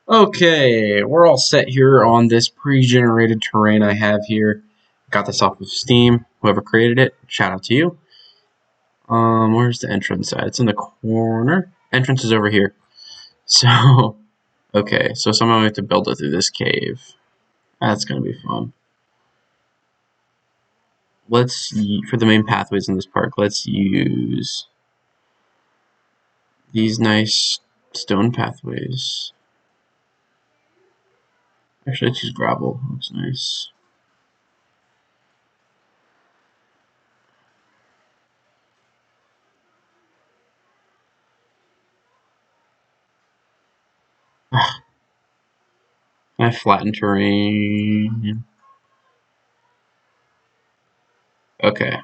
Okay, we're all set here on this pre-generated terrain I have here. Got this off of Steam. Whoever created it, shout out to you. Where's the entrance at? It's in the corner. Entrance is over here. So, okay, so somehow we have to build it through this cave. That's gonna be fun. For the main pathways in this park, let's use these nice stone pathways. Actually, let's use gravel. Looks nice. Can I flatten terrain? Okay.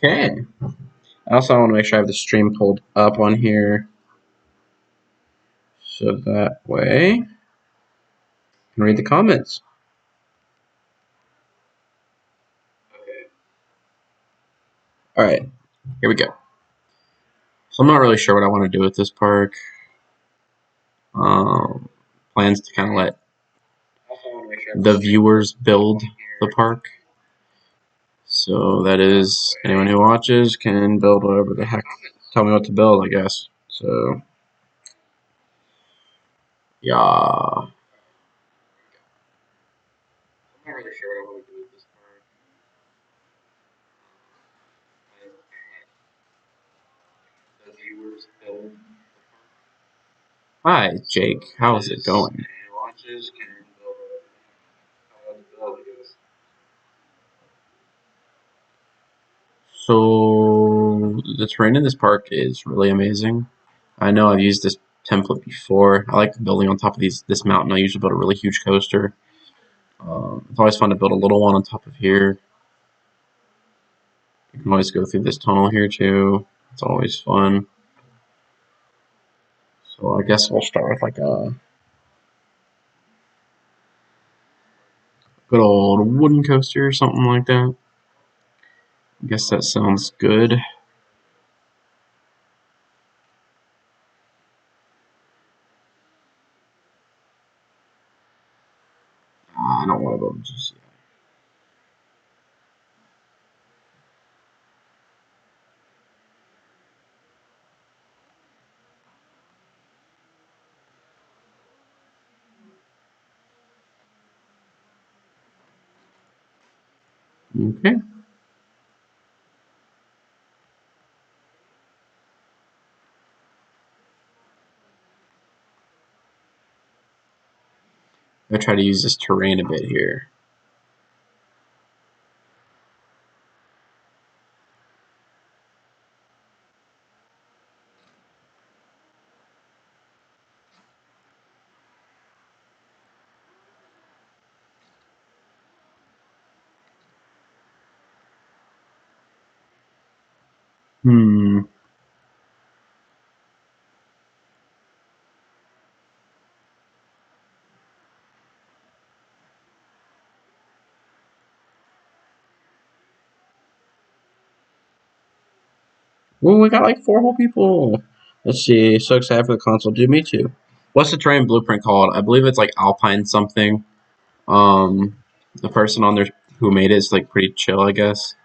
Okay. Also, I want to make sure I have the stream pulled up on here, so that way I can read the comments. All right, here we go. So I'm not really sure what I want to do with this park. Plans to kind of let the viewers build the park. So that is, anyone who watches can build whatever the heck. Tell me what to build, I guess. So, yeah. I'm not really sure what I want to do with this park. The viewers build. Hi, Jake. How's it going? So the terrain in this park is really amazing. I know I've used this template before. I like building on top of this mountain. I usually build a really huge coaster. It's always fun to build a little one on top of here. You can always go through this tunnel here too. It's always fun. So I guess we'll start with like a good old wooden coaster or something like that. I guess that sounds good. I don't want to build just yet. Okay. I try to use this terrain a bit here. Hmm. Ooh, we got like 4 whole people. Let's see. So excited for the console. Dude, me too. What's the terrain blueprint called? I believe it's like Alpine something. Um, the person on there who made it is like pretty chill, I guess.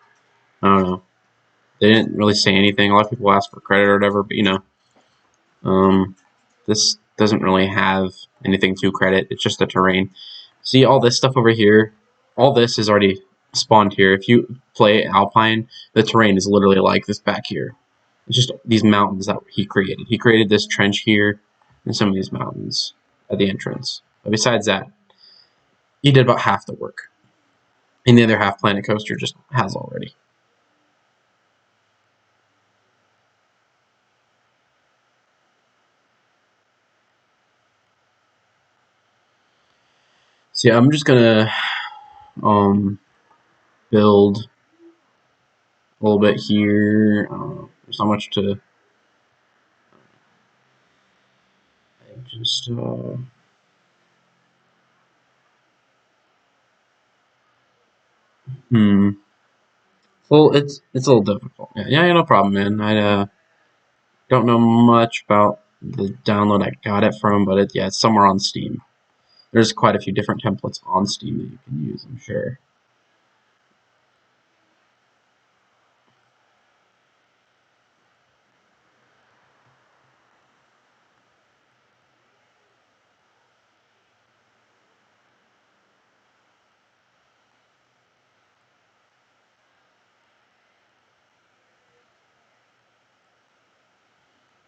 I don't know. They didn't really say anything. A lot of people ask for credit or whatever, but um, this doesn't really have anything to credit. It's just the terrain. See all this stuff over here? All this is already spawned here. If you play Alpine, the terrain is literally like this back here. It's just these mountains that he created. He created this trench here and some of these mountains at the entrance. But besides that, he did about half the work. And the other half Planet Coaster just has already. So yeah, I'm just gonna build a little bit here. There's not much to just hmm. Well, it's a little difficult. Yeah, yeah, no problem, man. I don't know much about the download I got it from, but yeah, it's somewhere on Steam. There's quite a few different templates on Steam that you can use, I'm sure.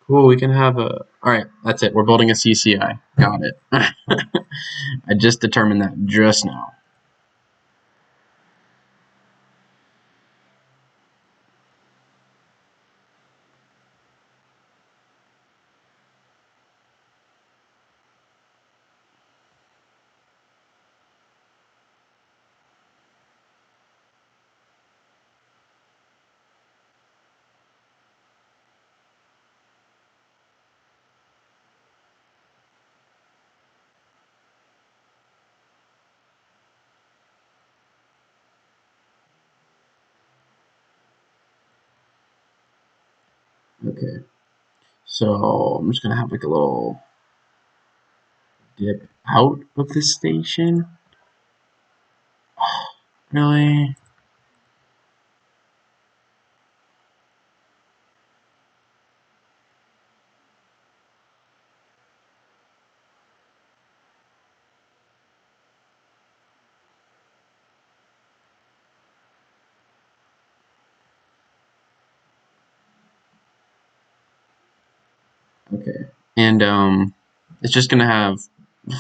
Cool, we can have a. Alright, that's it. We're building a CCI. Got it. I just determined that just now. Okay. So I'm just gonna have like a little dip out of the station. Really? Okay. And it's just gonna have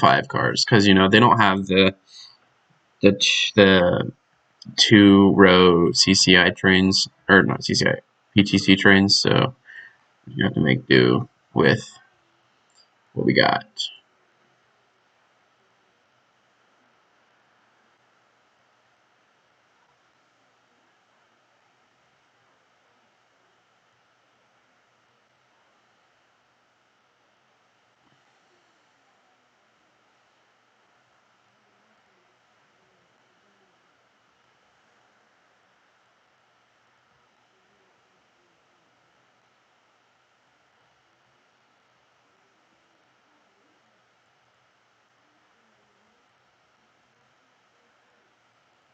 5 cars because they don't have the 2-row CCI trains or not CCI PTC trains, so you have to make do with what we got.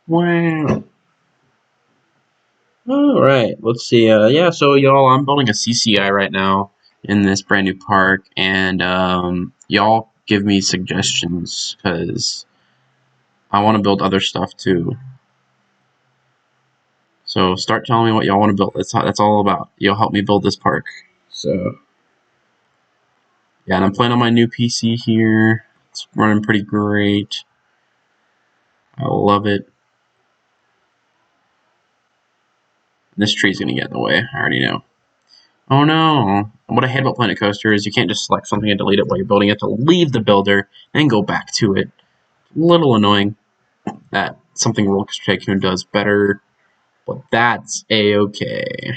Wow. All right. Let's see. Yeah. So y'all, I'm building a CCI right now in this brand new park, and y'all give me suggestions because I want to build other stuff too. So start telling me what y'all want to build. That's all about. You'll help me build this park. So yeah, and I'm playing on my new PC here. It's running pretty great. I love it. This tree's gonna get in the way. I already know. Oh no! What I hate about Planet Coaster is you can't just select something and delete it while you're building. You have to leave the builder and go back to it. A little annoying that something Roller Coaster Tycoon does better, but that's a-okay.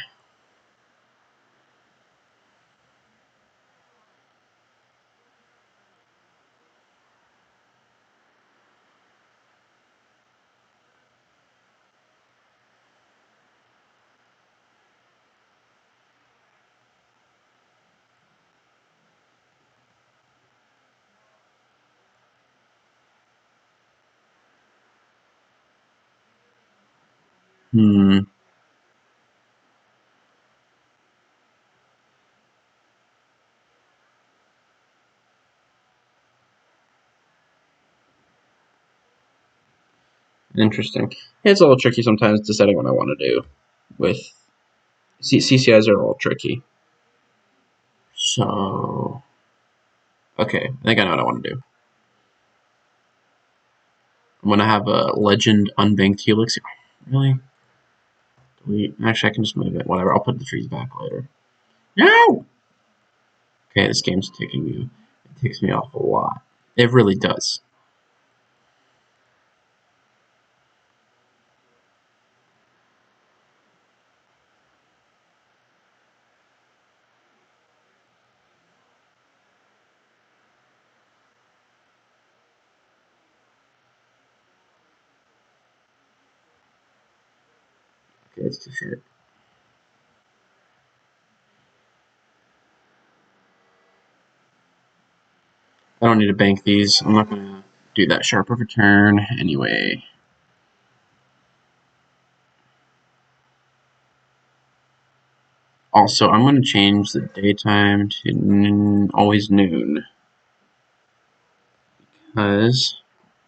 Hmm. Interesting. It's a little tricky sometimes deciding what I want to do with CCIs are a little tricky. So, okay, I think I know what I want to do. I'm gonna have a Legend Unbanked Helix. Really? Delete. Actually, I can just move it. Whatever. I'll put the trees back later. No. Okay, this game's taking me. It takes me off a lot. It really does. It's too shit. I don't need to bank these. I'm not gonna do that sharp of a turn anyway. Also, I'm gonna change the daytime to always noon. Because,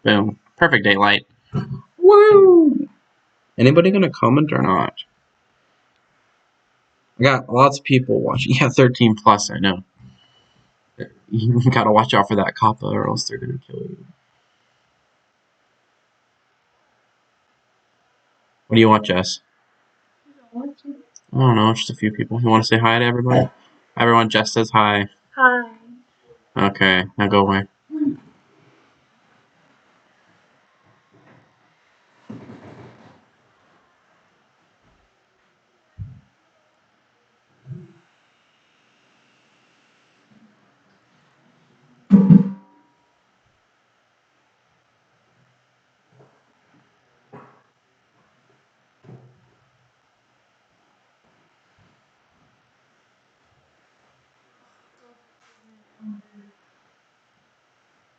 boom, perfect daylight. Woo! Anybody gonna comment or not? I got lots of people watching. Yeah, 13 plus, I know. You gotta watch out for that kappa or else they're gonna kill you. What do you want, Jess? I don't know, just a few people. You want to say hi to everybody? Hi, everyone, Jess says hi. Hi. Okay, now go away.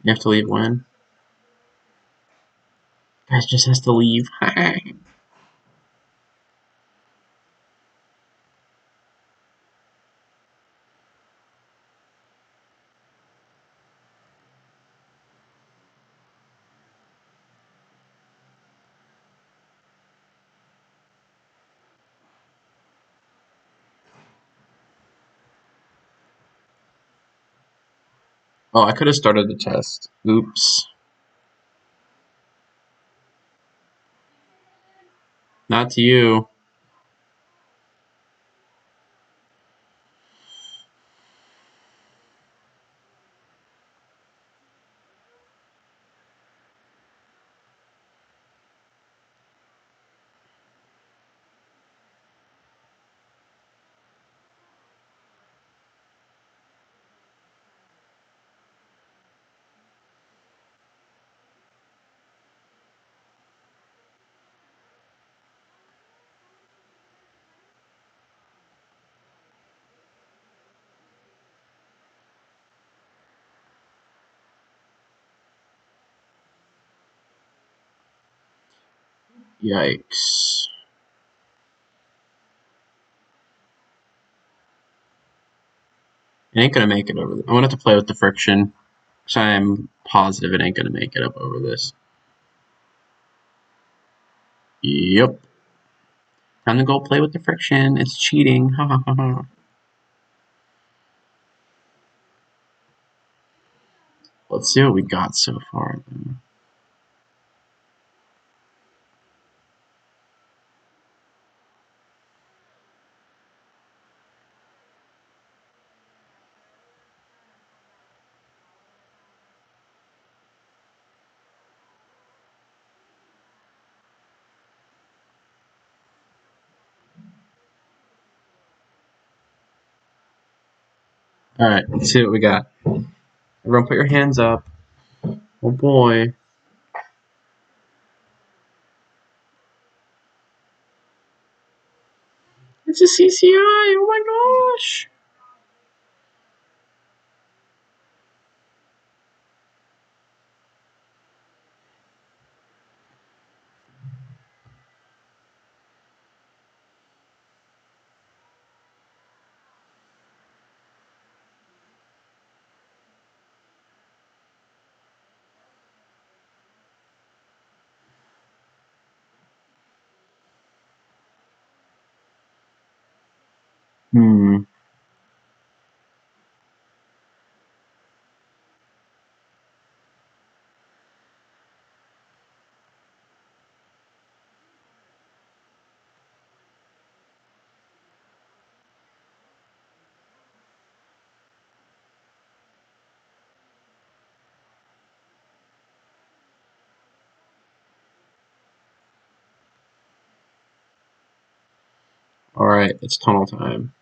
You have to leave when? Guys, just has to leave. Oh, I could have started the test. Oops. Not to you. Yikes. It ain't gonna make it over this. I'm gonna have to play with the friction. So I'm positive it ain't gonna make it up over this. Yep. Time to go play with the friction. It's cheating. Ha ha ha ha. Let's see what we got so far. Alright, let's see what we got. Everyone put your hands up. Oh boy. It's a CCI! Oh my gosh! Hmm. Alright, it's tunnel time.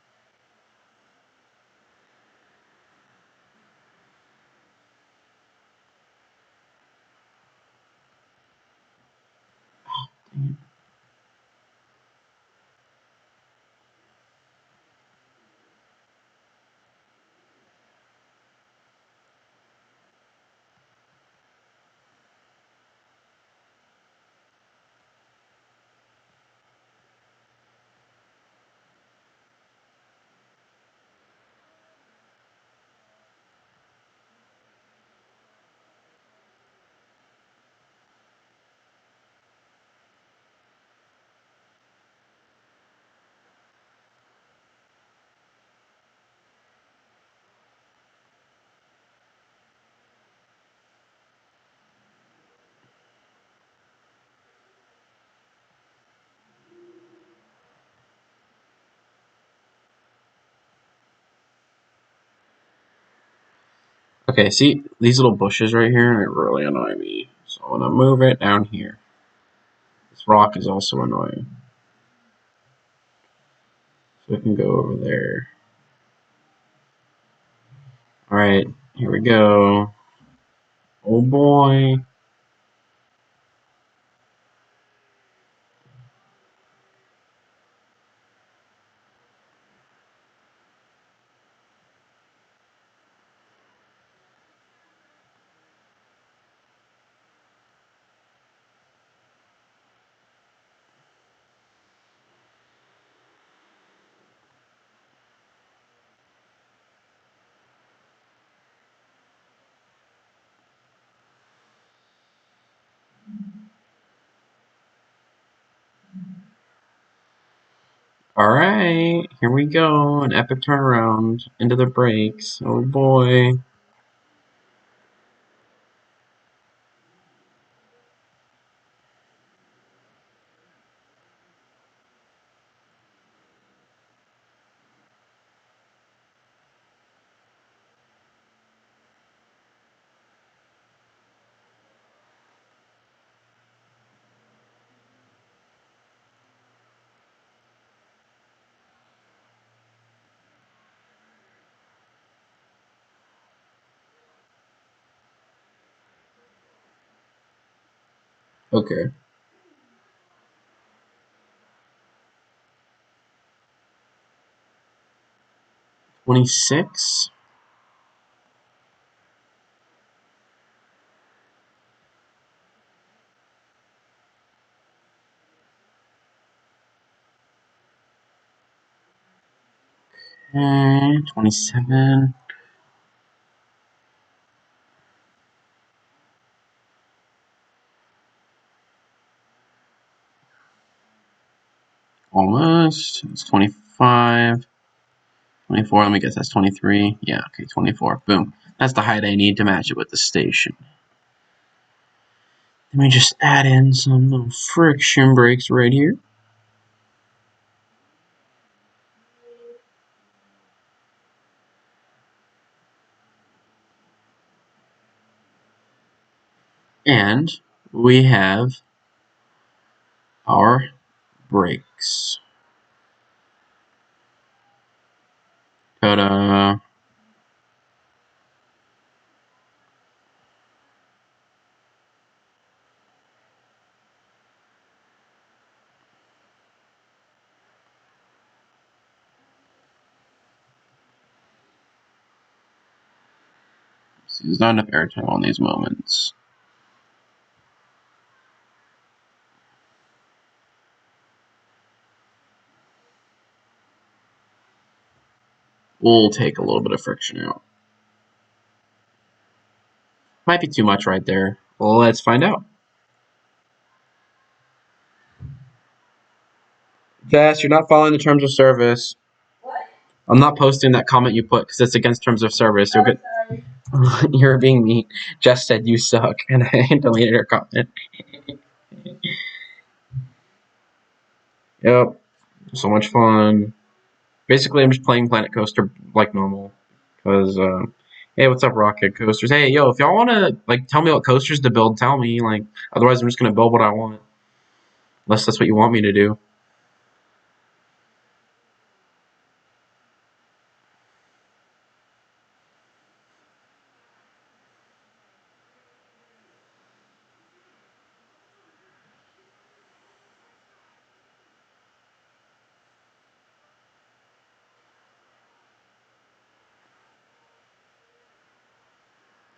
Okay, see these little bushes right here? They really annoy me. So I'm gonna move it down here. This rock is also annoying. So I can go over there. Alright, here we go. Oh boy. Alright, here we go. An epic turnaround into the brakes. Oh boy. Okay. 26? 27. Almost. It's 25. 24, let me guess, that's 23. Yeah, okay, 24. Boom. That's the height I need to match it with the station. Let me just add in some little friction brakes right here. And we have our brakes. Ta-da! See, there's not enough airtime on these moments. We'll take a little bit of friction out. Might be too much right there. Well, let's find out. Jess, you're not following the terms of service. I'm not posting that comment you put because it's against terms of service. You'll get. You're being mean. Jess said you suck, and I deleted her comment. Yep. So much fun. Basically, I'm just playing Planet Coaster like normal. Because, hey, what's up, Rocket Coasters? Hey, yo, if y'all want to, like, tell me what coasters to build, tell me. Like, otherwise, I'm just going to build what I want. Unless that's what you want me to do.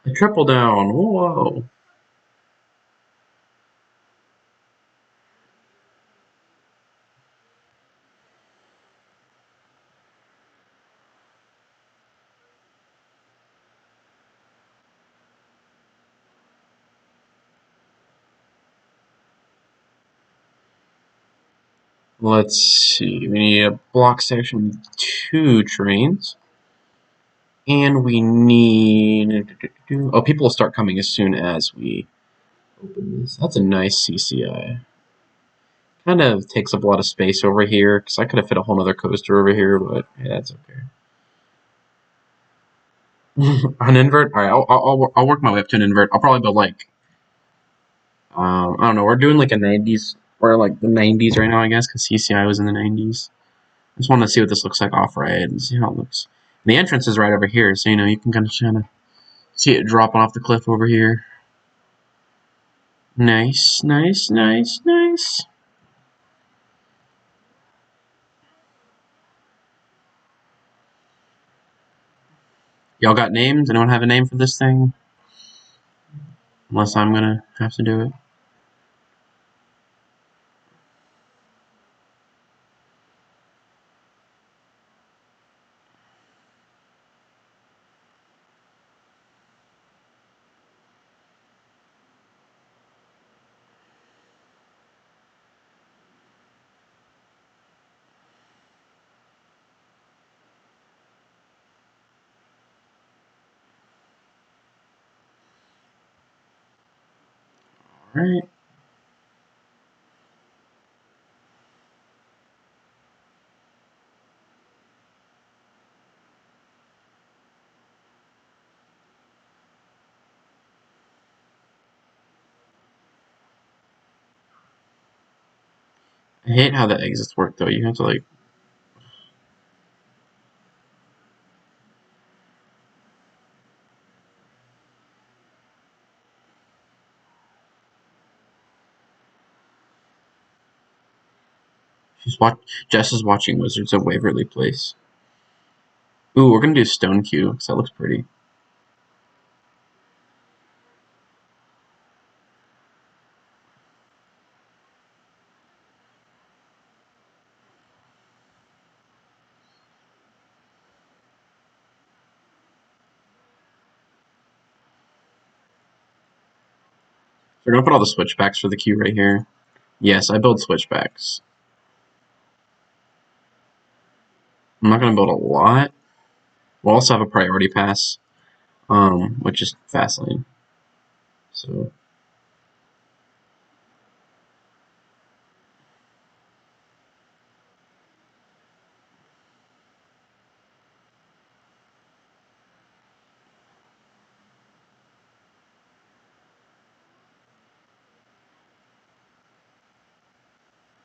A triple down. Whoa. Let's see. We need a block section with 2 trains. And we need... Oh, people will start coming as soon as we open this. That's a nice CCI. Kind of takes up a lot of space over here, because I could have fit a whole other coaster over here, but yeah, that's okay. An invert. All right, I'll work my way up to an invert. I'll probably build like I don't know. We're doing like a 90s or like the 90s right now, I guess, because CCI was in the 90s. I just want to see what this looks like off right and see how it looks. And the entrance is right over here, so you know you can kind of see it dropping off the cliff over here. Nice, nice, nice, nice. Y'all got names? Anyone have a name for this thing? Unless I'm gonna have to do it. Alright. I hate how the exits work though. You have to like Jess is watching Wizards of Waverly Place. Ooh, we're gonna do Stone Q because that looks pretty. So we're gonna put all the switchbacks for the queue right here. Yes, I build switchbacks. I'm not gonna build a lot. We'll also have a priority pass, which is Fastlane. So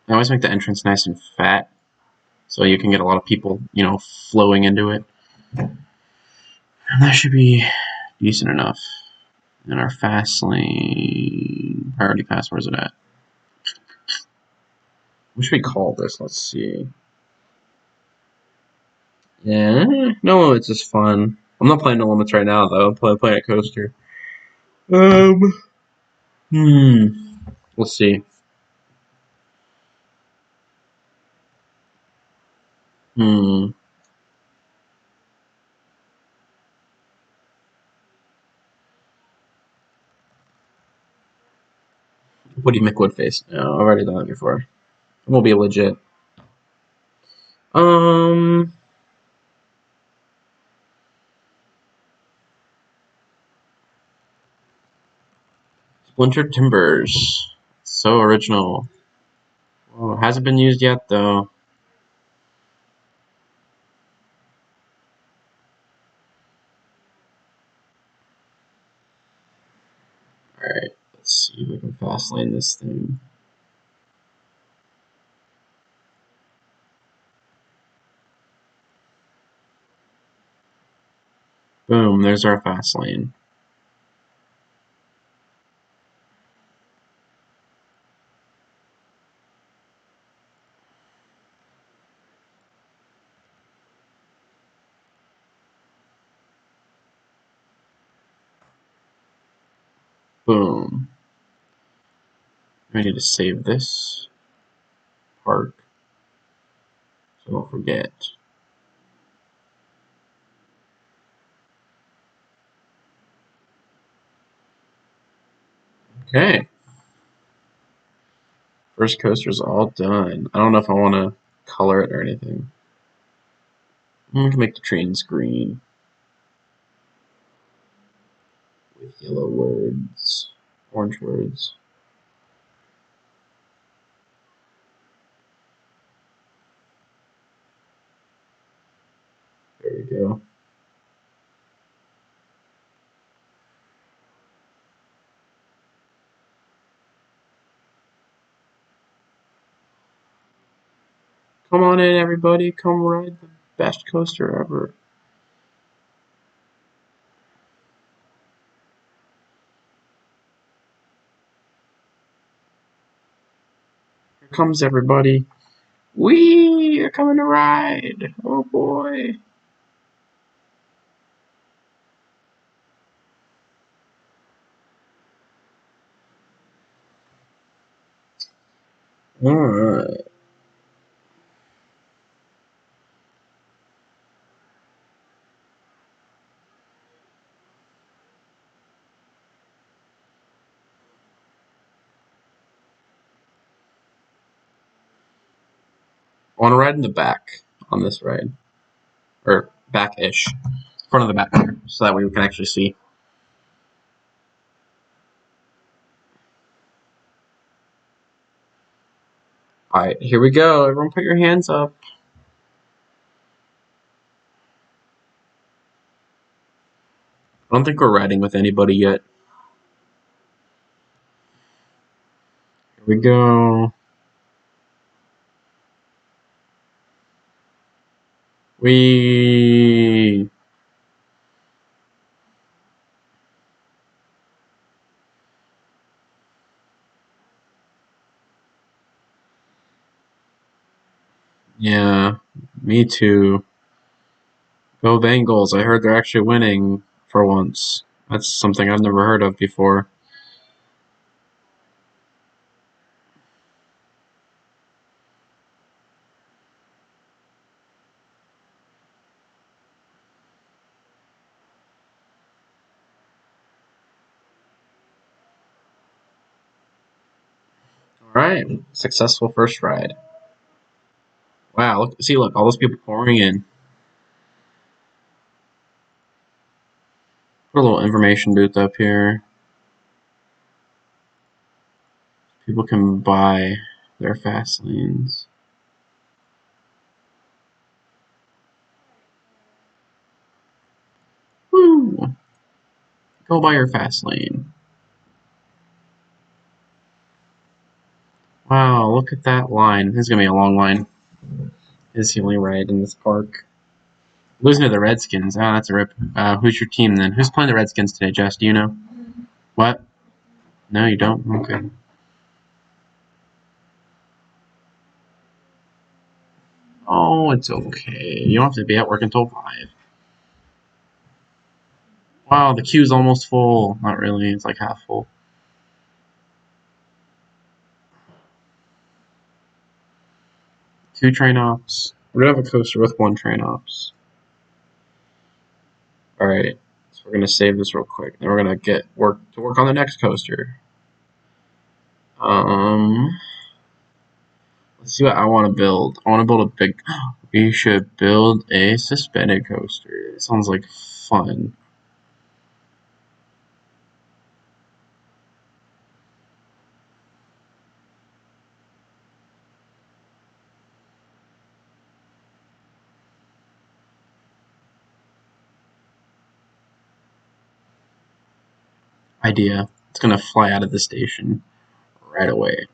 I always make the entrance nice and fat, so you can get a lot of people, you know, flowing into it. And that should be decent enough. And our fast lane priority pass, where's it at? What should we call this? Let's see. Yeah, no, it's just fun. I'm not playing No Limits right now though. I'm playing at Coaster. Um, hmm. We'll see. Hmm. What do you make Woodface? No, I've already done that before. It won't be legit. Um, Splintered Timbers. So original. Oh, hasn't been used yet though. Alright, let's see if we can fast lane this thing. Boom, there's our fast lane. Boom. I need to save this part so I don't forget. Okay. First coaster's all done. I don't know if I want to color it or anything. We can make the trains green with yellow words, orange words. There we go. Come on in, everybody. Come ride the best coaster ever. Here comes everybody. Whee! You're coming to ride. Oh boy. Alright. I want to ride in the back on this ride. Or back-ish. Front of the back there. So that way we can actually see. Alright, here we go. Everyone put your hands up. I don't think we're riding with anybody yet. Here we go. We Yeah, me too. Go Bengals. I heard they're actually winning for once. That's something I've never heard of before. Alright, successful first ride. Wow, look, all those people pouring in. Put a little information booth up here. People can buy their fast lanes. Woo! Go buy your fast lane. Wow, look at that line. This is gonna be a long line. This is the only ride in this park. Losing to the Redskins. Ah, that's a rip. Who's your team then? Who's playing the Redskins today, Jess? Do you know? What? No, you don't? Okay. Oh, it's okay. You don't have to be at work until 5. Wow, the queue's almost full. Not really, it's like half full. 2 train ops. We're gonna have a coaster with 1 train ops. Alright, so we're gonna save this real quick. Then we're gonna get work on the next coaster. Let's see what I want to build. I want to build a big. We should build a suspended coaster. It sounds like fun. Idea. It's gonna fly out of the station right away.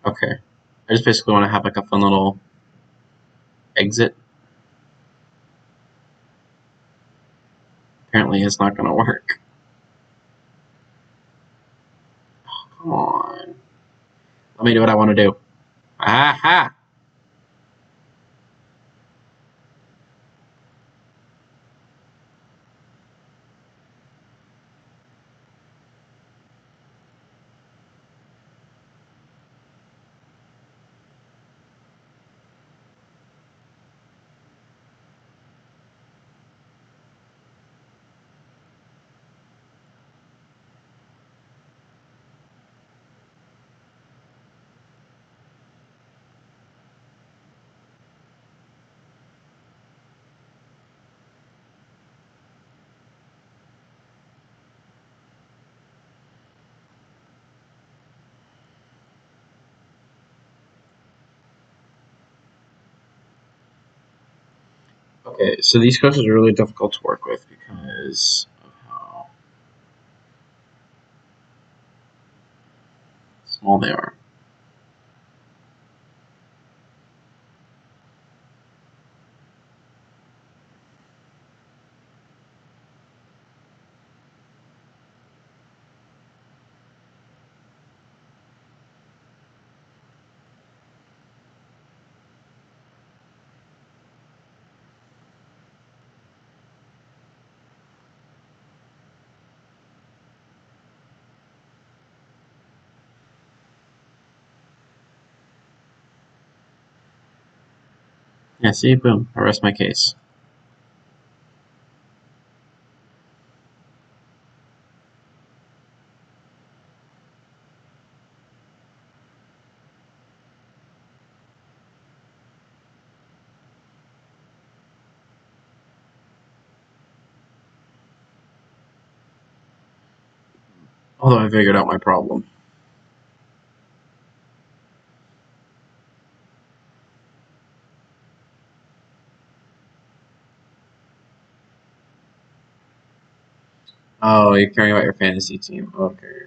Okay. I just basically want to have like a fun little exit. Apparently, it's not gonna work. Come on. Let me do what I want to do. Aha! Okay, so these coasters are really difficult to work with because of how small they are. Yeah, see, boom, I rest my case. Although I figured out my problem. Oh, you're caring about your fantasy team. Okay.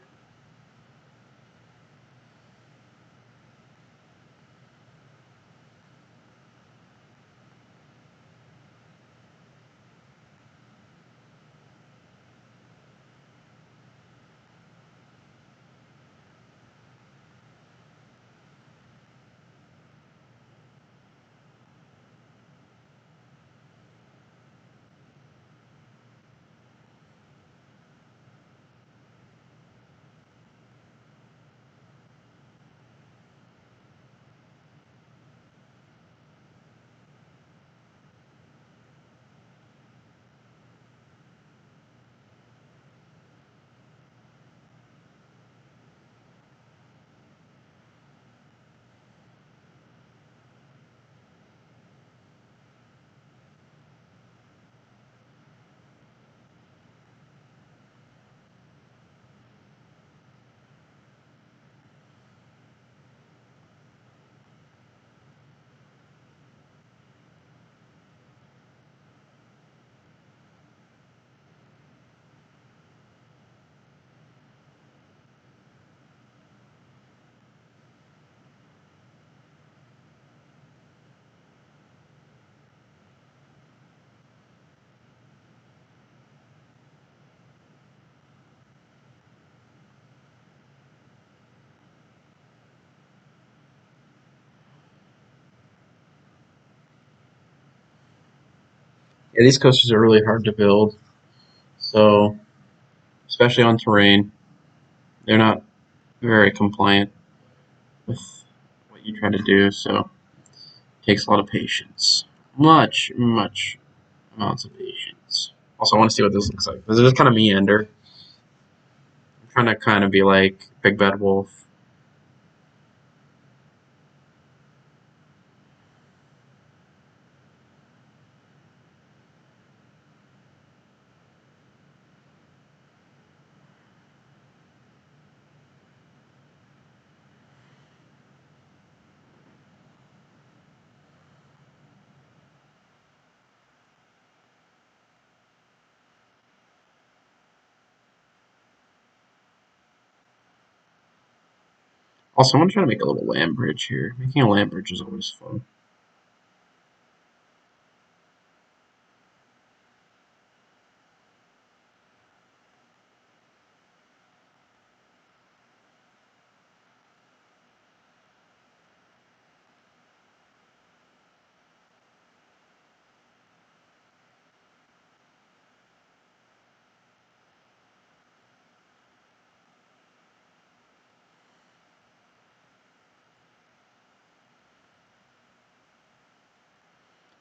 Yeah, these coasters are really hard to build. So, especially on terrain, they're not very compliant with what you try to do. So, it takes a lot of patience. Much amounts of patience. Also, I want to see what this looks like. This is kind of meander. I'm trying to kind of be like Big Bad Wolf. Also, I'm gonna try to make a little land bridge here. Making a land bridge is always fun.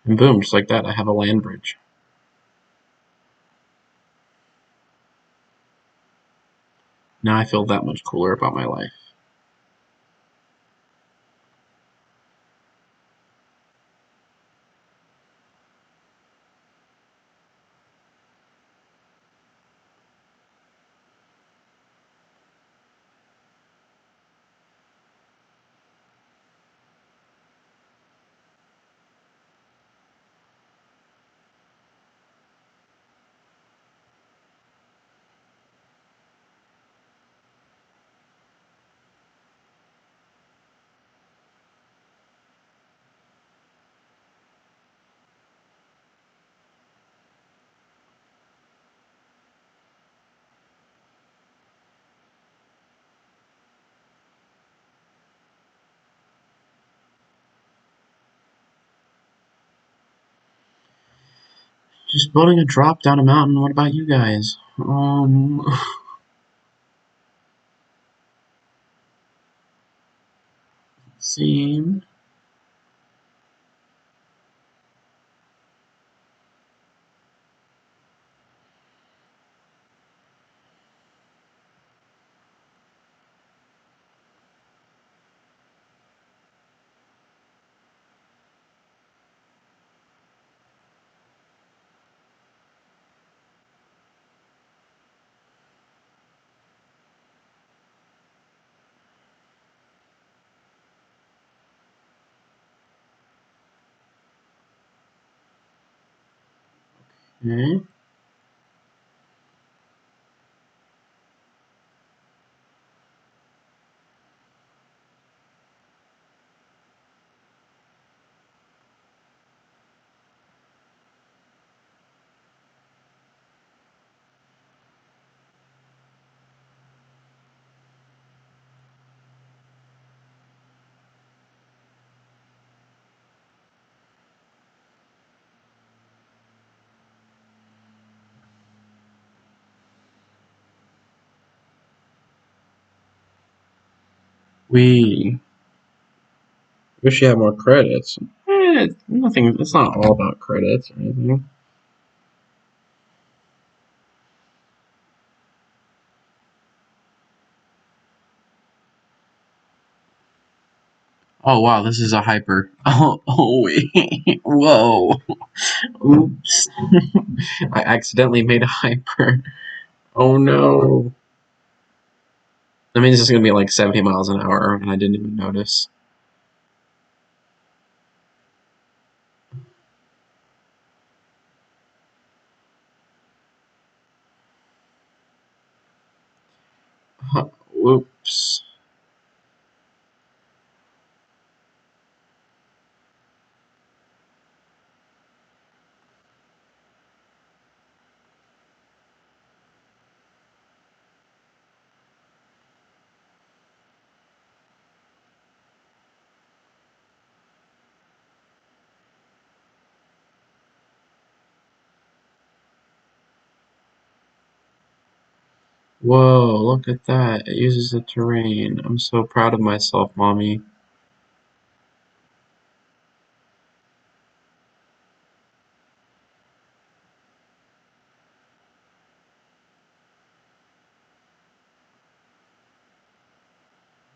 And boom, just like that, I have a land bridge. Now I feel that much cooler about my life. Just building a drop down a mountain. What about you guys? Same. Okay. We wish you had more credits. Nothing. It's not all about credits or anything. Oh wow, this is a hyper. Oh wait. Whoa. Oops. I accidentally made a hyper. Oh no. That means it's gonna be like 70 miles an hour, and I didn't even notice. Huh. Whoops. Whoa, look at that. It uses the terrain. I'm so proud of myself, mommy.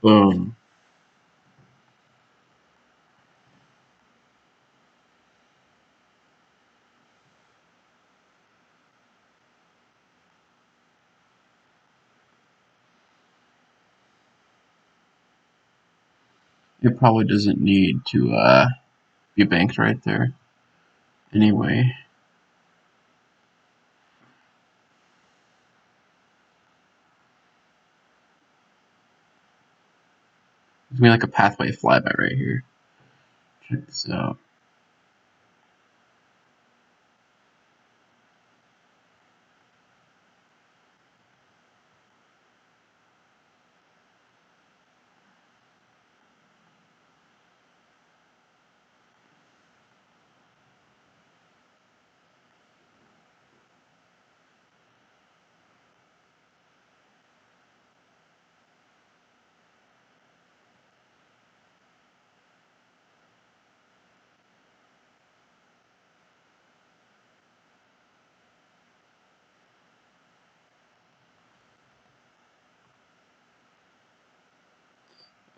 Boom. It probably doesn't need to be banked right there. Anyway, there's gonna be like a pathway flyby right here. Check this out.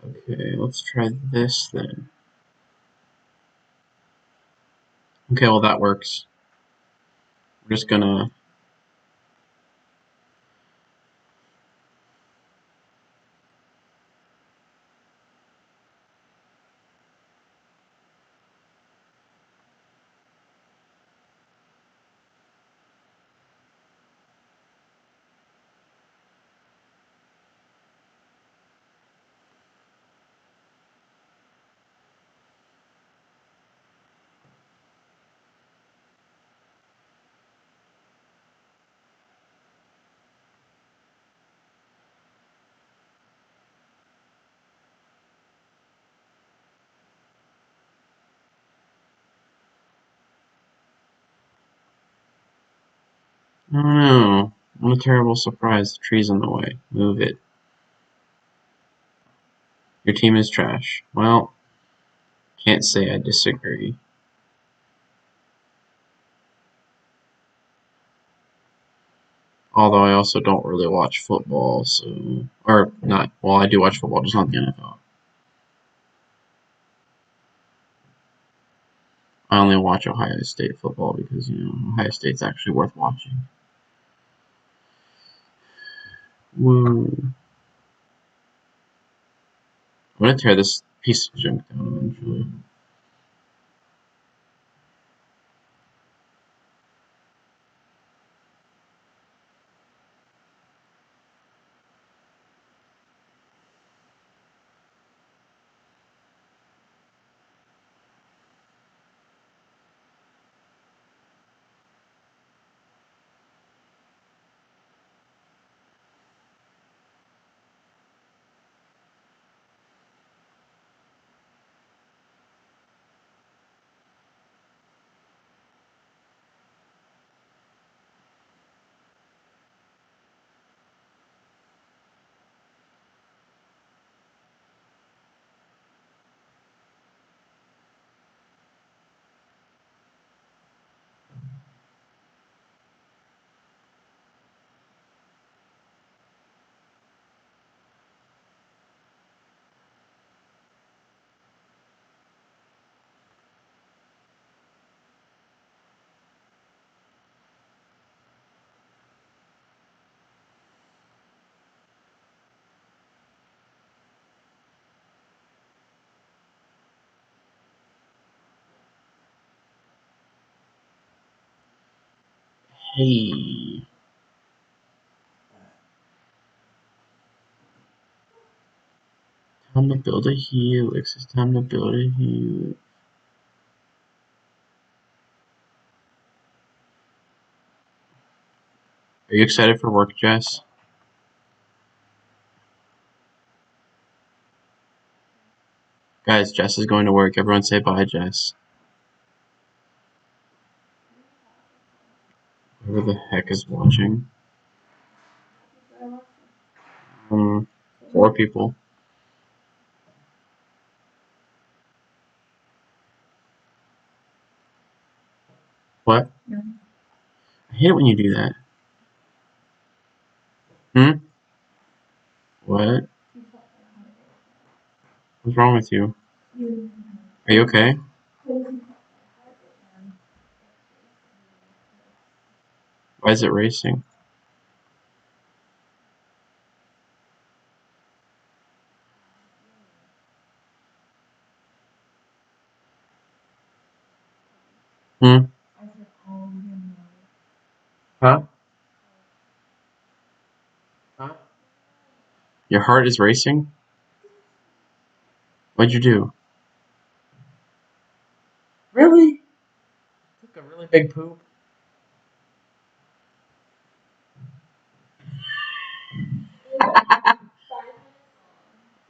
Okay, let's try this then. Okay, well that works. We're just gonna. I don't know. What a terrible surprise. The tree's in the way. Move it. Your team is trash. Well, can't say I disagree. Although I also don't really watch football, so... Or, not... Well, I do watch football, just not the NFL. I only watch Ohio State football because, Ohio State's actually worth watching. Whoa. I'm gonna tear this piece of junk down eventually. Hey. Time to build a helix. It's time to build a helix. Are you excited for work, Jess? Guys, Jess is going to work. Everyone say bye, Jess. Whoever the heck is watching. 4 people. What? I hate it when you do that. Hmm? What? What's wrong with you? Are you okay? Why is it racing? Hmm? Huh? Huh? Your heart is racing? What'd you do? Really? Took a really big poop?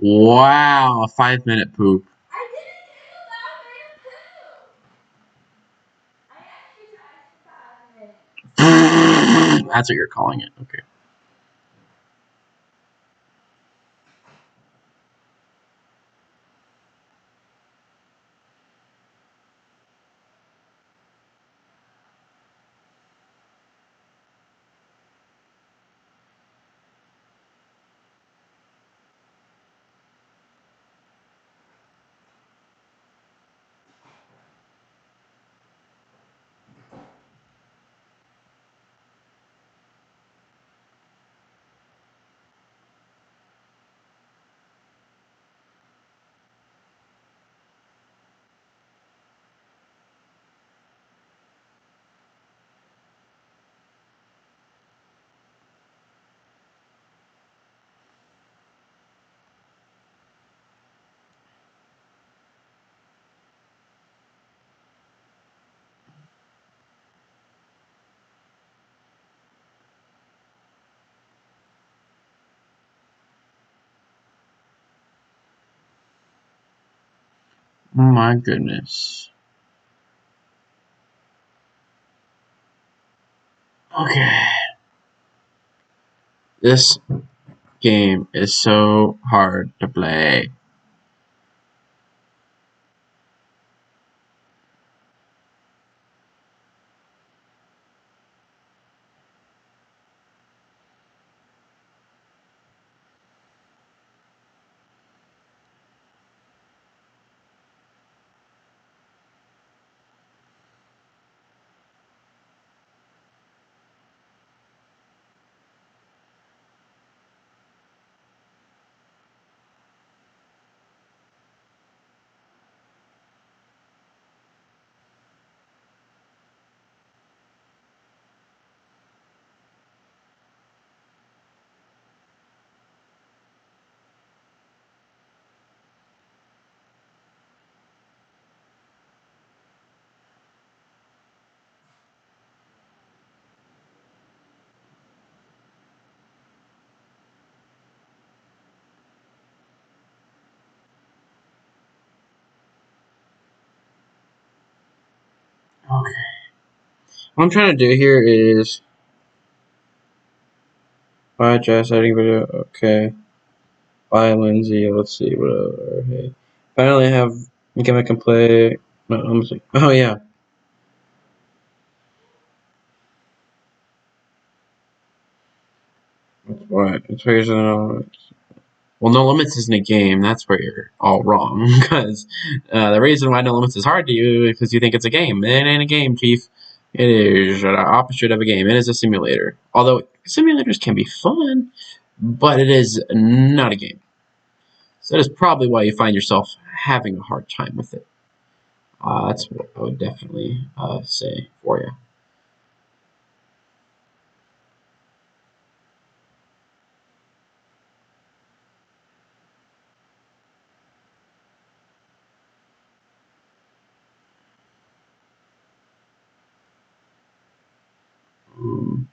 Wow, a 5-minute poop. That's what you're calling it. Okay. Oh my goodness. Okay. This game is so hard to play. Okay. What I'm trying to do here is buy Jess editing video. Okay. Bye Lindsay. Let's see what okay. Finally have I can play. No, I'm see. Oh yeah. That's right. It's crazy. Well, No Limits isn't a game. That's where you're all wrong. Because the reason why No Limits is hard to you is because you think it's a game. It ain't a game, Chief. It is the opposite of a game. It is a simulator. Although simulators can be fun, but it is not a game. So that is probably why you find yourself having a hard time with it. That's what I would definitely say for you. Um,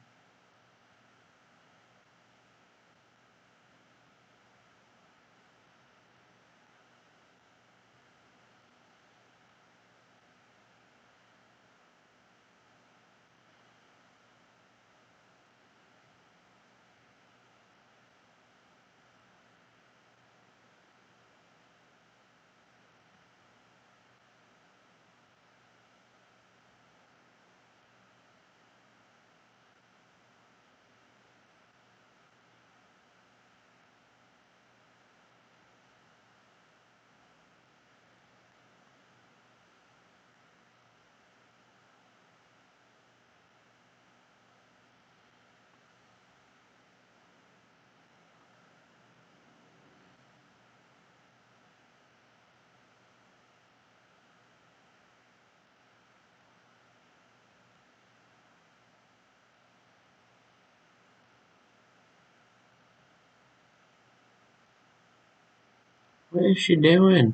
what is she doing?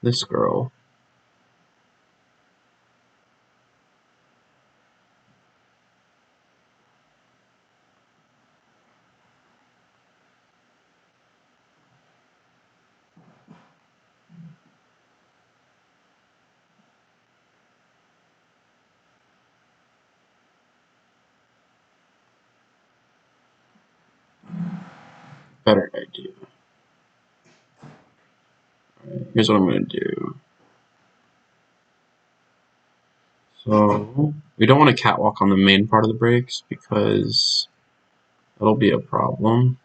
This girl. Better idea. Here's what I'm gonna do. So we don't want to catwalk on the main part of the brakes because that'll be a problem.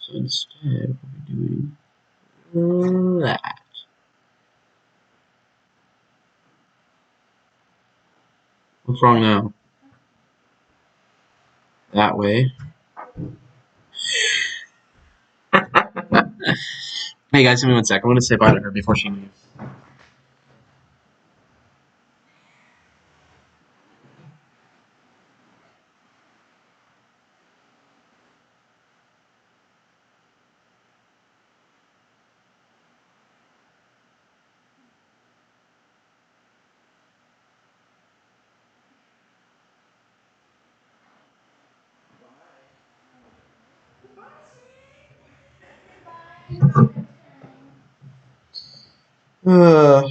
So instead, we'll be doing that. What's wrong now? That way. Hey guys, give me 1 sec. I'm gonna say bye to her before she leaves. Uh,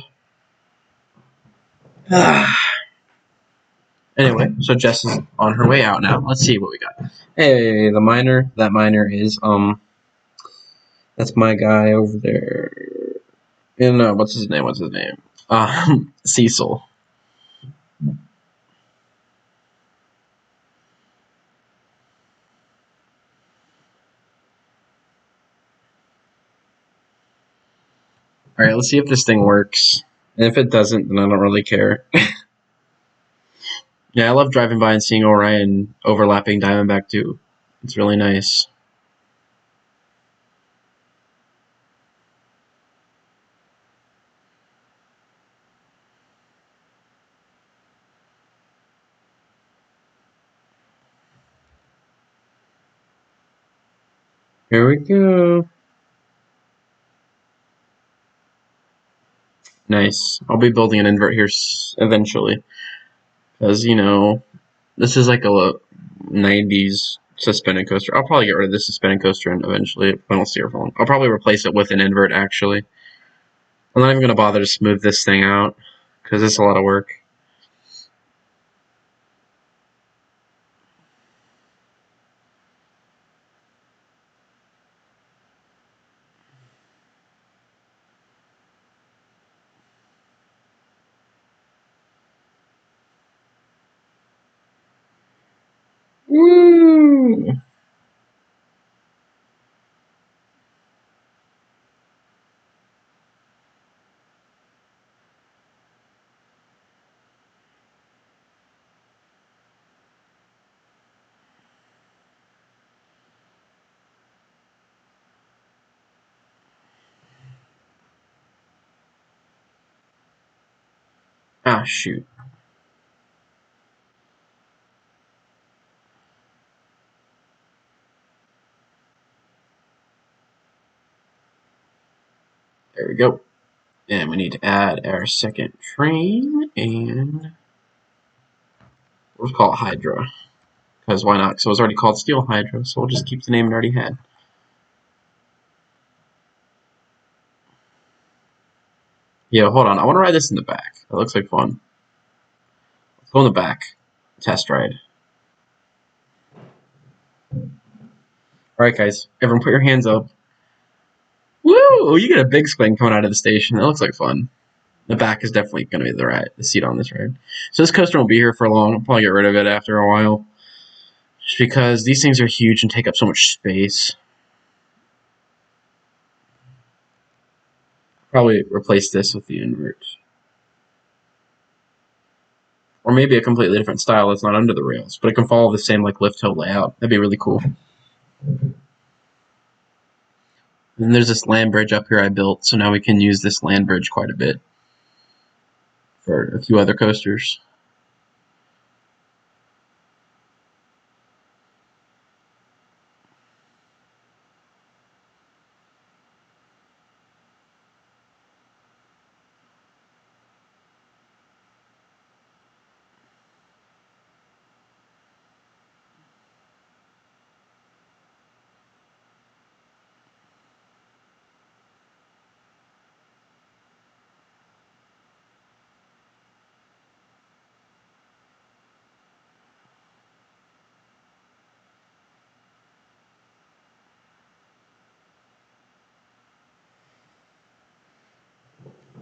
Anyway, so Jess is on her way out now. Let's see what we got. Hey, the miner. That miner is that's my guy over there. And what's his name? What's his name? Cecil. All right, let's see if this thing works. And if it doesn't, then I don't really care. Yeah, I love driving by and seeing Orion overlapping Diamondback too. It's really nice. Here we go. Nice. I'll be building an invert here eventually. Because, you know, this is like a 90s suspended coaster. I'll probably get rid of this suspended coaster and eventually if I don't see her falling. I'll probably replace it with an invert, actually. I'm not even going to bother to smooth this thing out. Because it's a lot of work. Woo! Ah, shoot. There we go. And we need to add our second train, and we'll call it Hydra. Because why not? Because it was already called Steel Hydra, so we'll just keep the name it already had. Yeah, hold on. I want to ride this in the back. That looks like fun. Let's go in the back. Test ride. Alright, guys. Everyone put your hands up. Woo! You get a big swing coming out of the station. That looks like fun. The back is definitely going to be the seat on this ride. So this coaster won't be here for long. I'll probably get rid of it after a while. Just because these things are huge and take up so much space. Probably replace this with the invert. Or maybe a completely different style that's not under the rails, but it can follow the same like lift hill layout. That'd be really cool. And there's this land bridge up here I built, so now we can use this land bridge quite a bit for a few other coasters.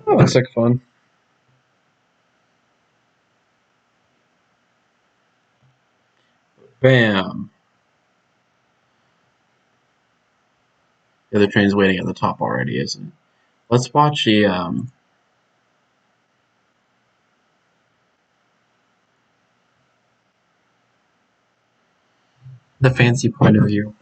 Oh, looks like fun. Bam. The other train's waiting at the top already, isn't it? Let's watch the fancy point of view.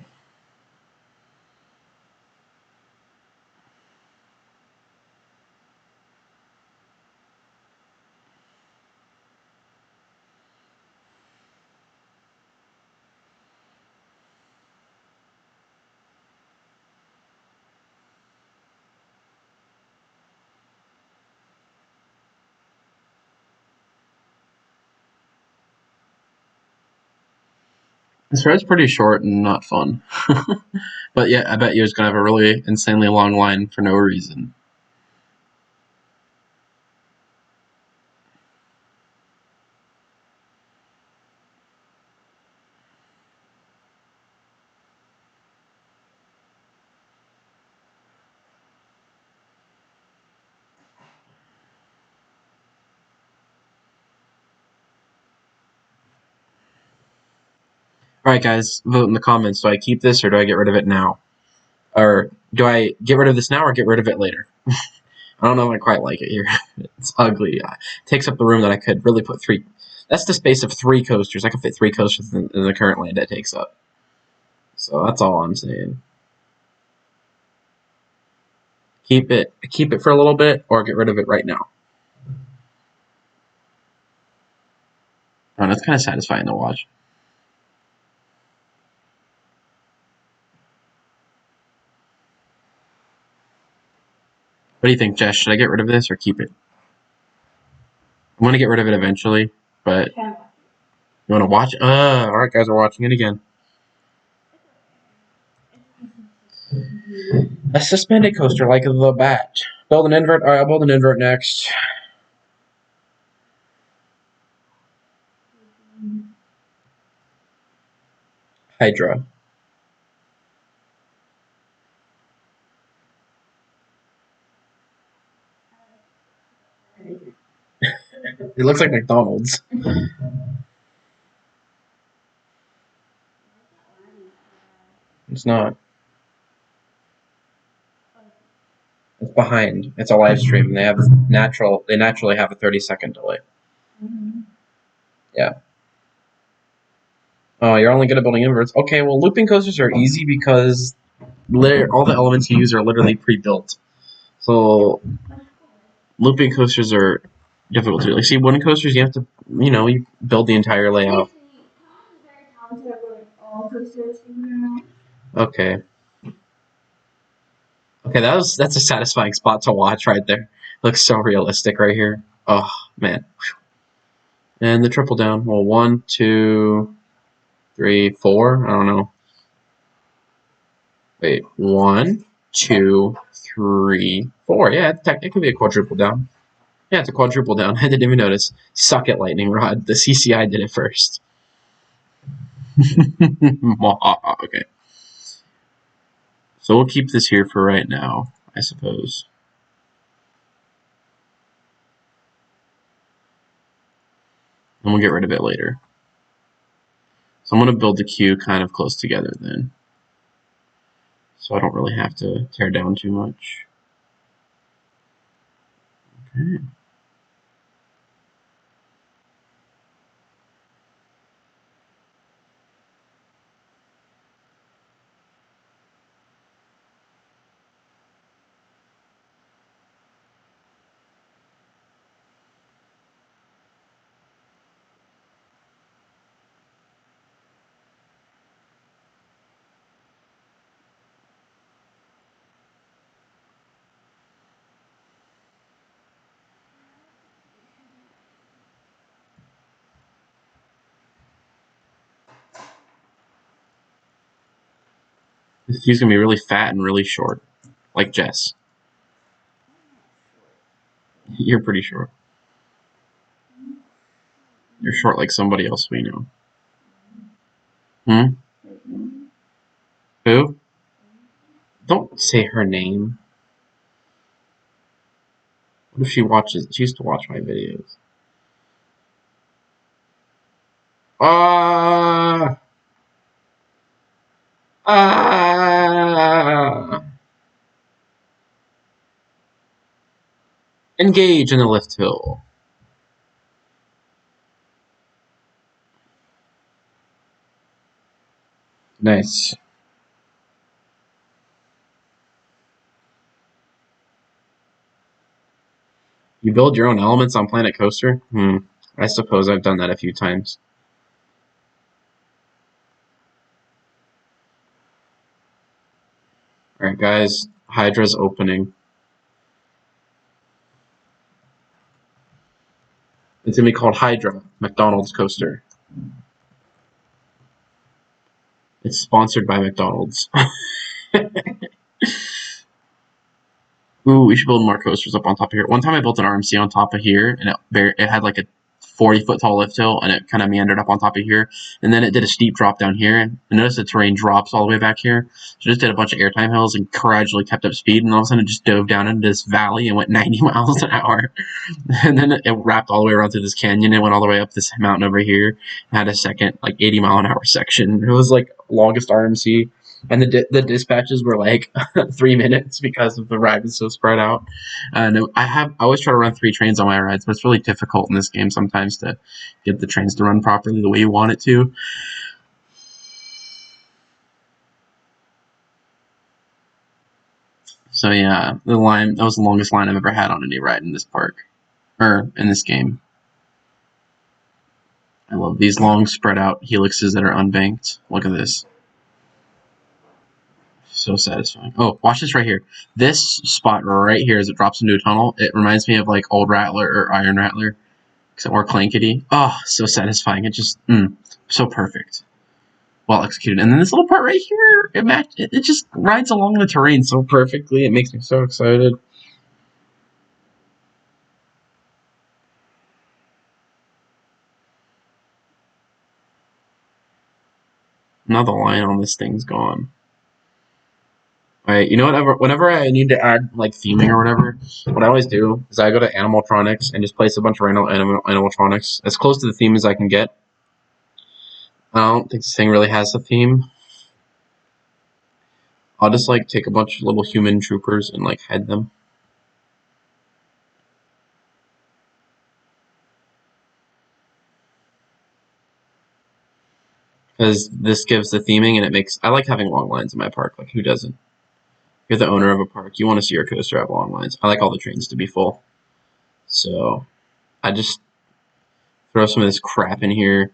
This ride's pretty short and not fun. But yeah, I bet you're just gonna have a really insanely long line for no reason. Alright, guys, vote in the comments. Do I keep this or do I get rid of it now? Or do I get rid of this now or get rid of it later? I don't know if I quite like it here. It's ugly. It takes up the room that I could really put 3. That's the space of 3 coasters. I can fit 3 coasters in the current land it takes up. So that's all I'm saying. Keep it for a little bit, or get rid of it right now. Oh, that's kind of satisfying to watch. What do you think, Jess? Should I get rid of this or keep it? I'm gonna get rid of it eventually, but you wanna watch? Alright, guys, we're watching it again. A suspended coaster like the bat. Build an invert. Alright, I'll build an invert next. Hydra. It looks like McDonald's. It's not. It's behind. It's a live stream. They naturally have a 30-second delay. Yeah. Oh, you're only good at building inverts. Okay, well, looping coasters are easy because all the elements you use are literally pre-built. So looping coasters are difficult to do. Like, see, wooden coasters, you have to, you build the entire layout. Okay. Okay, that's a satisfying spot to watch right there. Looks so realistic right here. Oh, man. And the triple down. Well, 1, 2, 3, 4. I don't know. Wait, 1, 2, 3, 4. Yeah, it could be a quadruple down. Yeah, it's a quadruple down. I didn't even notice. Suck it, lightning rod. The CCI did it first. Okay. So we'll keep this here for right now, I suppose. And we'll get rid of it later. So I'm going to build the queue kind of close together then. So I don't really have to tear down too much. Okay. This queue's going to be really fat and really short. Like Jess. You're pretty short. You're short like somebody else we know. Who? Don't say her name. What if she watches? She used to watch my videos. Ah! Ah! Engage in the lift hill. Nice. You build your own elements on Planet Coaster? I suppose I've done that a few times. Alright, guys. Hydra's opening. It's going to be called Hydra, McDonald's Coaster. It's sponsored by McDonald's. Ooh, we should build more coasters up on top of here. One time I built an RMC on top of here, and it had like a 40-foot tall lift hill, and it kind of meandered up on top of here, and then it did a steep drop down here, and notice the terrain drops all the way back here. So just did a bunch of airtime hills and gradually kept up speed, and all of a sudden it just dove down into this valley and went 90 miles an hour. And then it wrapped all the way around through this canyon and went all the way up this mountain over here, and had a second, like, 80-mile-an-hour section. It was, like, longest RMC. And the dispatches were like 3 minutes because of the ride was so spread out. And I always try to run 3 trains on my rides, but it's really difficult in this game sometimes to get the trains to run properly the way you want it to. So yeah, that was the longest line I've ever had on any ride in this park, or in this game. I love these long spread out helixes that are unbanked. Look at this. So satisfying. Oh, watch this right here. This spot right here as it drops into a tunnel, it reminds me of like Old Rattler or Iron Rattler, except more clankety. Oh, so satisfying. It just, so perfect. Well executed. And then this little part right here, it just rides along the terrain so perfectly. It makes me so excited. Now the line on this thing's gone. Alright, you know what? Whenever I need to add like theming or whatever, what I always do is I go to Animaltronics and just place a bunch of random animatronics as close to the theme as I can get. I don't think this thing really has a theme. I'll just like take a bunch of little human troopers and like head them. Because this gives the theming and it makes, I like having long lines in my park, like who doesn't? You're the owner of a park, you want to see your coaster have long lines. I like all the trains to be full. So I just throw some of this crap in here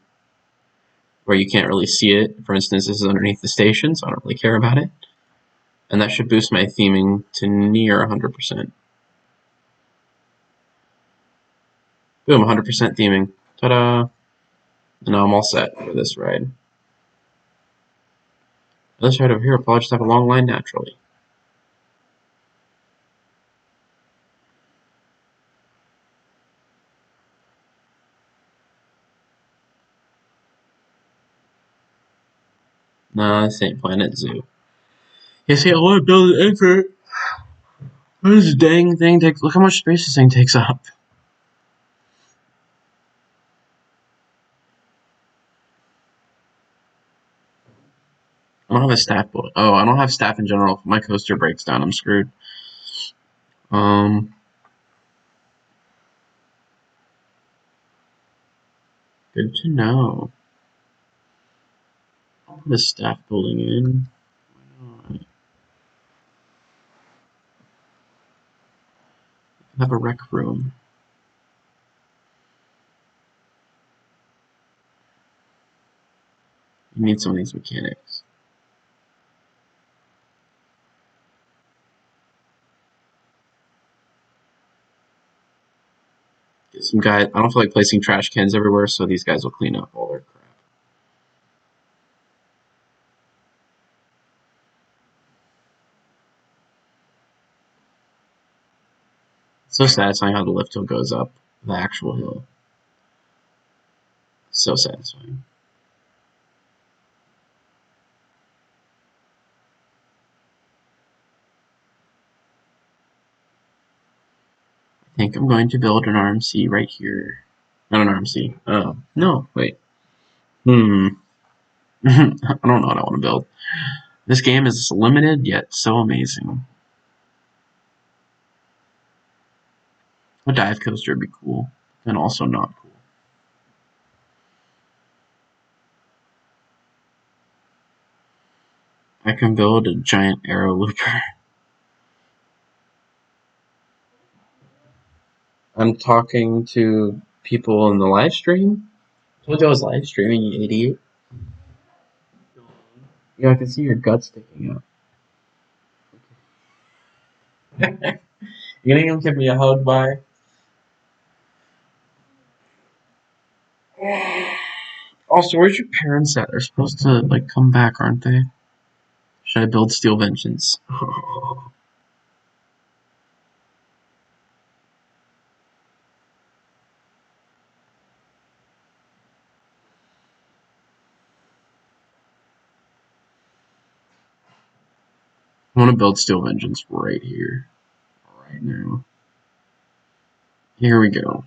where you can't really see it. For instance, this is underneath the station, so I don't really care about it. And that should boost my theming to near 100%. Boom, 100% theming. Ta-da! And now I'm all set for this ride. This ride over here will probably just have a long line naturally. Nah, this ain't Planet Zoo. You see, I want to build an effort. This dang thing takes. Look how much space this thing takes up. I don't have a staff boat. Oh, I don't have staff in general. If my coaster breaks down, I'm screwed. Good to know. I'll put a staff building in. Why not? I have a rec room. You need some of these mechanics. Get some guys. I don't feel like placing trash cans everywhere, so these guys will clean up all their crap. It's so satisfying how the lift hill goes up the actual hill. So satisfying. I think I'm going to build an RMC right here. Not an RMC. Oh, no, wait. I don't know what I want to build. This game is limited, yet so amazing. A dive coaster would be cool, and also not cool. I can build a giant arrow looper. I'm talking to people in the live stream. I told you I was live streaming, you idiot. Yeah, I can see your gut sticking out. You gonna give me a hug, bye? Also, where's your parents at? They're supposed to like come back, aren't they? Should I build Steel Vengeance? I want to build steel engines right here, right now. Here we go.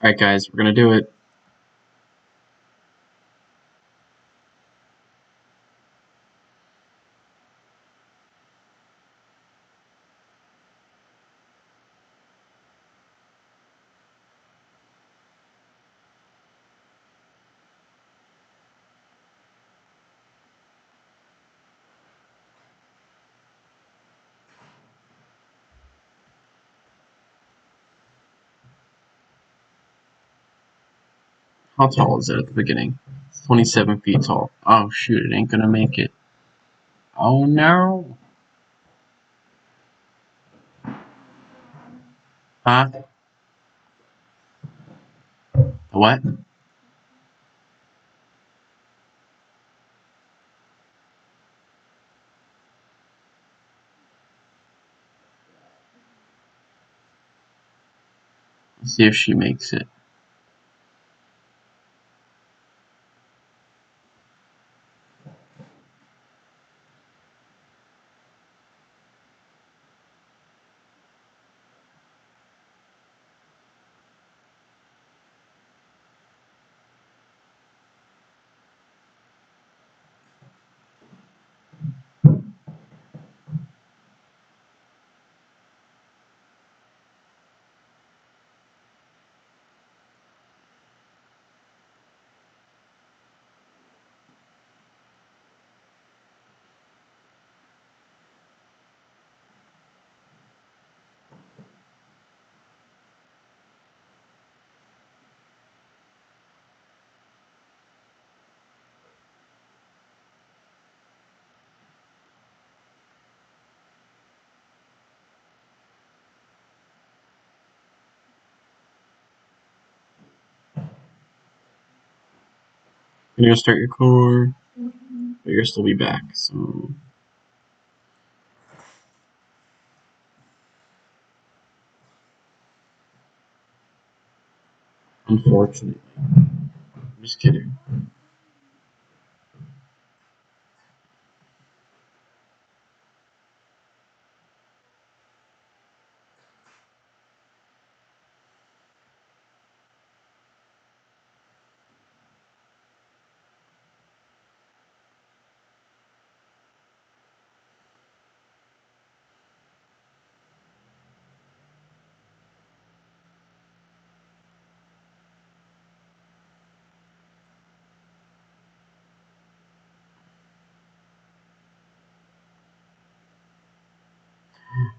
Alright guys, we're gonna do it. How tall is it at the beginning? It's 27 feet tall. Oh shoot, it ain't gonna make it. Oh no. Huh? What? Let's see if she makes it. You're gonna start your car, but you'll still be back, so. Unfortunately. I'm just kidding.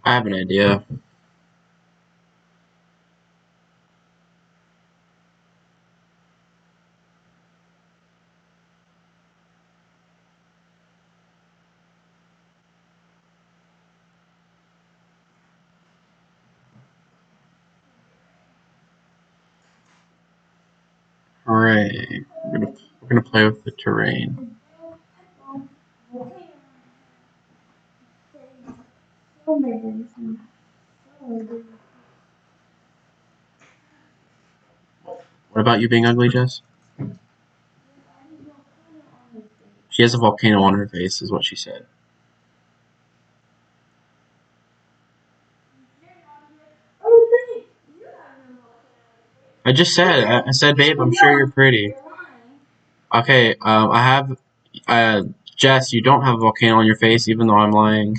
I have an idea. Alright. We're gonna play with the terrain. What about you being ugly, Jess? She has a volcano on her face, is what she said. I just said, I said, babe, I'm sure you're pretty. Okay, I have, Jess, you don't have a volcano on your face, even though I'm lying.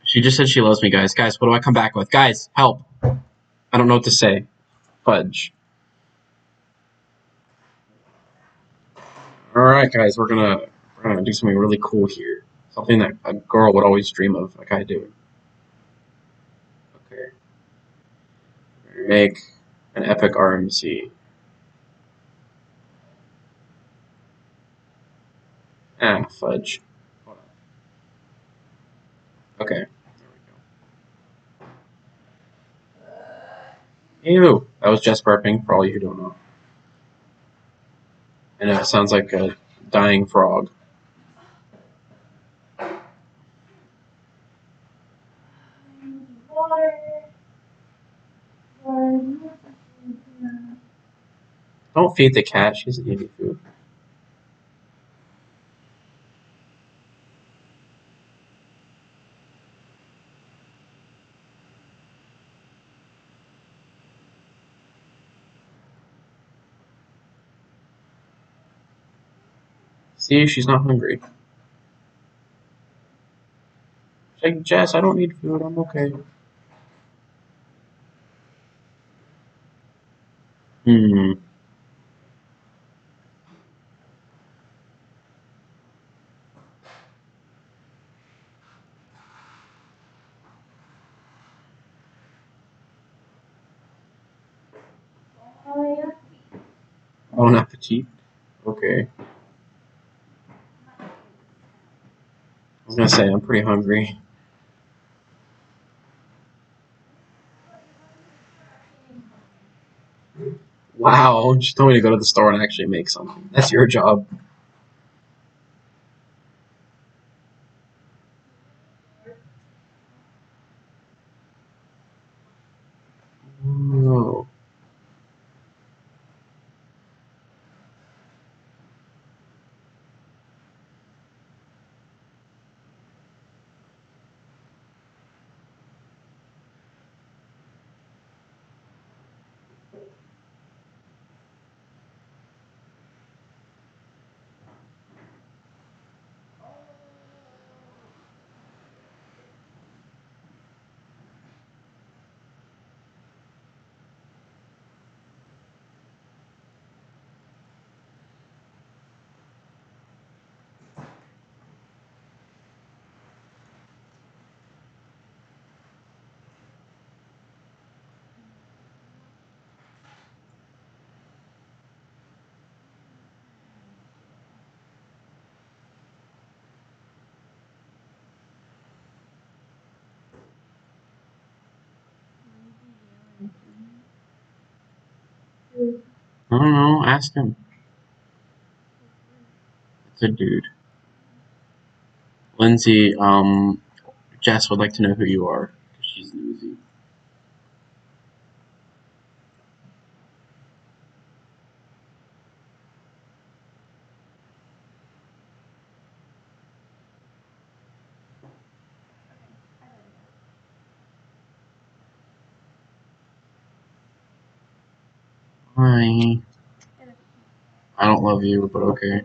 She just said she loves me, guys. Guys, what do I come back with? Guys, help. I don't know what to say. Fudge. Alright, guys, we're gonna do something really cool here. Something that a girl would always dream of, like I do. Okay. We're gonna make an epic RMC. Ah, fudge. Hold on. Okay. There we go. Ew. That was Jess burping, for all you who don't know. And it sounds like a dying frog. Don't feed the cat. She's eating food. See, she's not hungry. She's like, Jess, I don't need food. I'm okay. Hmm. Bon appetit. Okay. I was gonna say I'm pretty hungry. Wow, just told me to go to the store and actually make something. That's your job. Oh. I don't know. Ask him. It's a dude. Lindsay, Jess would like to know who you are. She's nosy. Hi. I don't love you, but okay.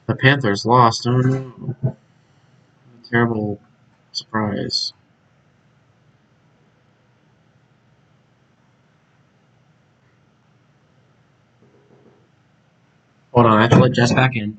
The Panthers lost. Oh no. Terrible surprise. Hold on, I have to let Jess back in.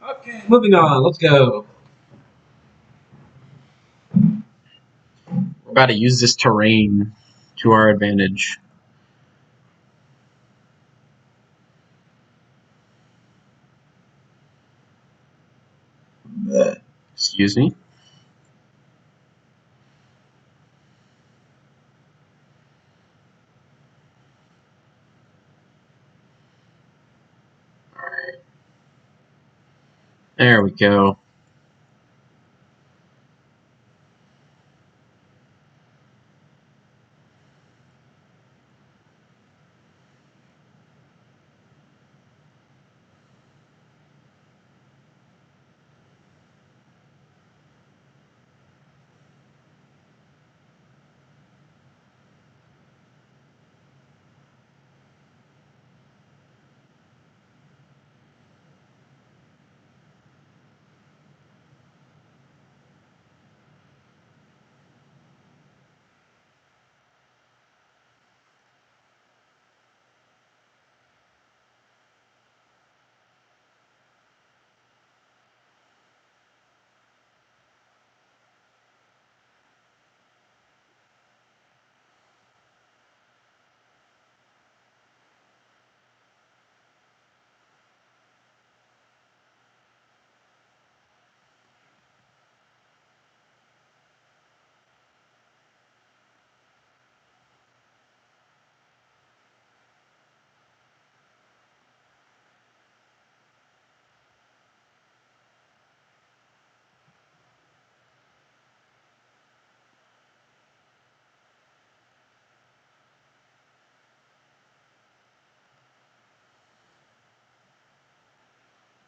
Okay, moving on. Let's go. We're about to use this terrain to our advantage. Excuse me. Alright. There we go.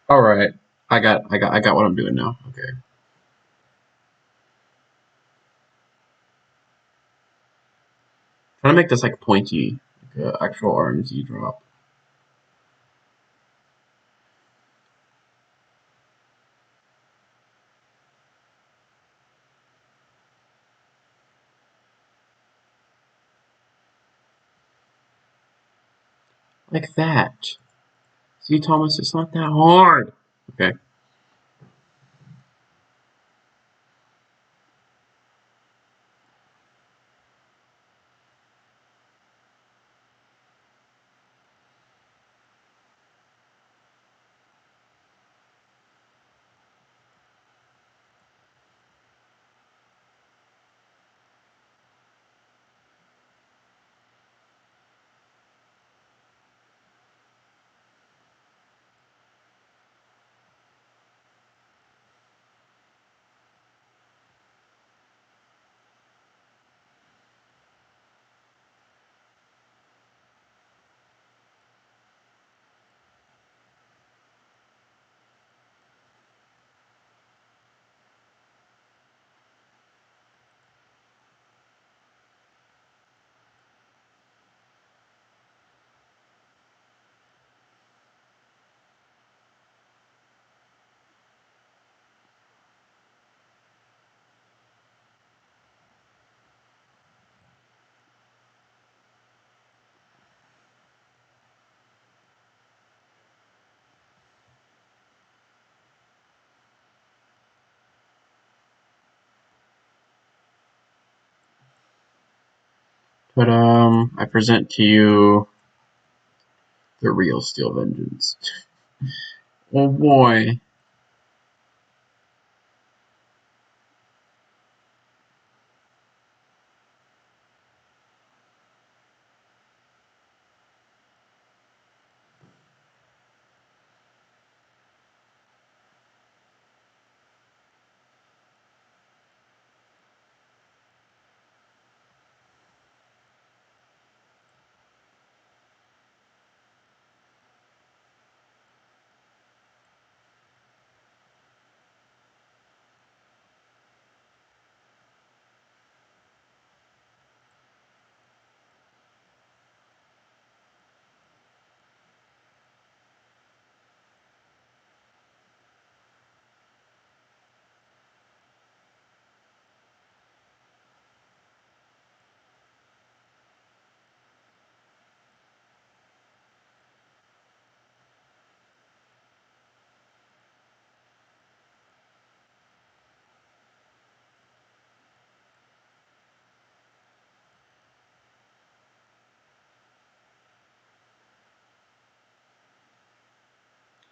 All right. I got what I'm doing now. Okay. Trying to make this like pointy, like a actual RMZ drop. Like that. See, Thomas, it's not that hard. Okay. But I present to you the real Steel Vengeance. Oh boy.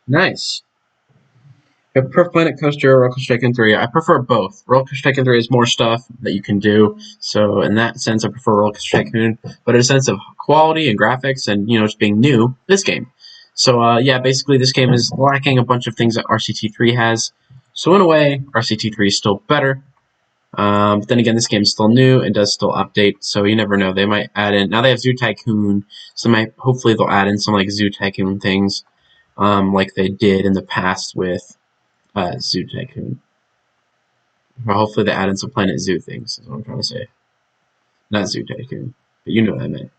Nice. I prefer Planet Coaster or Roller Coaster Tycoon 3. I prefer both. Roller Coaster Tycoon 3 is more stuff that you can do, so in that sense, I prefer Roller Coaster Tycoon. But in a sense of quality and graphics and just being new, this game. So yeah, basically this game is lacking a bunch of things that RCT3 has. So in a way, RCT3 is still better. But then again, this game is still new and does still update, so you never know. They might add in now. They have Zoo Tycoon, so hopefully they'll add in some like Zoo Tycoon things, like they did in the past with Zoo Tycoon. Or hopefully they add in some Planet Zoo things. Is what I'm trying to say. Not Zoo Tycoon, but you know what I meant.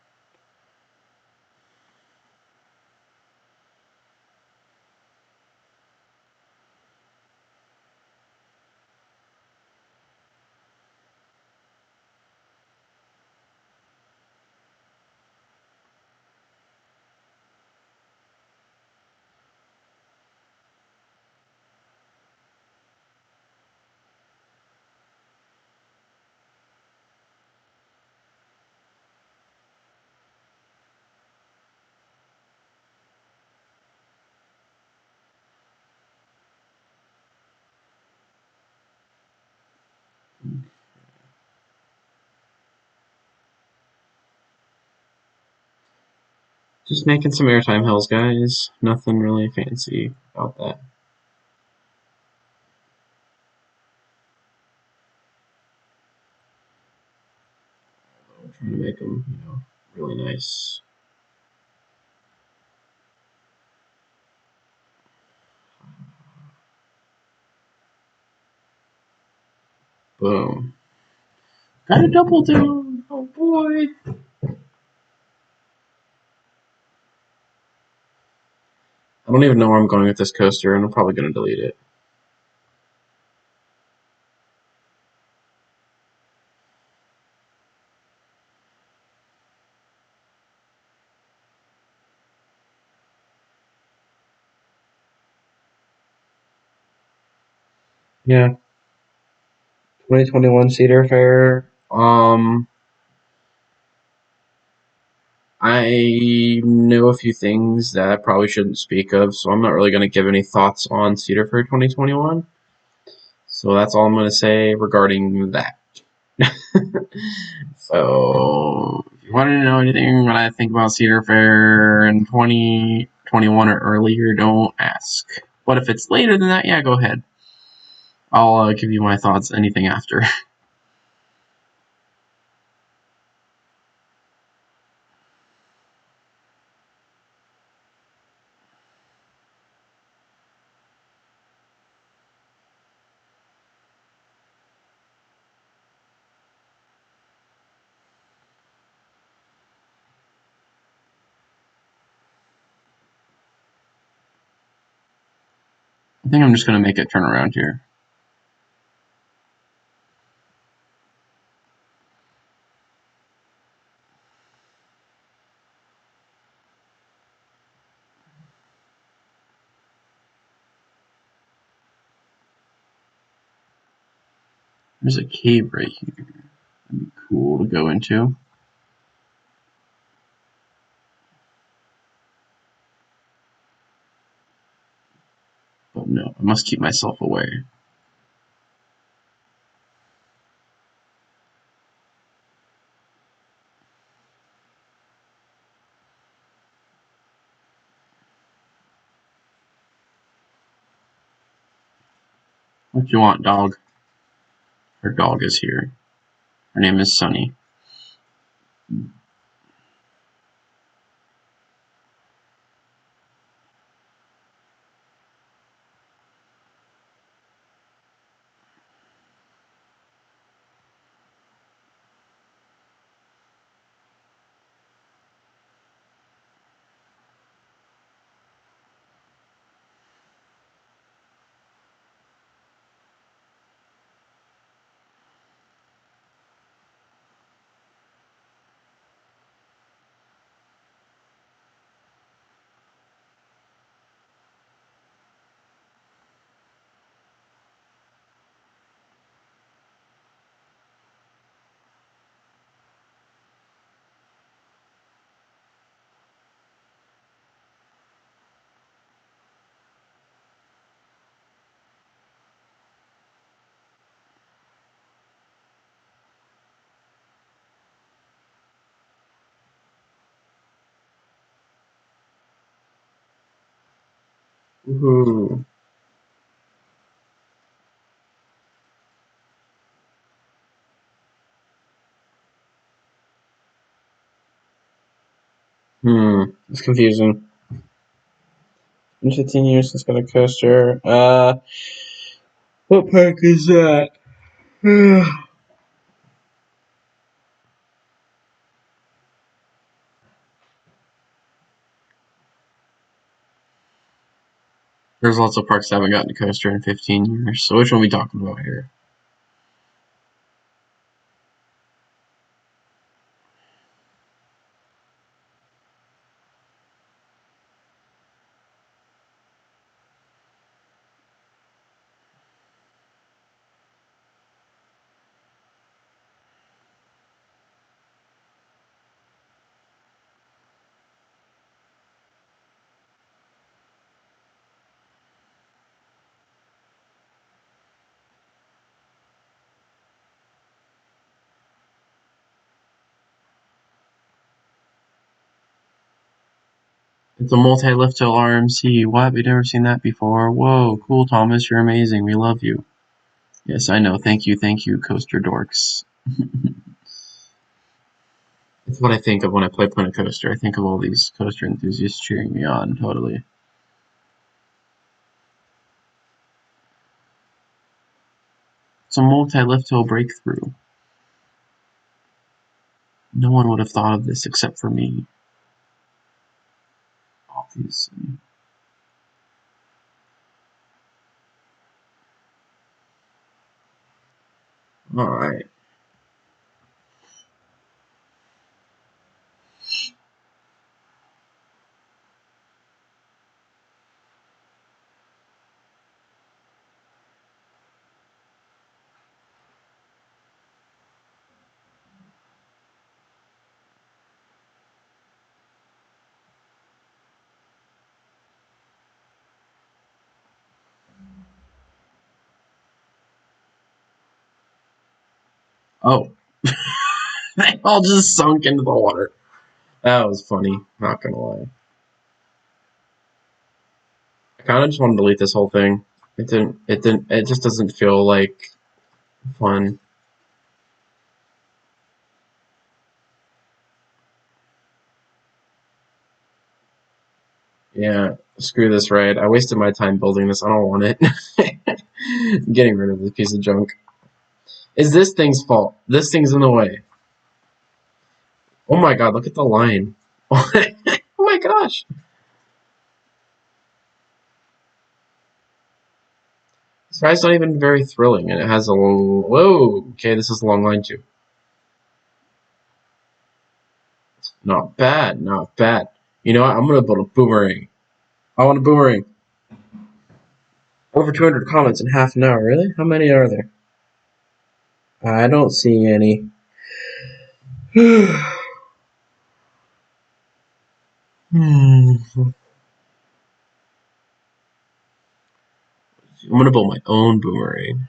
Just making some airtime hills, guys. Nothing really fancy about that. I'm trying to make them, really nice. Boom. Got a double down. Oh boy. I don't even know where I'm going with this coaster, and I'm probably going to delete it. Yeah. 2021 Cedar Fair. I know a few things that I probably shouldn't speak of, so I'm not really going to give any thoughts on Cedar Fair 2021. So that's all I'm going to say regarding that. So, if you want to know anything what I think about Cedar Fair in 2021 or earlier, don't ask. But if it's later than that, yeah, go ahead. I'll give you my thoughts anything after. I think I'm just going to make it turn around here. There's a cave right here. That'd be cool to go into. But no, I must keep myself away. What you want, dog? Her dog is here. Her name is Sunny. Woohoo. It's confusing. In 15 years since got a coaster. What park is that? There's lots of parks that haven't gotten a coaster in 15 years. So which one are we talking about here? It's a multi-lift till RMC. What? We've never seen that before. Whoa, cool, Thomas. You're amazing. We love you. Yes, I know. Thank you, coaster dorks. That's what I think of when I play Planet Coaster. I think of all these coaster enthusiasts cheering me on, totally. It's a multi-lift hill breakthrough. No one would have thought of this except for me. Obviously. Alright. Oh. They all just sunk into the water. That was funny, not gonna lie. I kinda just want to delete this whole thing. It just doesn't feel like fun. Yeah, screw this ride. I wasted my time building this. I don't want it. I'm getting rid of this piece of junk. Is this thing's fault? This thing's in the way. Oh my god, look at the line. Oh my gosh. This ride's not even very thrilling, and it has a long... Whoa! Okay, this is a long line too. Not bad, not bad. You know what? I'm gonna build a boomerang. I want a boomerang. Over 200 comments in half an hour. Really? How many are there? I don't see any. I'm gonna build my own boomerang.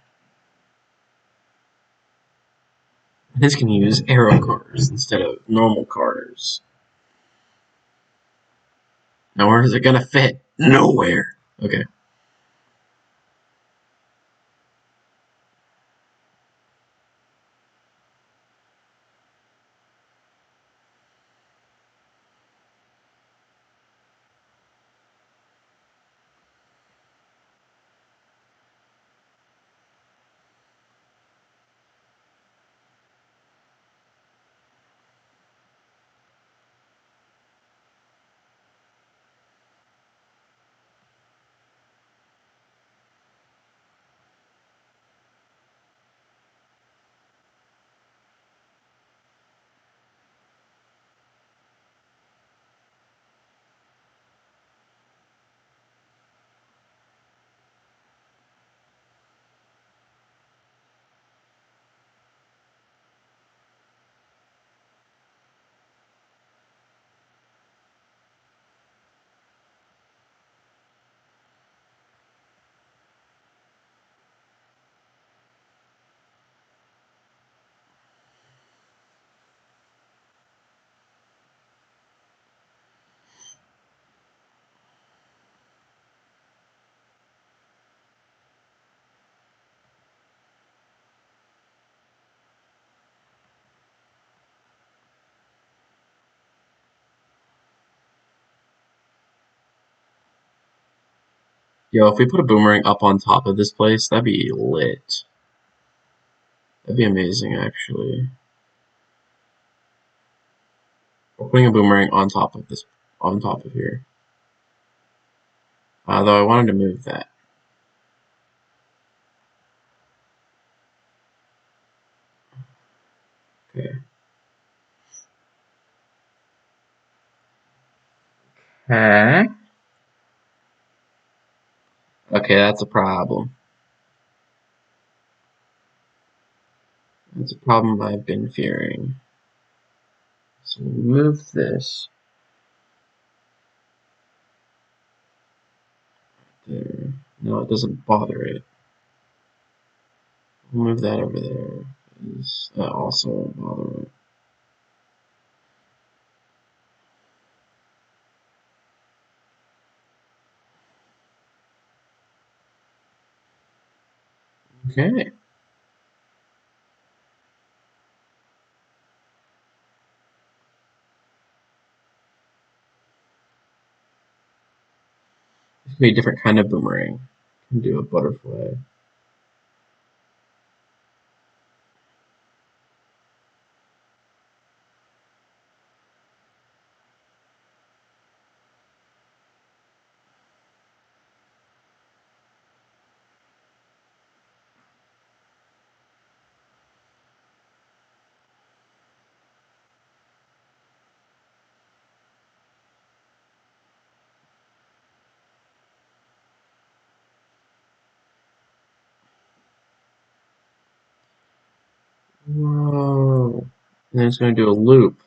This can use arrow cars instead of normal cars. Now where is it gonna fit? Nowhere. Okay. Yo, if we put a boomerang up on top of this place, that'd be lit. That'd be amazing, actually. We're putting a boomerang on top of this, on top of here. Though I wanted to move that. Okay. Okay. Okay, that's a problem. That's a problem I've been fearing. So move this there. No, it doesn't bother it. We'll move that over there. That also won't bother it. Okay. This could be a different kind of boomerang. Can do a butterfly. Whoa. And then it's going to do a loop.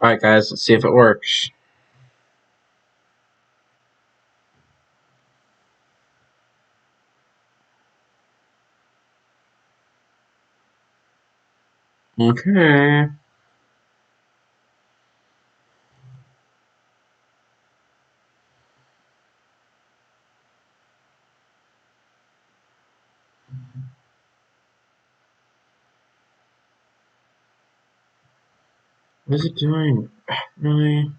Alright, guys, let's see if it works. Okay. What is it doing? Really?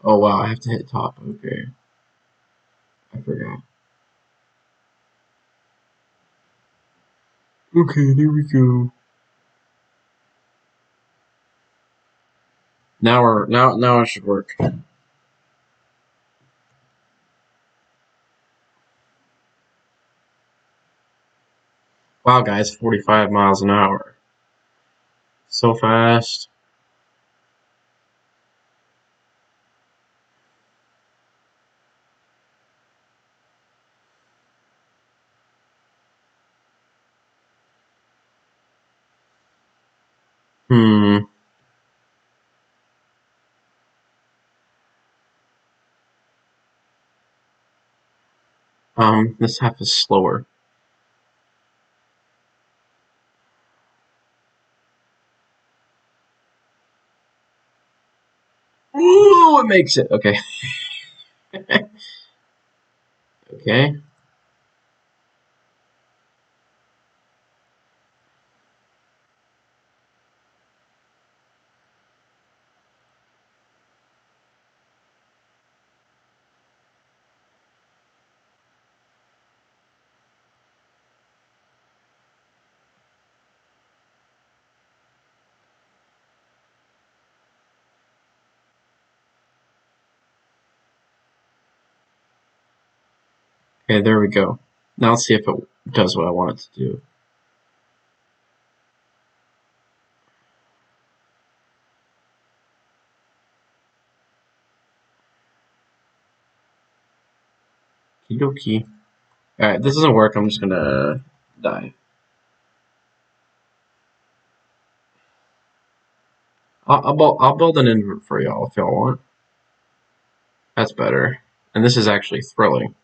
Oh wow, I have to hit top. Okay. I forgot. Okay, there we go. Now it should work. Wow, guys, 45 miles an hour. So fast. Hmm. This half is slower. Ooh, it makes it. Okay. Okay. Okay, there we go. Now let's see if it does what I want it to do. Okie Alright, this doesn't work. I'm just gonna die. I'll build an invert for y'all if y'all want. That's better. And this is actually thrilling.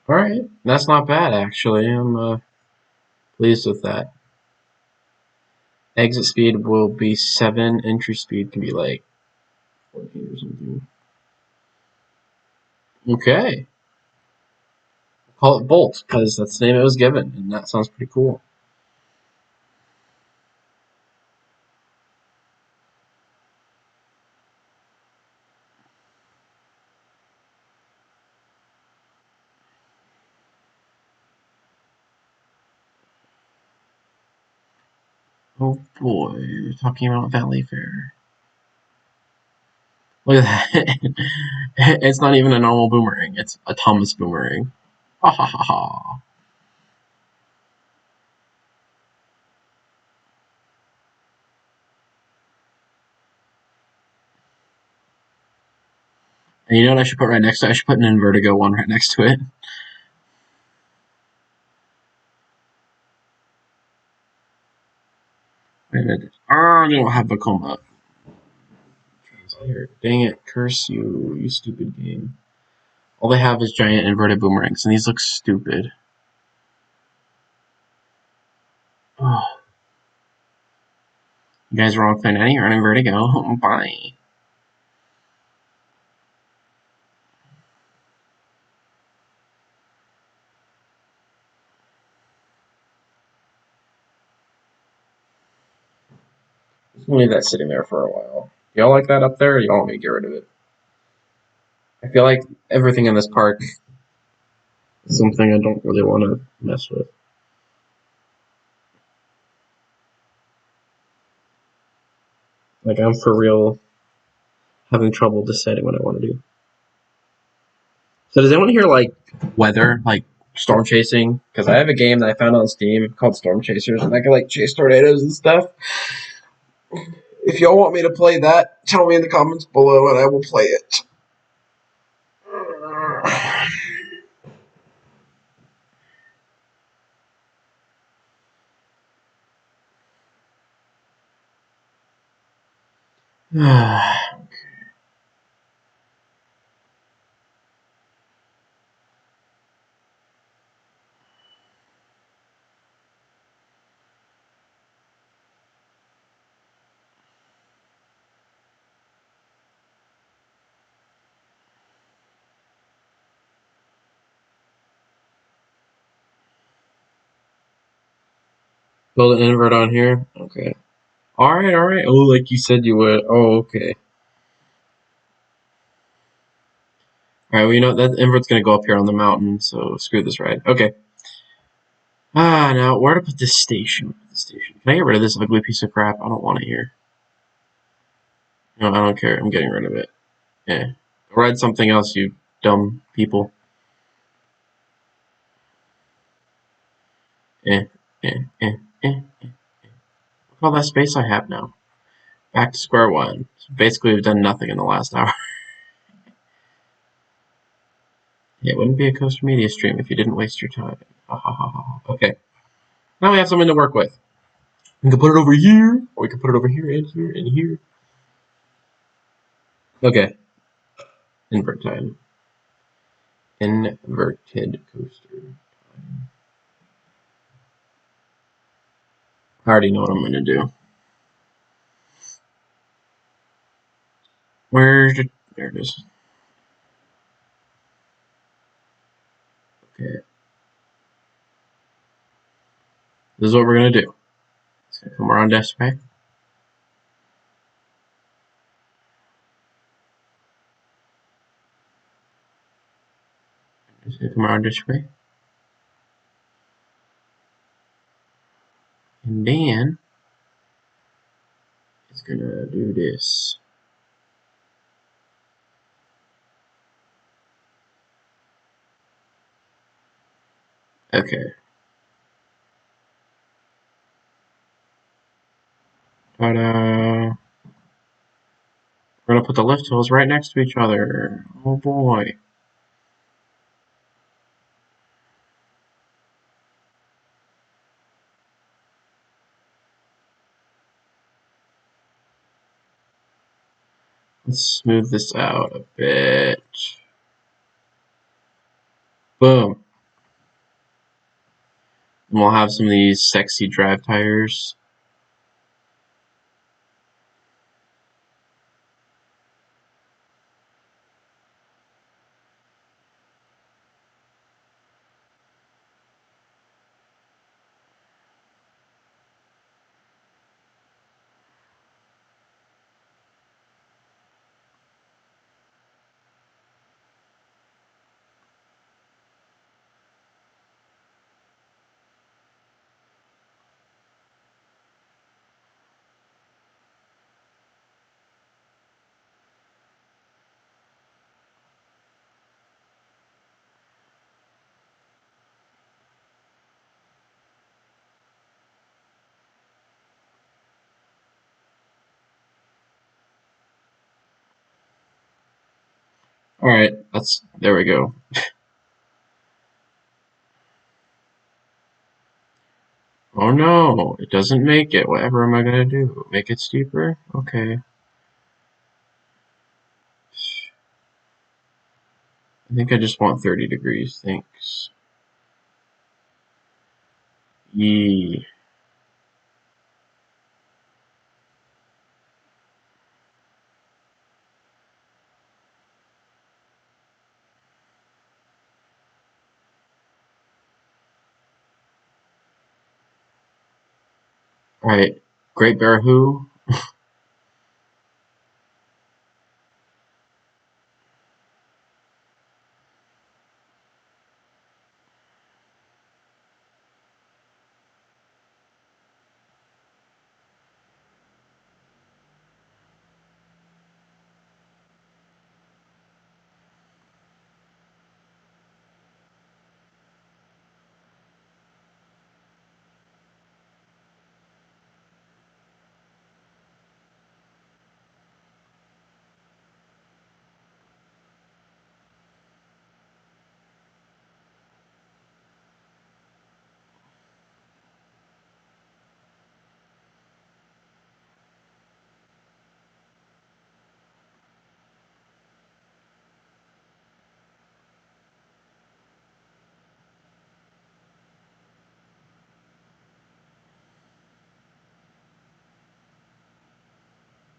Alright, that's not bad actually. Pleased with that. Exit speed will be 7. Entry speed can be like 14 or something. Okay. Call it Bolt, because that's the name it was given, and that sounds pretty cool. Oh boy, we're talking about Valley Fair. Look at that. It's not even a normal boomerang, it's a Thomas boomerang. Ha ha ha ha. And you know what I should put right next to it? I should put an Invertigo one right next to it. Wait a minute. I don't have Vekoma. Translator. Dang it. Curse you, you stupid game. All they have is giant inverted boomerangs, and these look stupid. Oh. You guys are wrong playing any or an Invertigo. Bye. We'll leave that sitting there for a while. Y'all like that up there, or y'all want me to get rid of it? I feel like everything in this park is something I don't really want to mess with. Like, I'm for real having trouble deciding what I want to do. So does anyone here like weather, like storm chasing? Because I have a game that I found on Steam called Storm Chasers, and I can like chase tornadoes and stuff. If y'all want me to play that, tell me in the comments below, and I will play it. Build an invert on here? Okay. Alright, alright. Oh, like you said you would. Oh, okay. Alright, well, you know, that invert's gonna go up here on the mountain, so screw this ride. Okay. Now, where to put this station? Can I get rid of this ugly piece of crap? I don't want it here. No, I don't care. I'm getting rid of it. Yeah. Go ride something else, you dumb people. Eh, eh, eh, eh. Look at all that space I have now. Back to square one. So basically, we've done nothing in the last hour. Yeah, it wouldn't be a Coaster Media stream if you didn't waste your time. Ha ha ha ha. Okay. Now we have something to work with. We can put it over here, or we can put it over here and here and here. Okay. Invert time. Inverted coaster. I already know what I'm going to do. Where's it? There it is. Okay. This is what we're going to do. It's going to come around this way. It's going to come around this way. And then it's going to do this. Okay. Ta-da! We're going to put the lift hills right next to each other. Oh boy. Let's smooth this out a bit. Boom. And we'll have some of these sexy drive tires. Alright, there we go. Oh no, it doesn't make it. Whatever am I gonna do? Make it steeper? Okay. I think I just want 30 degrees. Thanks. Yee. Alright. Great Bear Who?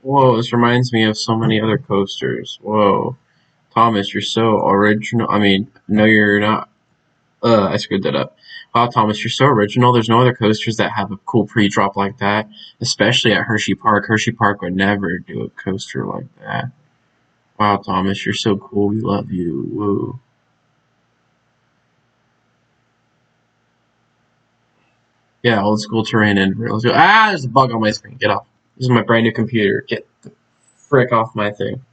Whoa, this reminds me of so many other coasters. Whoa. Thomas, you're so original. I mean, no, you're not. I screwed that up. Wow, Thomas, you're so original. There's no other coasters that have a cool pre-drop like that, especially at Hershey Park. Hershey Park would never do a coaster like that. Wow, Thomas, you're so cool. We love you. Woo. Yeah, old school terrain and real. There's a bug on my screen. Get off. This is my brand new computer. Get the frick off my thing.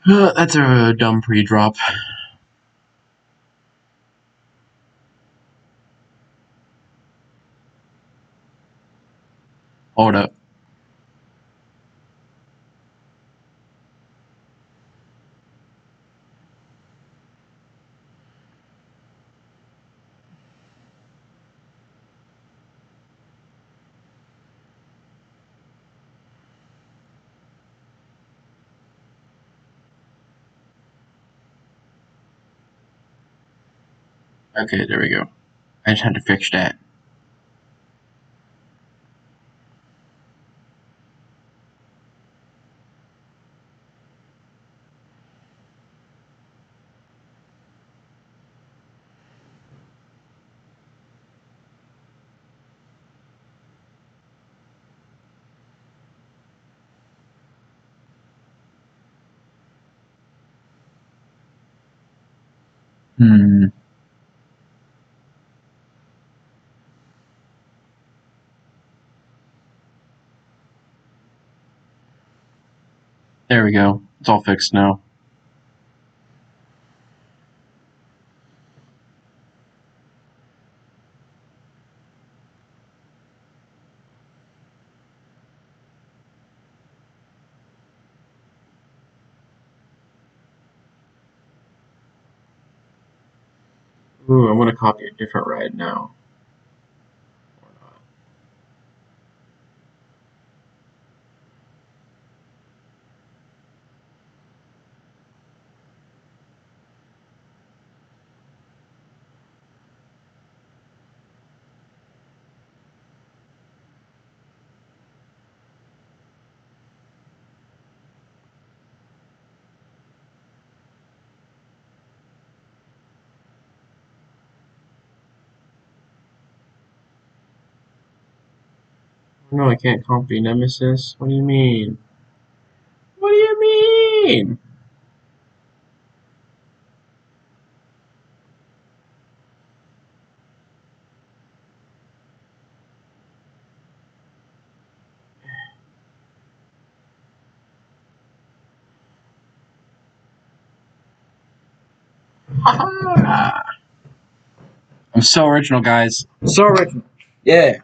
That's a dumb pre-drop. Hold up. Okay, there we go. I just had to fix that. Hmm. There we go. It's all fixed now. Ooh, I'm gonna copy a different ride now. Or not. No, I can't copy Nemesis. What do you mean? What do you mean? I'm so original, guys. So original. Yeah.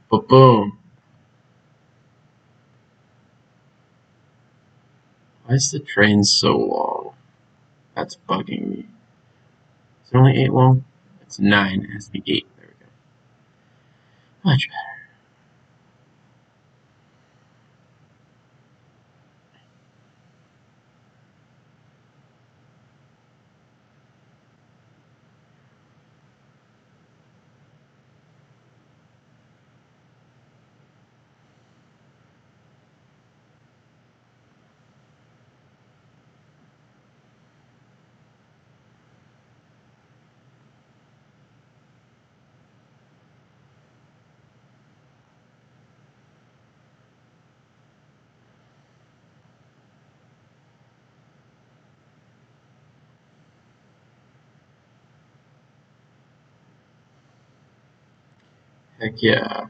But boom. Why is the train so long? That's bugging me. Is it only 8 long? It's 9. It has to be 8. There we go. Much heck yeah.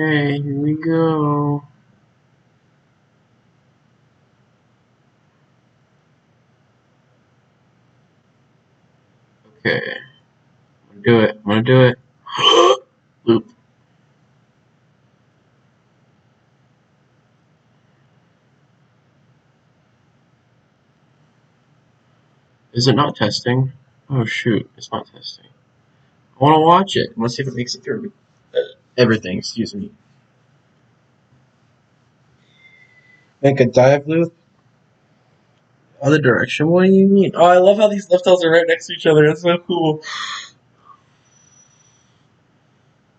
Okay, here we go. Okay. I'm gonna do it. I'm gonna do it. Loop. Is it not testing? Oh shoot, it's not testing. I wanna watch it. Let's see if it makes it through. Everything, excuse me. Make a dive loop? Other direction? What do you mean? Oh, I love how these left tails are right next to each other. That's so cool.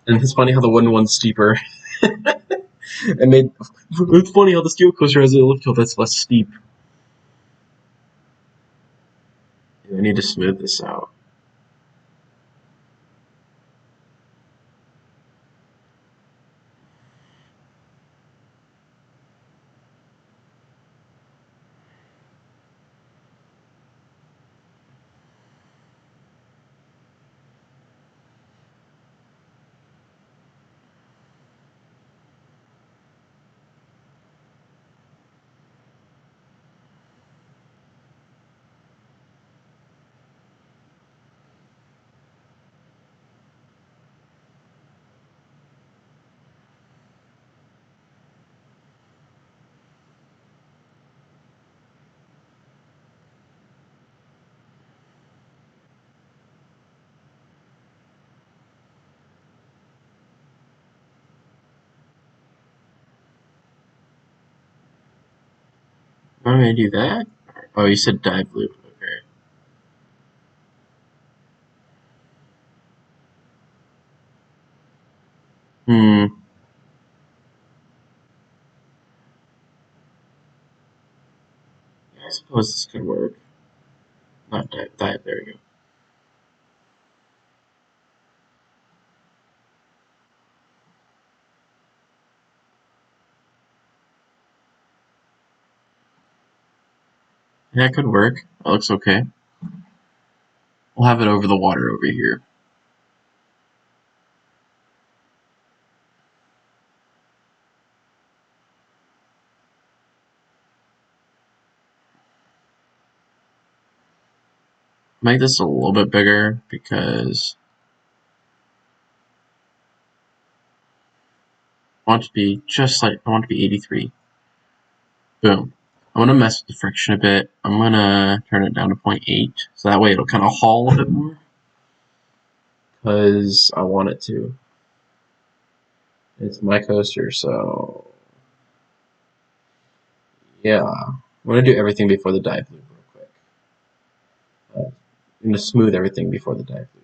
And it's funny how the wooden one's steeper. It's funny how the steel coaster has a lift hill that's less steep. I need to smooth this out. Why am I gonna do that? Oh, you said dive loop. Okay. Hmm. Yeah, I suppose this could work. Not dive. Dive. There we go. Yeah, that could work. That looks okay. We'll have it over the water over here. Make this a little bit bigger because I want it to be just like I want it to be 83. Boom. I'm gonna mess with the friction a bit. I'm gonna turn it down to 0.8 so that way it'll kind of haul a bit more. because I want it to. It's my coaster, so yeah. I'm gonna do everything before the dive loop real quick. I'm gonna smooth everything before the dive loop.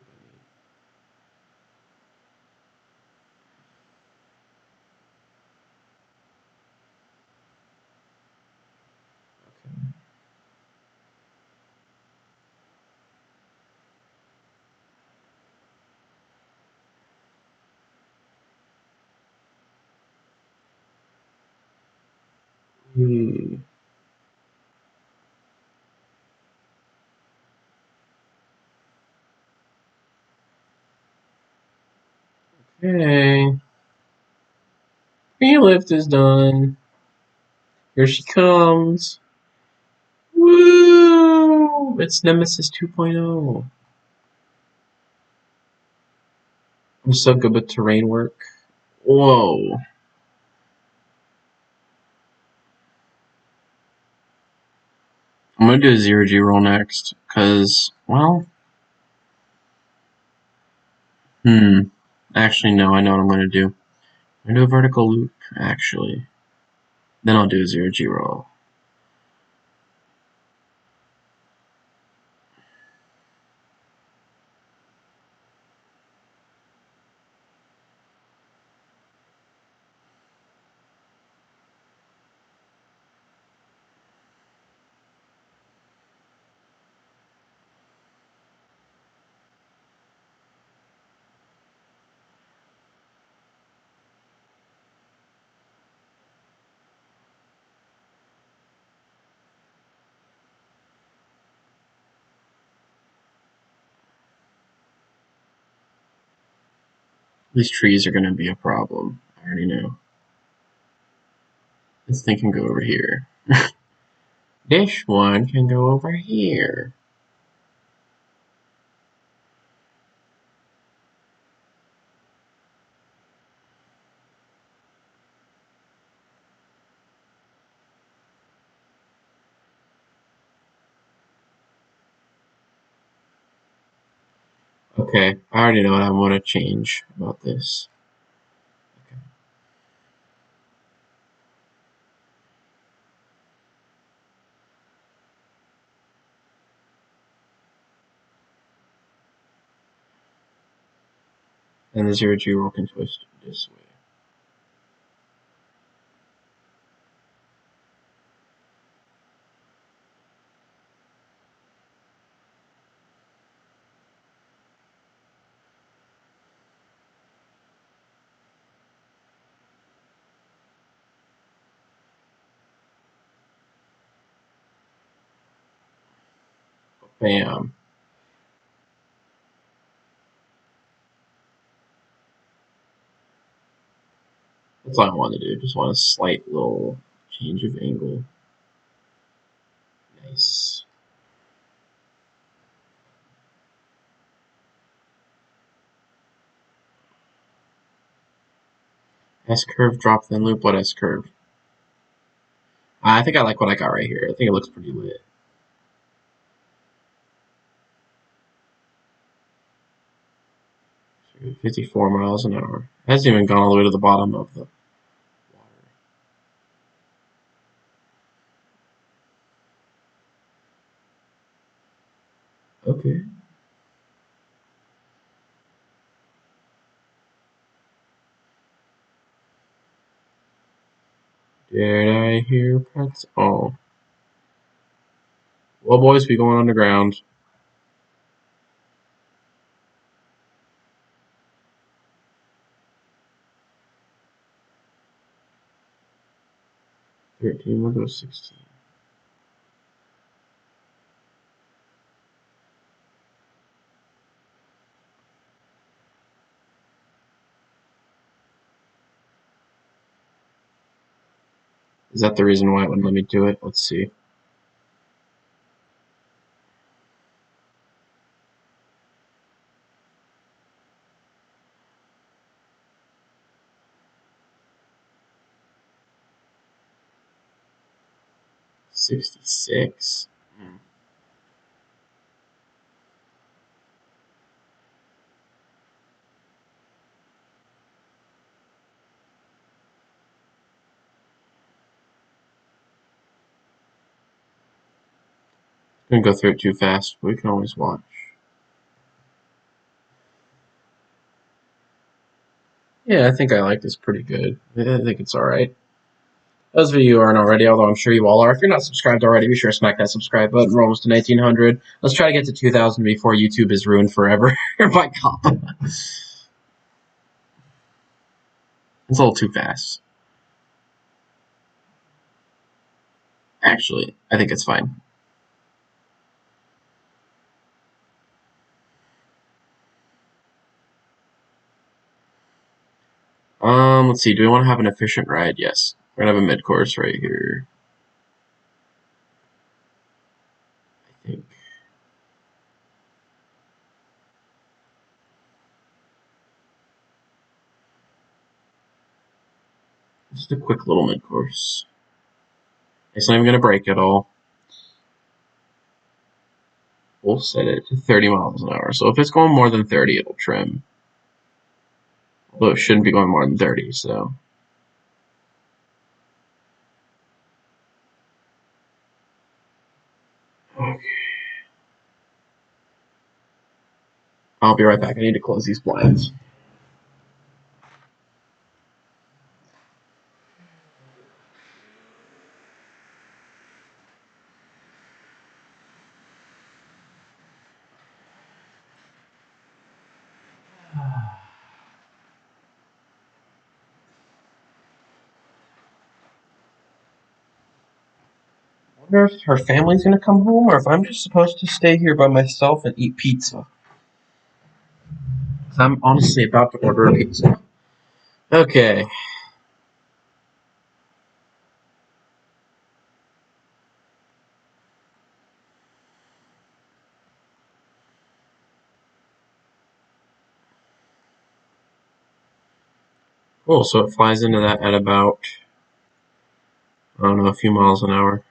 Okay. Okay. Pre-lift is done. Here she comes. Woo! It's Nemesis 2.0. I'm so good with terrain work. Whoa. I'm gonna do a zero G roll next, cause well, Actually, no, I know what I'm gonna do. I'm gonna do a vertical loop, actually. Then I'll do a zero G roll. These trees are gonna be a problem. I already know. This thing can go over here. This one can go over here. Okay, I already know what I want to change about this. Okay. And the zero G roll can twist this way. Bam. That's all I want to do. Just want a slight little change of angle. Nice. S curve, drop, then loop. What S curve? I think I like what I got right here. I think it looks pretty lit. 54 miles an hour. It hasn't even gone all the way to the bottom of the water. Okay. Did I hear pets? Oh. Well, boys, we going underground. 13, we'll go 16. Is that the reason why it wouldn't let me do it? Let's see. $66. Gonna go through it too fast. We can always watch. Yeah, I think I like this pretty good. I think it's alright. Those of you who aren't already, although I'm sure you all are, if you're not subscribed already, be sure to smack that subscribe button. We're almost to 1900. Let's try to get to 2000 before YouTube is ruined forever by COPPA. It's a little too fast. Actually, I think it's fine. Let's see. Do we want to have an efficient ride? Yes. We're gonna have a mid-course right here. I think. Just a quick little mid-course. It's not even gonna break at all. We'll set it to 30 miles an hour. So if it's going more than 30, it'll trim. Although it shouldn't be going more than 30, so. Okay. I'll be right back. I need to close these blinds. I wonder if her family's gonna come home or if I'm just supposed to stay here by myself and eat pizza. I'm honestly about to order a pizza. Okay. Cool, so it flies into that at about, I don't know, a few miles an hour.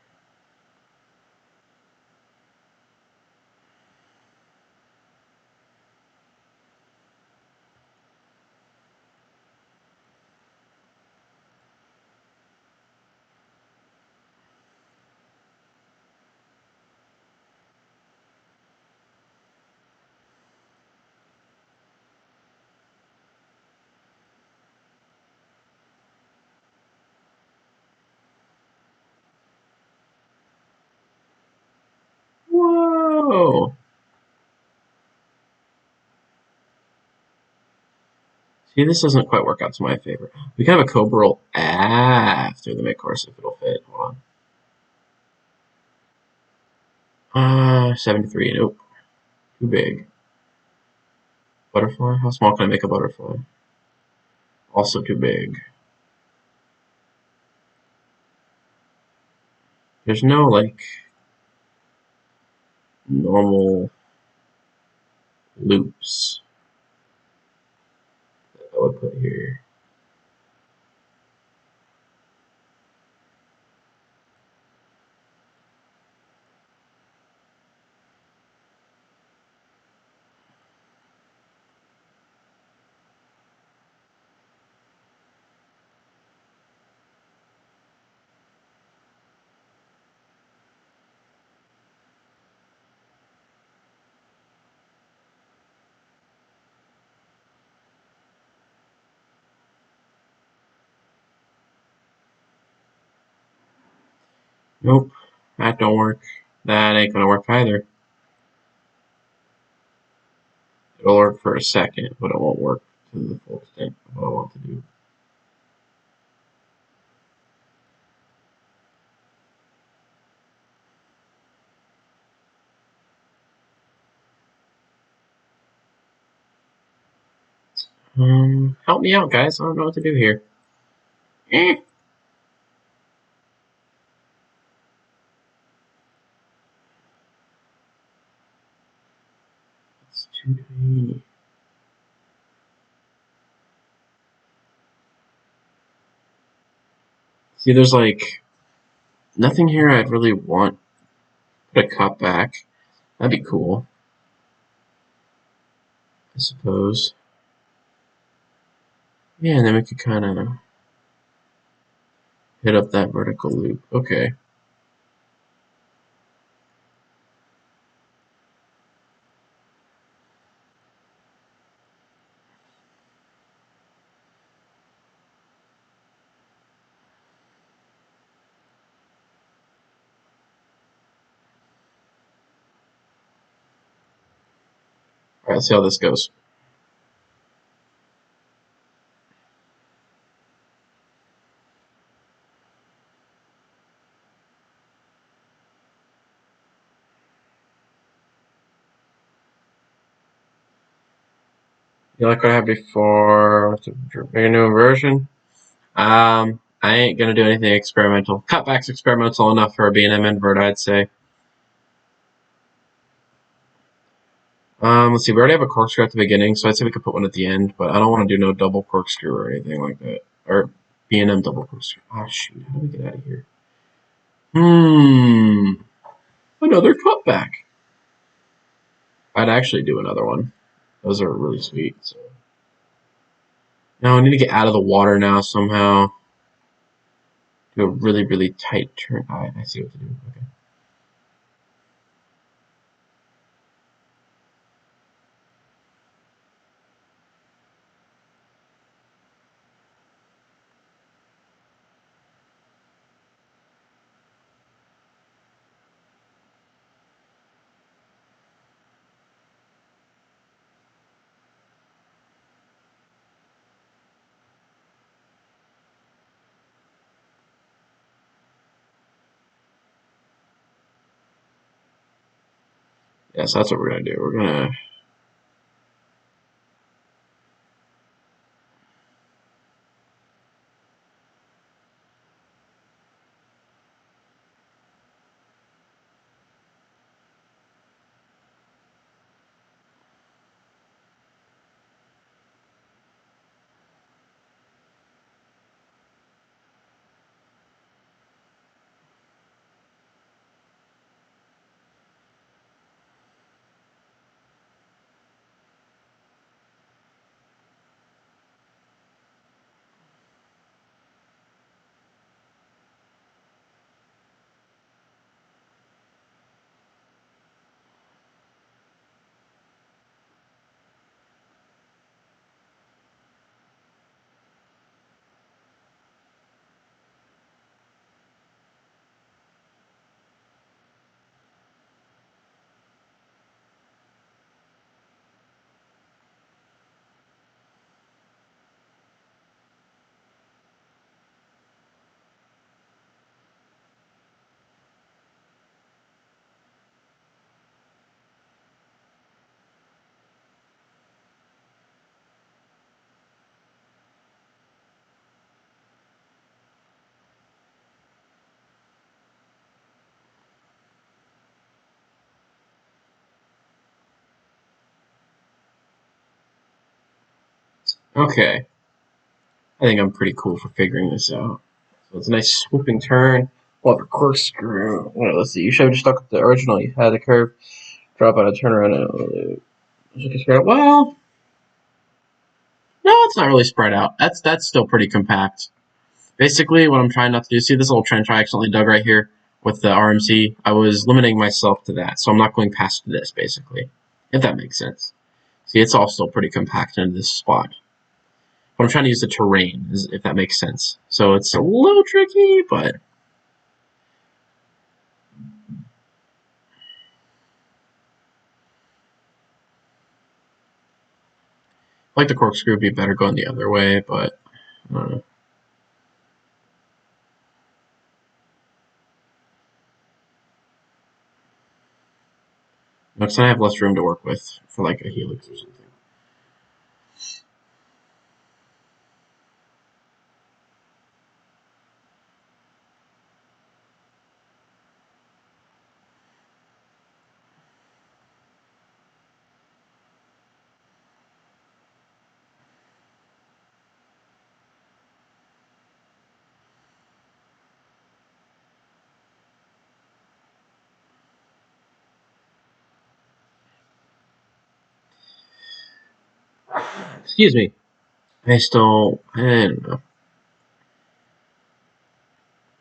Whoa! See, this doesn't quite work out to my favor. We can have a Cobra roll after the mid-course if it'll fit. Hold on. 73. Nope. Too big. Butterfly? How small can I make a butterfly? Also too big. There's no, like, normal loops that I would put here. Nope. That don't work. That ain't gonna work either. It'll work for a second, but it won't work to the full extent of what I want to do. Help me out, guys. I don't know what to do here. Eh. It's too tiny. See, there's like nothing here I'd really want to cut back. That'd be cool, I suppose. Yeah, and then we could kind of hit up that vertical loop. Okay. Alright, let's see how this goes. You like what I had before? Make a new version? I ain't gonna do anything experimental. Cutback's experimental enough for a B&M invert, I'd say. Let's see, we already have a corkscrew at the beginning, so I'd say we could put one at the end, but I don't want to do no double corkscrew or anything like that. Or B&M double corkscrew. Ah, shoot, how do we get out of here? Another cutback. I'd actually do another one. Those are really sweet, so. Now I need to get out of the water now somehow. Do a really, really tight turn. I see what to do. Okay. Yeah, so that's what we're gonna do. We're gonna. Okay. I think I'm pretty cool for figuring this out. So it's a nice swooping turn. We'll have a corkscrew. Well, let's see. You should have just stuck with the original. You had the curve, drop out a turnaround. Well, no, it's not really spread out. That's still pretty compact. Basically, what I'm trying not to do. See this little trench I accidentally dug right here with the RMC. I was limiting myself to that, so I'm not going past this. Basically, if that makes sense. See, it's all still pretty compact in this spot. But I'm trying to use the terrain, if that makes sense. So it's a little tricky, but I like the corkscrew would be better going the other way, but I don't know. Next time I have less room to work with for like a helix or something. Excuse me. I don't know.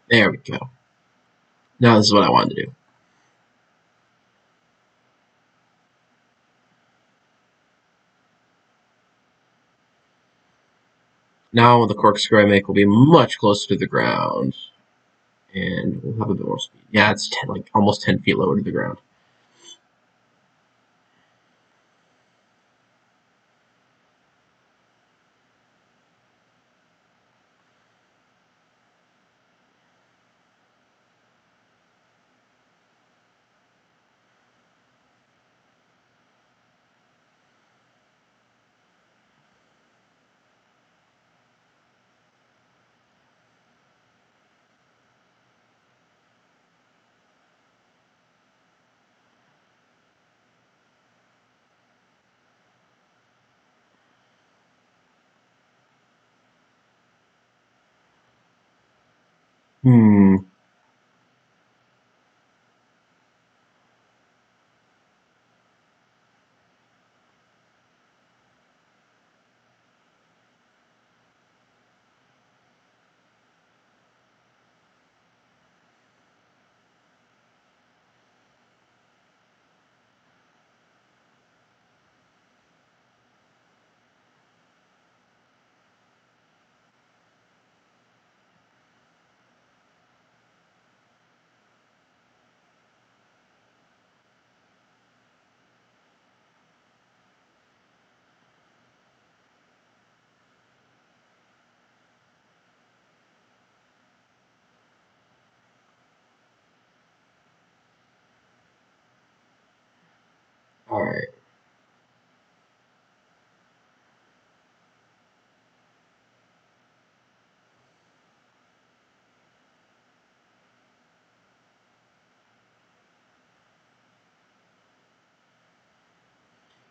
There we go. Now this is what I wanted to do. Now the corkscrew I make will be much closer to the ground, and we'll have a bit more speed. Yeah, it's like almost 10 feet lower to the ground. Hmm. All right.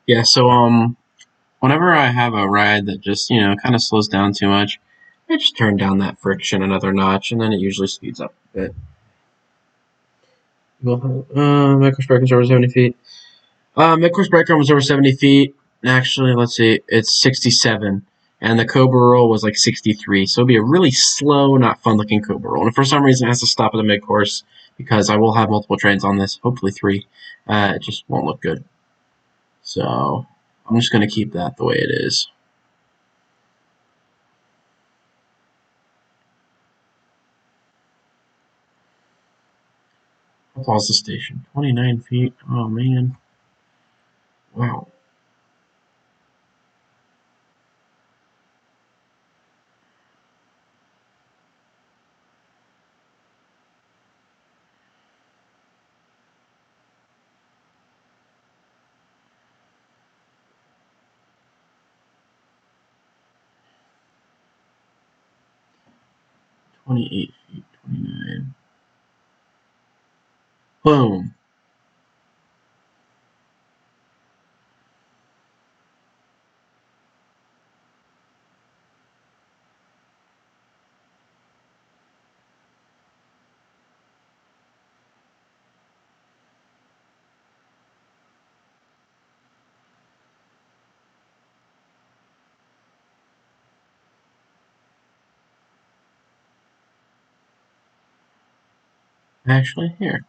Yeah. So whenever I have a ride that just kind of slows down too much, I just turn down that friction another notch, and then it usually speeds up a bit. Well, Micro's breaking over 70 feet. Micro's breaker was over 70 feet. Actually, let's see, it's 67. And the Cobra roll was like 63. So it'll be a really slow, not fun looking Cobra roll. And for some reason, it has to stop at the mid course because I will have multiple trains on this, hopefully three. It just won't look good. So I'm just going to keep that the way it is. How tall is the station? 29 feet. Oh, man. Wow. 28 feet. 29. Boom. 'Actually, here.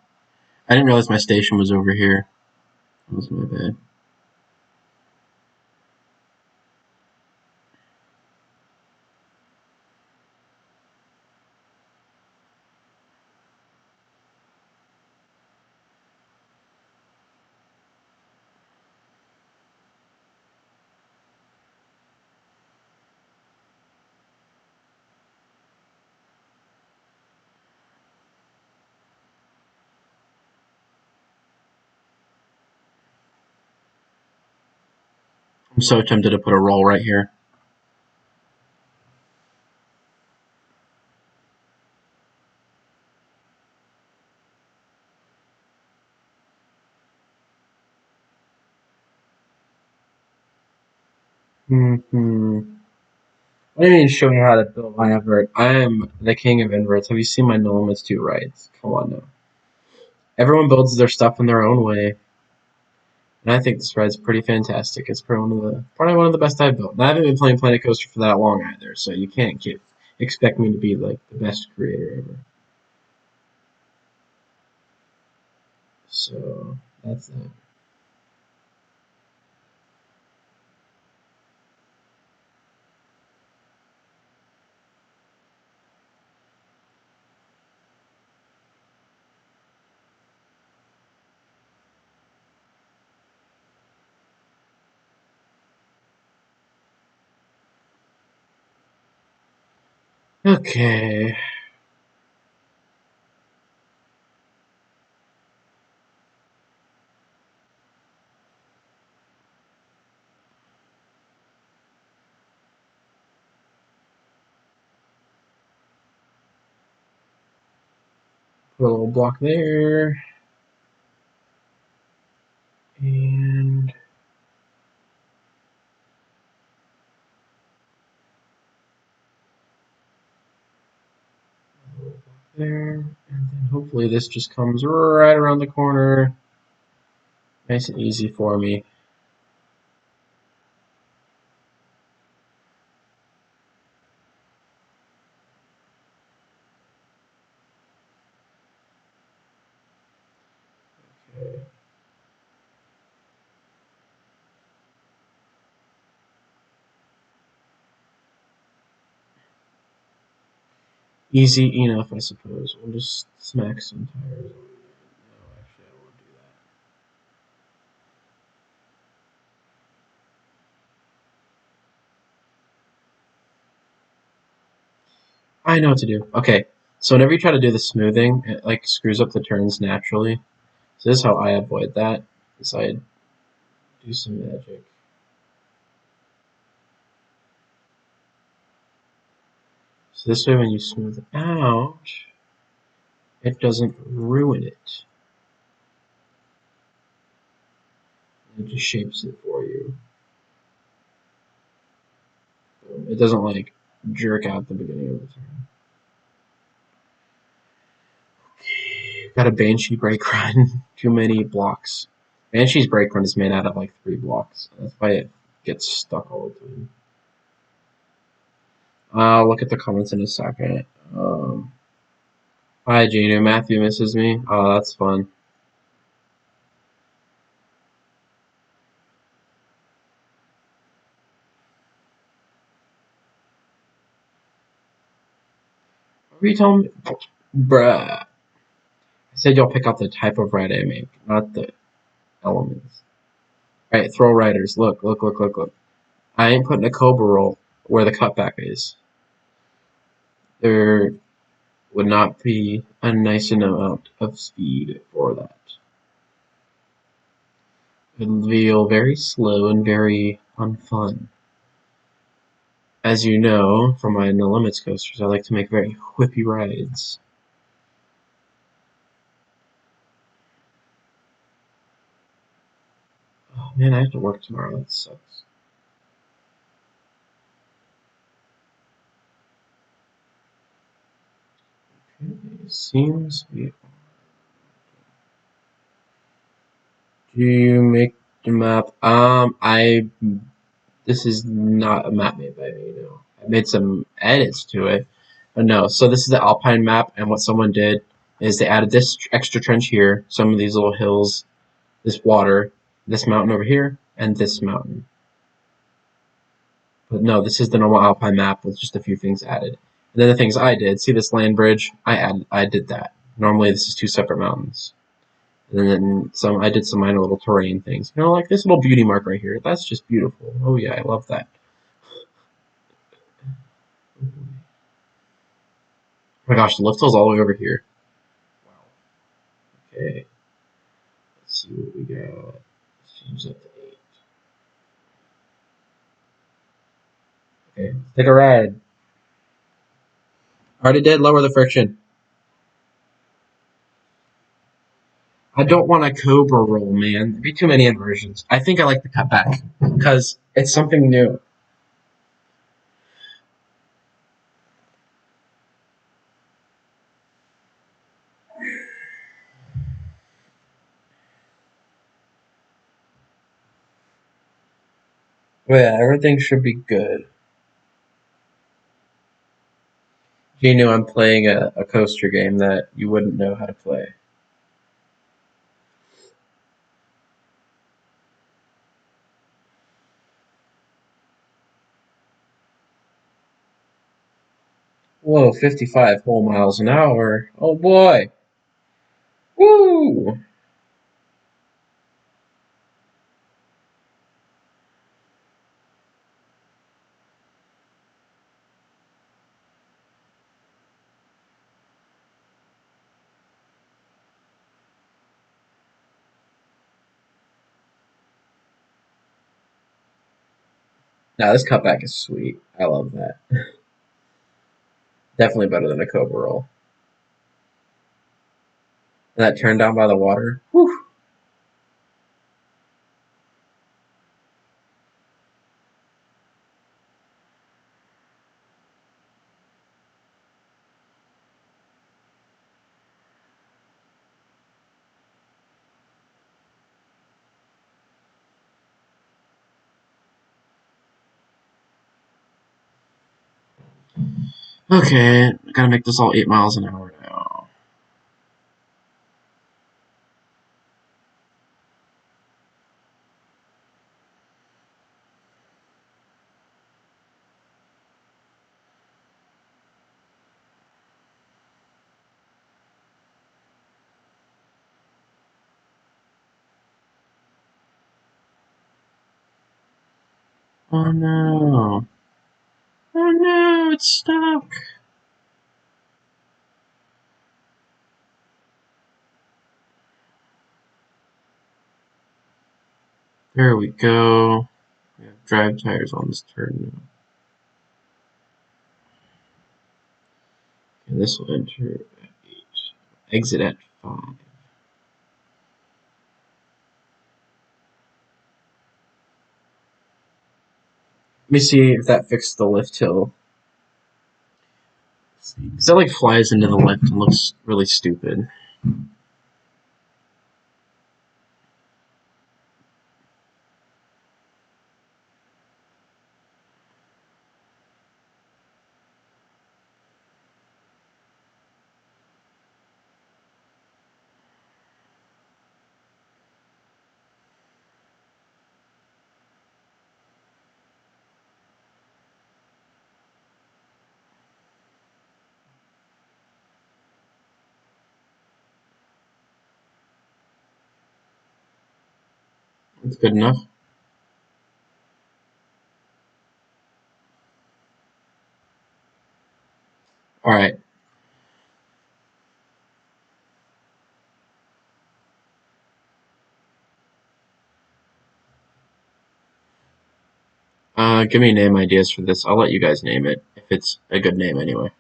I didn't realize my station was over here. That was my bad. I'm so tempted to put a roll right here. Hmm. What do you mean show me how to build my invert? I am the king of inverts. Have you seen my no limits 2 rides? Come on now. Everyone builds their stuff in their own way. And I think this ride's pretty fantastic. It's probably one of the best I've built. And I haven't been playing Planet Coaster for that long either, so you can't expect me to be like the best creator ever. So that's that. Okay. Put a little block there. And there, and then hopefully this just comes right around the corner. Nice and easy for me. Okay. Easy enough, I suppose. We'll just smack some tires on it. No, actually, I won't do that. I know what to do. Okay, so whenever you try to do the smoothing, it like screws up the turns naturally. So this is how I avoid that. Is I do some magic. So this way, when you smooth it out, it doesn't ruin it. It just shapes it for you. It doesn't like jerk out the beginning of the turn. Got a Banshee brake run. Too many blocks. Banshee's brake run is made out of like 3 blocks. That's why it gets stuck all the time. I'll look at the comments in a second. Hi, Gino. Matthew misses me. Oh, that's fun. What were you telling me? Bruh. I said you'll pick out the type of ride I make, not the elements. Alright, throw riders. Look, look, look, look, look. I ain't putting a Cobra roll where the cutback is. There would not be a nice amount of speed for that. It'll feel very slow and very unfun. As you know from my No Limits coasters, I like to make very whippy rides. Oh man, I have to work tomorrow. That sucks. Okay, seems we. Do you make the map? I. This is not a map made by me. No, I made some edits to it, but no. So this is the Alpine map, and what someone did is they added this extra trench here, some of these little hills, this water, this mountain over here, and this mountain. But no, this is the normal Alpine map with just a few things added. And then the things I did, see this land bridge? I did that. Normally this is 2 separate mountains. And then some I did some minor little terrain things. You know, like this little beauty mark right here. That's just beautiful. Oh yeah, I love that. Oh my gosh, the lift hill's all the way over here. Wow. Okay. Let's see what we got. Let's change that to 8. Okay, let's take a ride. Already did lower the friction. I don't want a Cobra roll, man. There'd be too many inversions. I think I like the cutback because it's something new. Well, yeah, everything should be good. You knew I'm playing a coaster game that you wouldn't know how to play. Whoa, 55 whole miles an hour. Oh boy. Woo! Now this cutback is sweet. I love that. Definitely better than a Cobra roll. And that turn down by the water. Whew. Okay, gotta make this all 8 miles an hour now. Oh no. Oh no, it's stuck. There we go. We have drive tires on this turn now. And this will enter at 8. Exit at 5. Let me see if that fixed the lift hill. Because that like flies into the lift and looks really stupid. That's good enough. Alright. Give me name ideas for this. I'll let you guys name it, if it's a good name anyway.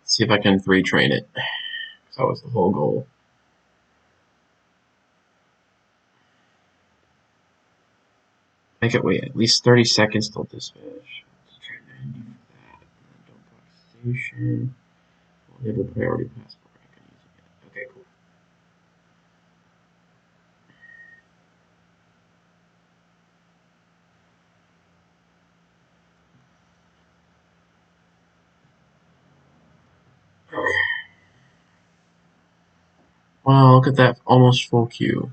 See if I can retrain it. That was the whole goal. Make it wait at least 30 seconds till dispatch. Station. Enable priority passport. Okay, cool. Wow, look at that almost full queue.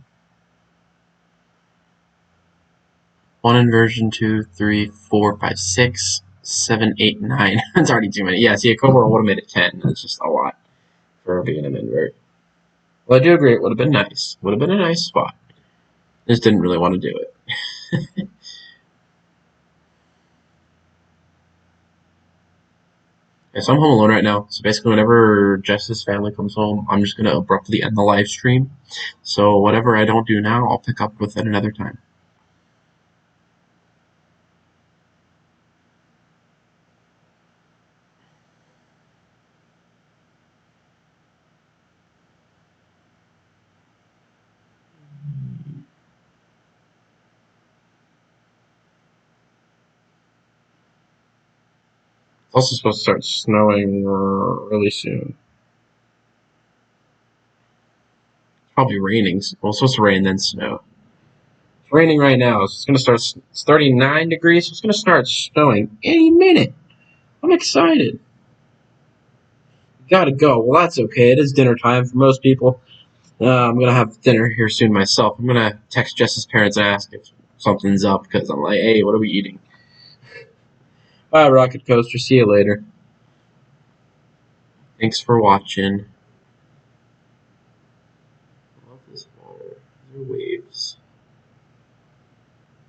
1 inversion, 2, 3, 4, 5, 6, 7, 8, 9. That's already too many. Yeah, see, a Cobra would have made it 10. That's just a lot for being an invert. Well, I do agree it would have been nice. Would have been a nice spot. Just didn't really want to do it. Yeah, so I'm home alone right now. So basically, whenever Jess's family comes home, I'm just going to abruptly end the live stream. So whatever I don't do now, I'll pick up with at another time. It's also supposed to start snowing really soon. It's probably raining. Well, it's supposed to rain then snow. It's raining right now. So it's going to start. It's 39 degrees. So it's going to start snowing any minute. I'm excited. Gotta go. Well, that's okay. It is dinner time for most people. I'm gonna have dinner here soon myself. I'm gonna text Jess's parents and ask if something's up because I'm like, hey, what are we eating? Bye, Rocket Coaster. See you later. Thanks for watching. I love this water. These are waves.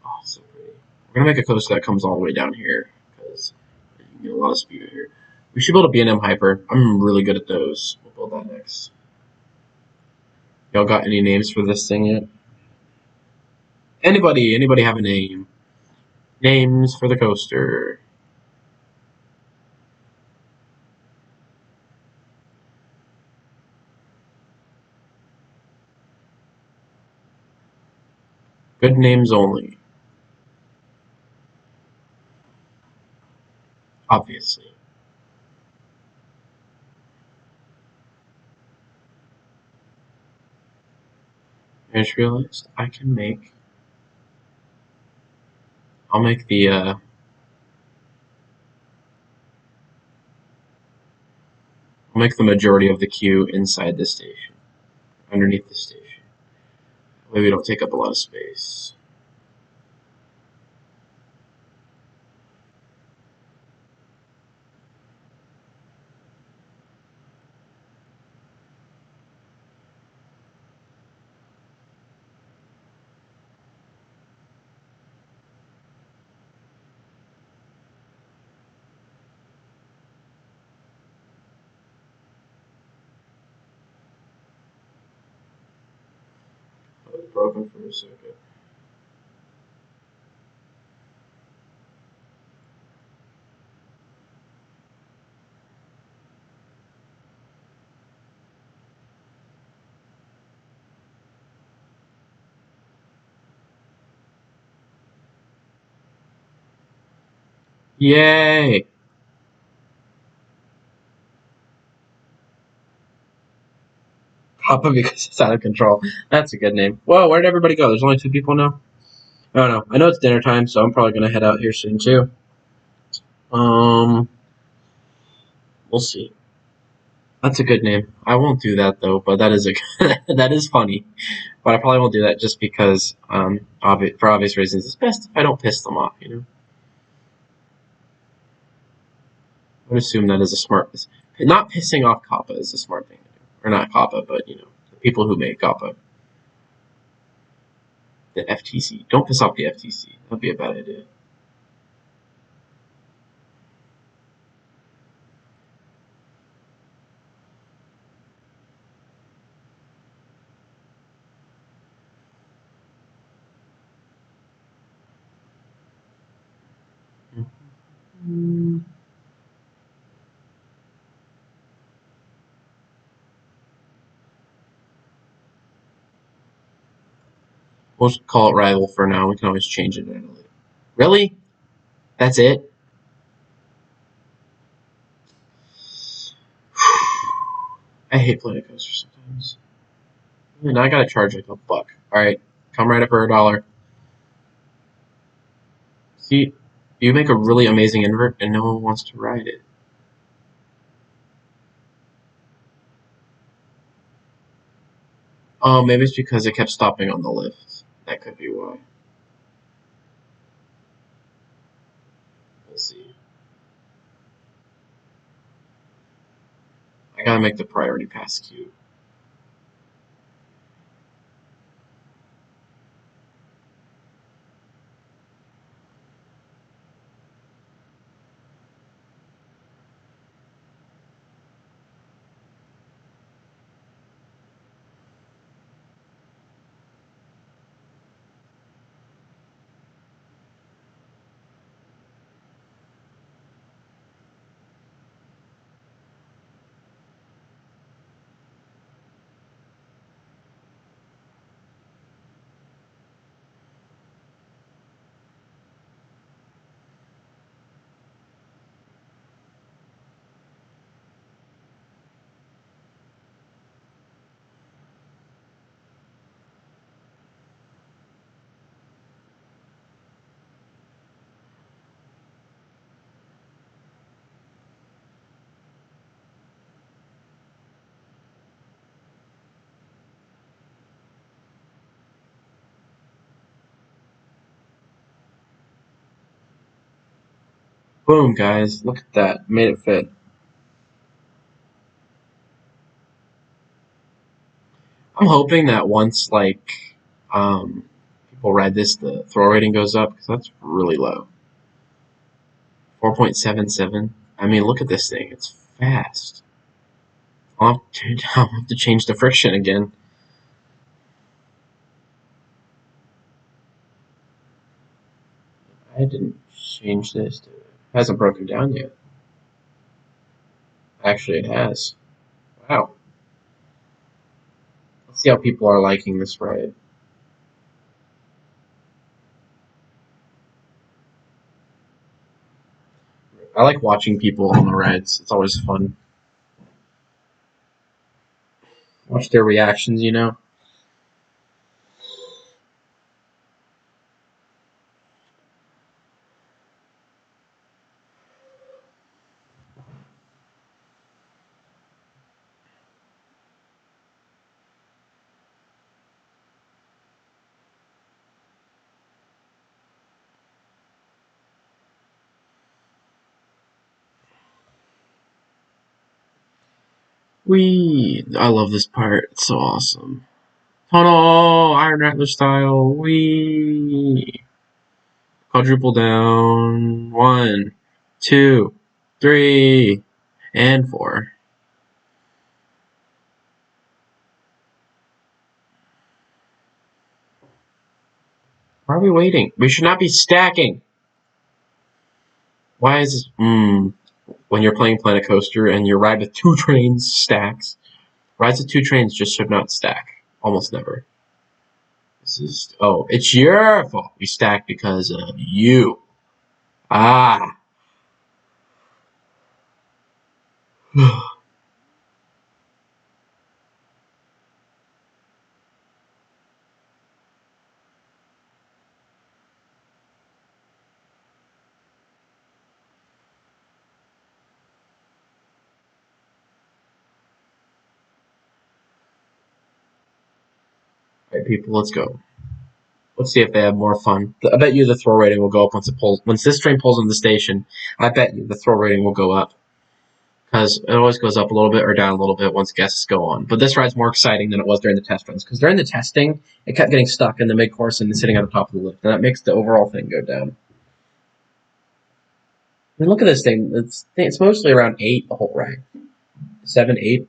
Oh, it's so pretty. We're gonna make a coaster that comes all the way down here because you can get a lot of speed here. We should build a B&M Hyper. I'm really good at those. We'll build that next. Y'all got any names for this thing yet? Anybody have a name? Names for the coaster. Good names only. Obviously. I just realized I can make. I'll make the. I'll make the majority of the queue inside the station, underneath the station. That way we don't take up a lot of space. I was broken for a second. Yay! Papa because it's out of control. That's a good name. Whoa, where did everybody go? There's only 2 people now? Oh no. I know it's dinner time, so I'm probably gonna head out here soon too. Um we'll see. That's a good name. I won't do that though, but that is a that is funny. But I probably won't do that just because for obvious reasons. It's best if I don't piss them off, you know. I would assume that is a smart not pissing off Kappa is a smart thing to do. Or not Kappa, but you know, the people who make Kappa. The FTC. Don't piss off the FTC. That'd be a bad idea. Mm-hmm. We'll just call it rival for now. We can always change it later. Really? That's it? I hate Planet Coaster sometimes. And I gotta charge like $1. Alright, come right up for $1. See, you make a really amazing invert and no one wants to ride it. Oh, maybe it's because it kept stopping on the lift. That could be why. We'll see. I gotta make the priority pass queue. Boom, guys. Look at that. Made it fit. I'm hoping that once, like, people ride this, the throw rating goes up, because that's really low. 4.77. I mean, look at this thing. It's fast. I'll have to change the friction again. I didn't change this. It hasn't broken down yet. Actually, it has. Wow. Let's see how people are liking this ride. I like watching people on the rides. It's always fun. Watch their reactions, you know? Whee! I love this part. It's so awesome. Tunnel! Iron Rattler style. Whee! Quadruple down. 1, 2, 3, and 4. Why are we waiting? We should not be stacking. Why is this? When you're playing Planet Coaster and you ride with 2 trains stacks. Rides with 2 trains just should not stack. Almost never. This is. Oh, it's your fault. We stacked because of you. Ah. Alright, people, let's go. Let's see if they have more fun. I bet you the throw rating will go up once it pulls. Once this train pulls in the station, I bet you the throw rating will go up. Because it always goes up a little bit or down a little bit once guests go on. But this ride's more exciting than it was during the test runs. Because during the testing, it kept getting stuck in the mid-course and sitting at the top of the lift. And that makes the overall thing go down. I mean, look at this thing. It's mostly around 8 the whole ride. 7, 8.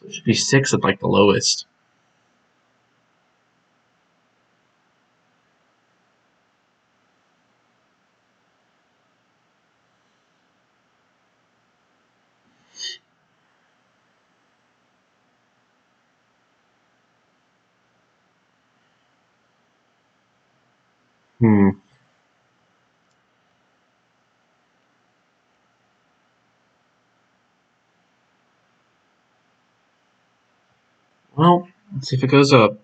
So it should be 6 at like the lowest. Well, let's see if it goes up.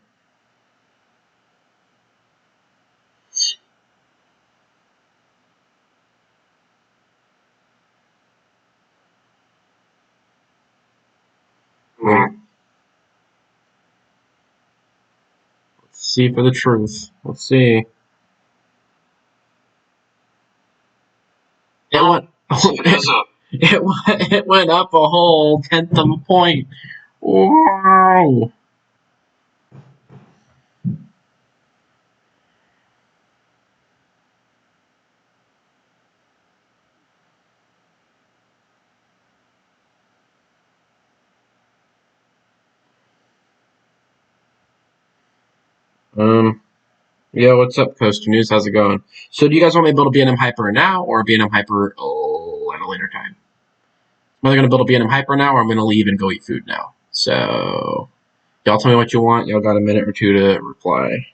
Let's see for the truth. Let's see. It went. It went up a whole 1/10 of a point. Wow. Yeah, what's up, Coaster News? How's it going? So, do you guys want me to build a B&M Hyper now or a B&M Hyper at a later time? I'm either going to build a B&M Hyper now or I'm going to leave and go eat food now. So, y'all tell me what you want. Y'all got a minute or two to reply.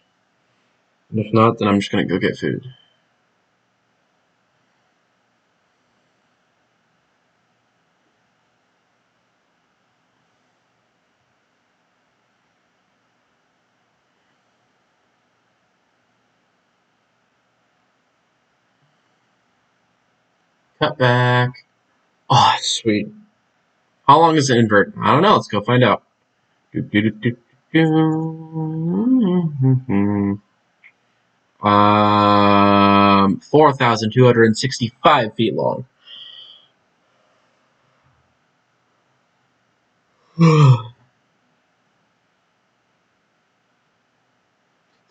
And if not, then I'm just going to go get food. Cut back. Oh, sweet. How long is the invert? I don't know. Let's go find out. 4,265 feet long.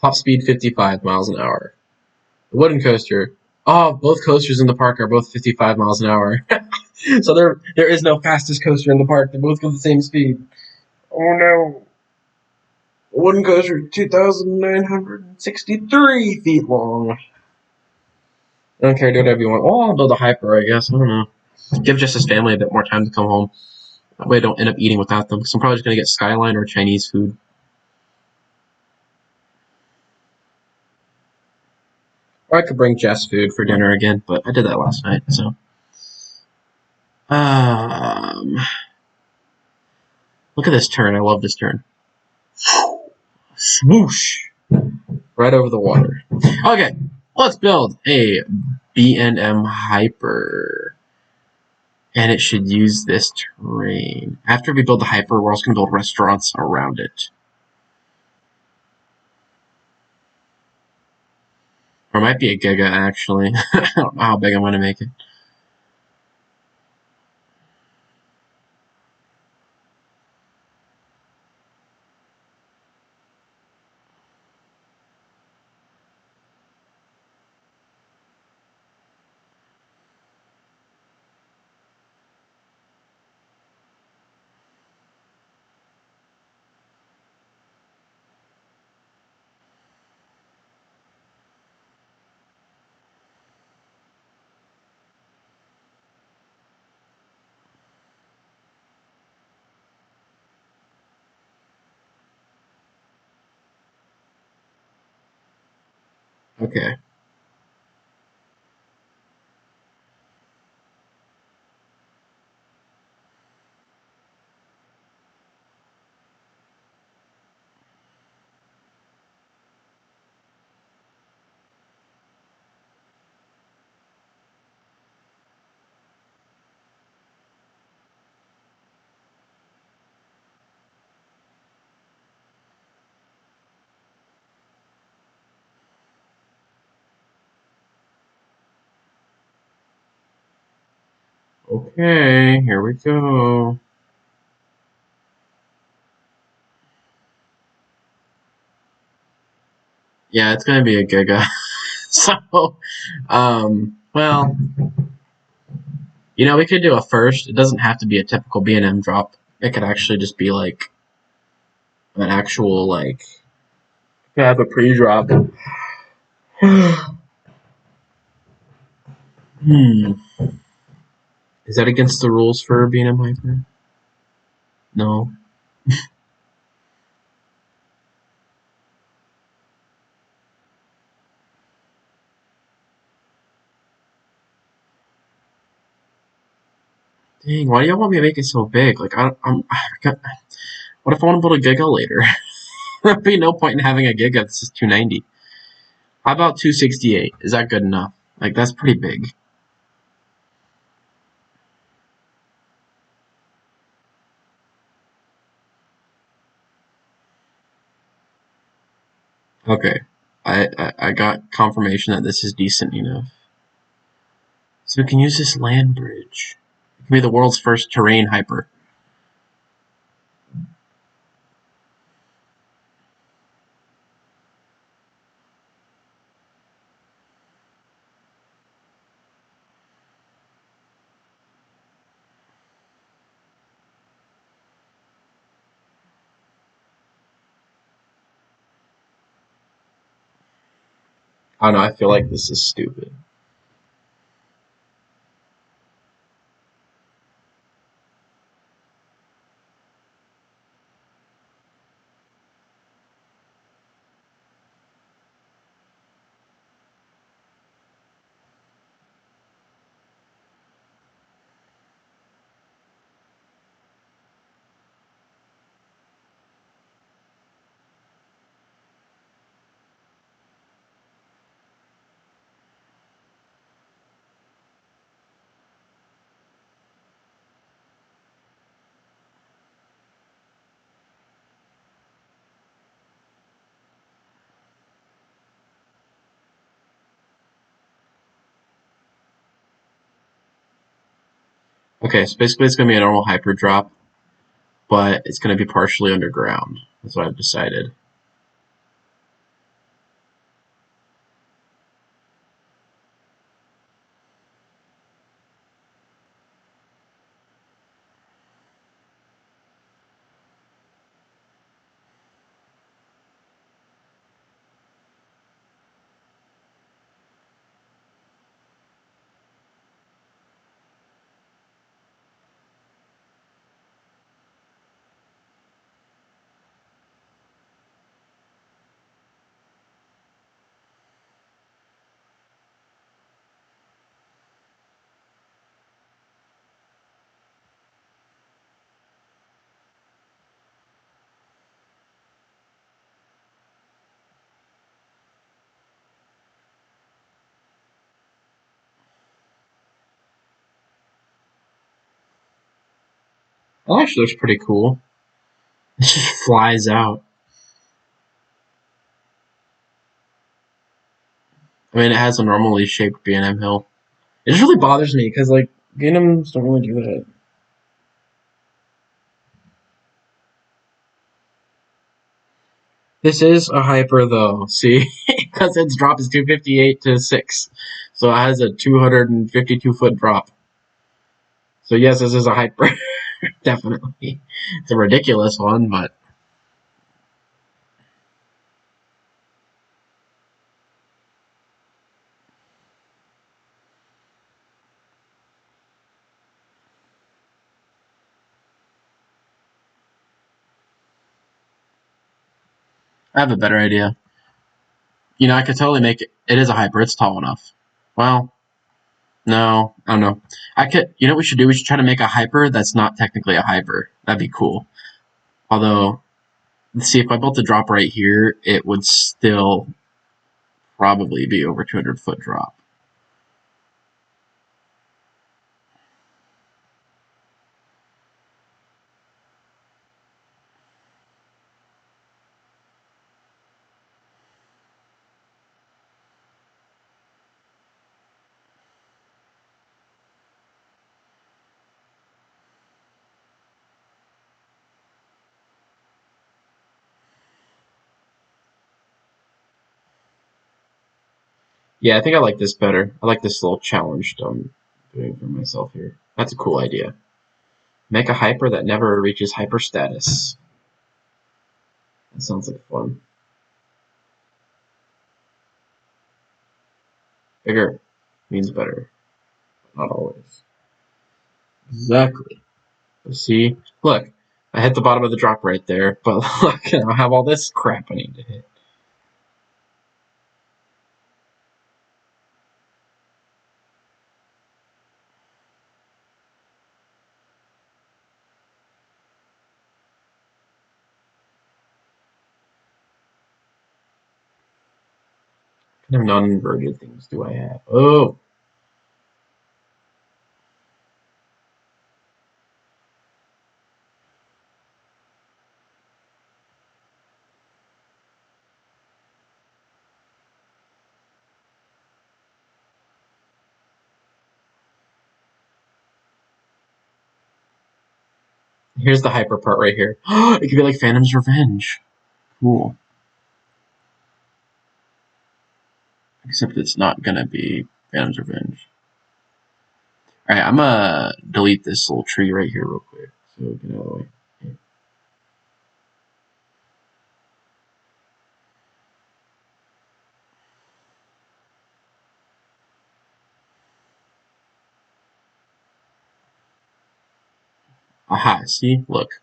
Top speed 55 miles an hour. The wooden coaster. Oh, both coasters in the park are both 55 miles an hour. So there is no fastest coaster in the park. They both go the same speed. Oh no. The wooden coaster is 2,963 feet long. I don't care, do whatever you want. Oh, I'll build a hyper, I guess. I don't know. Give just his family a bit more time to come home. That way I don't end up eating without them. Because I'm probably just going to get Skyline or Chinese food. Or I could bring Jess food for dinner again, but I did that last night, so. Look at this turn. I love this turn. Swoosh! Right over the water. Okay, let's build a B&M Hyper. And it should use this terrain. After we build the Hyper, we're also going to build restaurants around it. Or it might be a giga, actually. I don't know how big I'm going to make it. Okay. Okay, here we go. Yeah, it's gonna be a giga. So, well, we could do a first. It doesn't have to be a typical B&M drop. It could actually just be like an actual like. Could have a pre-drop. Hmm. Is that against the rules for B&M Hyper? No. Dang, why do y'all want me to make it so big? Like, what if I want to build a giga later? There'd be no point in having a giga. This is 290. How about 268? Is that good enough? Like, that's pretty big. Okay. I got confirmation that this is decent enough. So we can use this land bridge. It can be the world's first terrain hyper. I don't know, I feel like this is stupid. Okay, so basically it's going to be a normal hyper drop, but it's going to be partially underground. That's what I've decided. Well, actually looks pretty cool. It just flies out. I mean, it has a normally shaped B&M hill. It just really bothers me because like B&Ms don't really do that. This is a hyper though, see, because its drop is 258 to 6, so it has a 252-foot drop. So yes, this is a hyper, definitely. It's a ridiculous one, but I have a better idea. I could totally make it. It is a hyper. It's tall enough. Well, no, I don't know. I could. You know what we should do? We should try to make a hyper that's not technically a hyper. That'd be cool. Although, let's see if I built a drop right here, it would still probably be over 200-foot drop. Yeah, I think I like this better. I like this little challenge I'm doing for myself here. That's a cool idea. Make a hyper that never reaches hyper status. That sounds like fun. Bigger means better, but not always. Exactly. See? Look, I hit the bottom of the drop right there, but look, I have all this crap I need to hit. What kind of non-inverted things do I have? Oh, here's the hyper part right here. It could be like Phantom's Revenge. Cool. Except it's not gonna be Phantom's Revenge. Alright, I'm gonna delete this little tree right here real quick. So get out of the way. Aha, see? Look.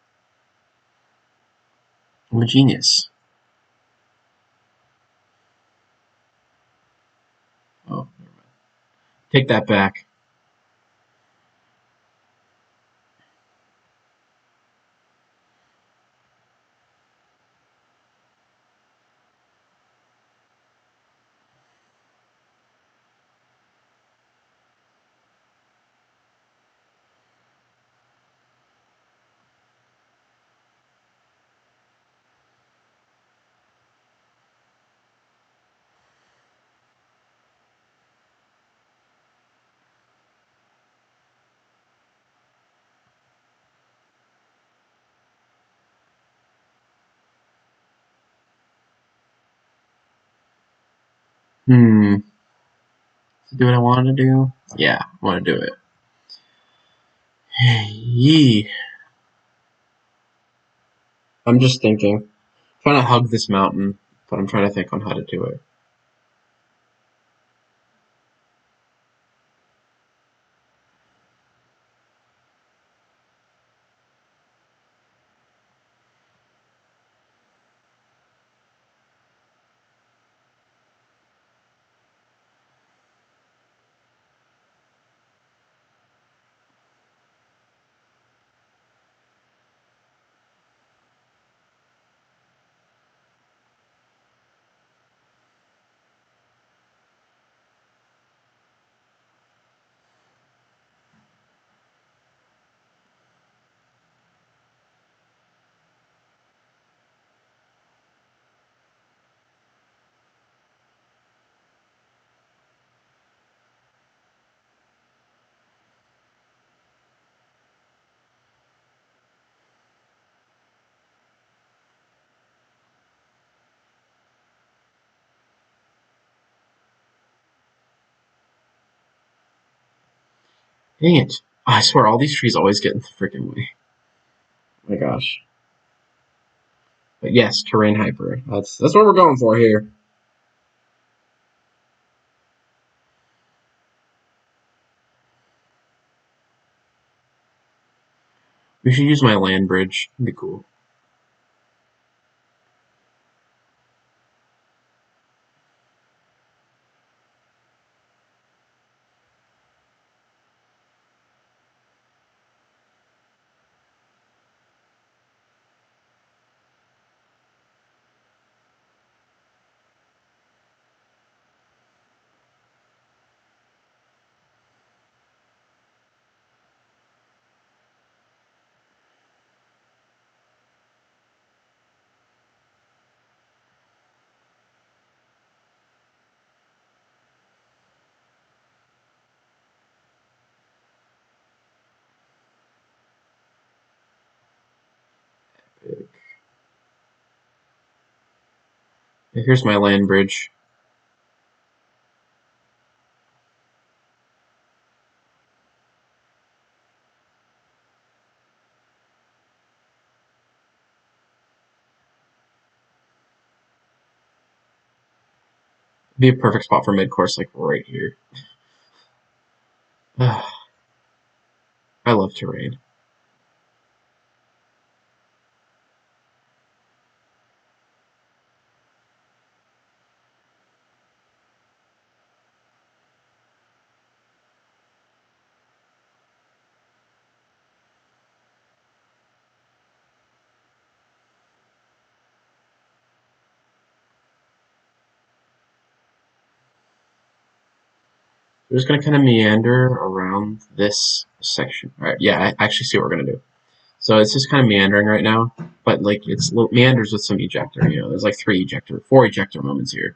I'm a genius. Oh, never mind. Take that back. Hmm. Do what I want to do? Yeah, I want to do it. Yee. I'm just thinking. I'm trying to hug this mountain, but I'm trying to think on how to do it. Dang it. I swear all these trees always get in the freaking way. Oh my gosh. But yes, terrain hyper. That's what we're going for here. We should use my land bridge. It'd be cool. Here's my land bridge. It'd be a perfect spot for mid course, like right here. I love terrain. We're just gonna kind of meander around this section. All right, yeah, I actually see what we're gonna do. So it's just kind of meandering right now, but like it's meanders with some ejector. You know, there's like four ejector moments here.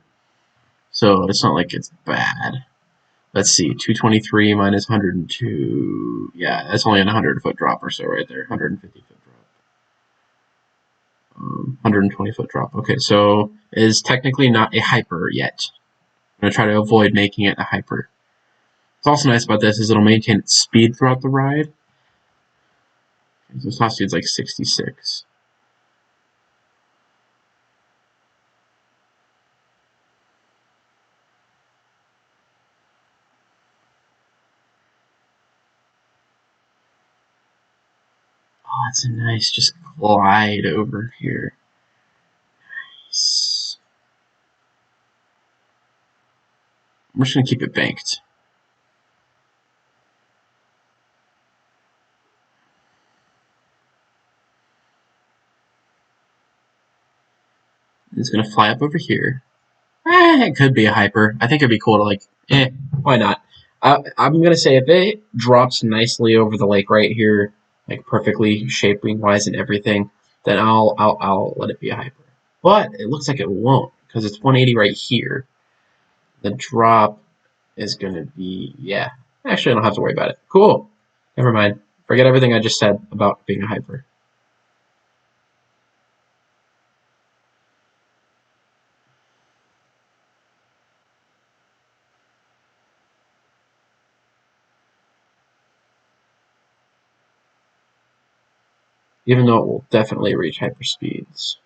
So it's not like it's bad. Let's see, 223 minus 102. Yeah, that's only a 100-foot drop or so right there. 150-foot drop. 120-foot drop. Okay, so it is technically not a hyper yet. I'm going to try to avoid making it a hyper. What's also nice about this is it'll maintain its speed throughout the ride. So top speed's like 66. Oh, that's a nice just glide over here. Nice. I'm just going to keep it banked. It's going to fly up over here. It could be a hyper. I think it'd be cool to like, why not? I'm gonna say if it drops nicely over the lake right here, like perfectly shaping wise and everything, then I'll let it be a hyper. But it looks like it won't because it's 180 right here. The drop is gonna be yeah. Actually, I don't have to worry about it. Cool. Never mind. Forget everything I just said about being a hyper. Even though it will definitely reach hyper speeds.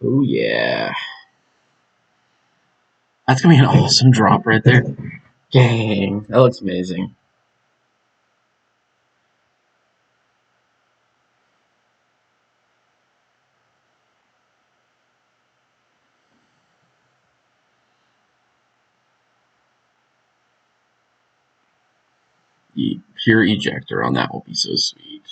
Oh yeah. That's gonna be an awesome drop right there. Dang, that looks amazing. The pure ejector on that will be so sweet.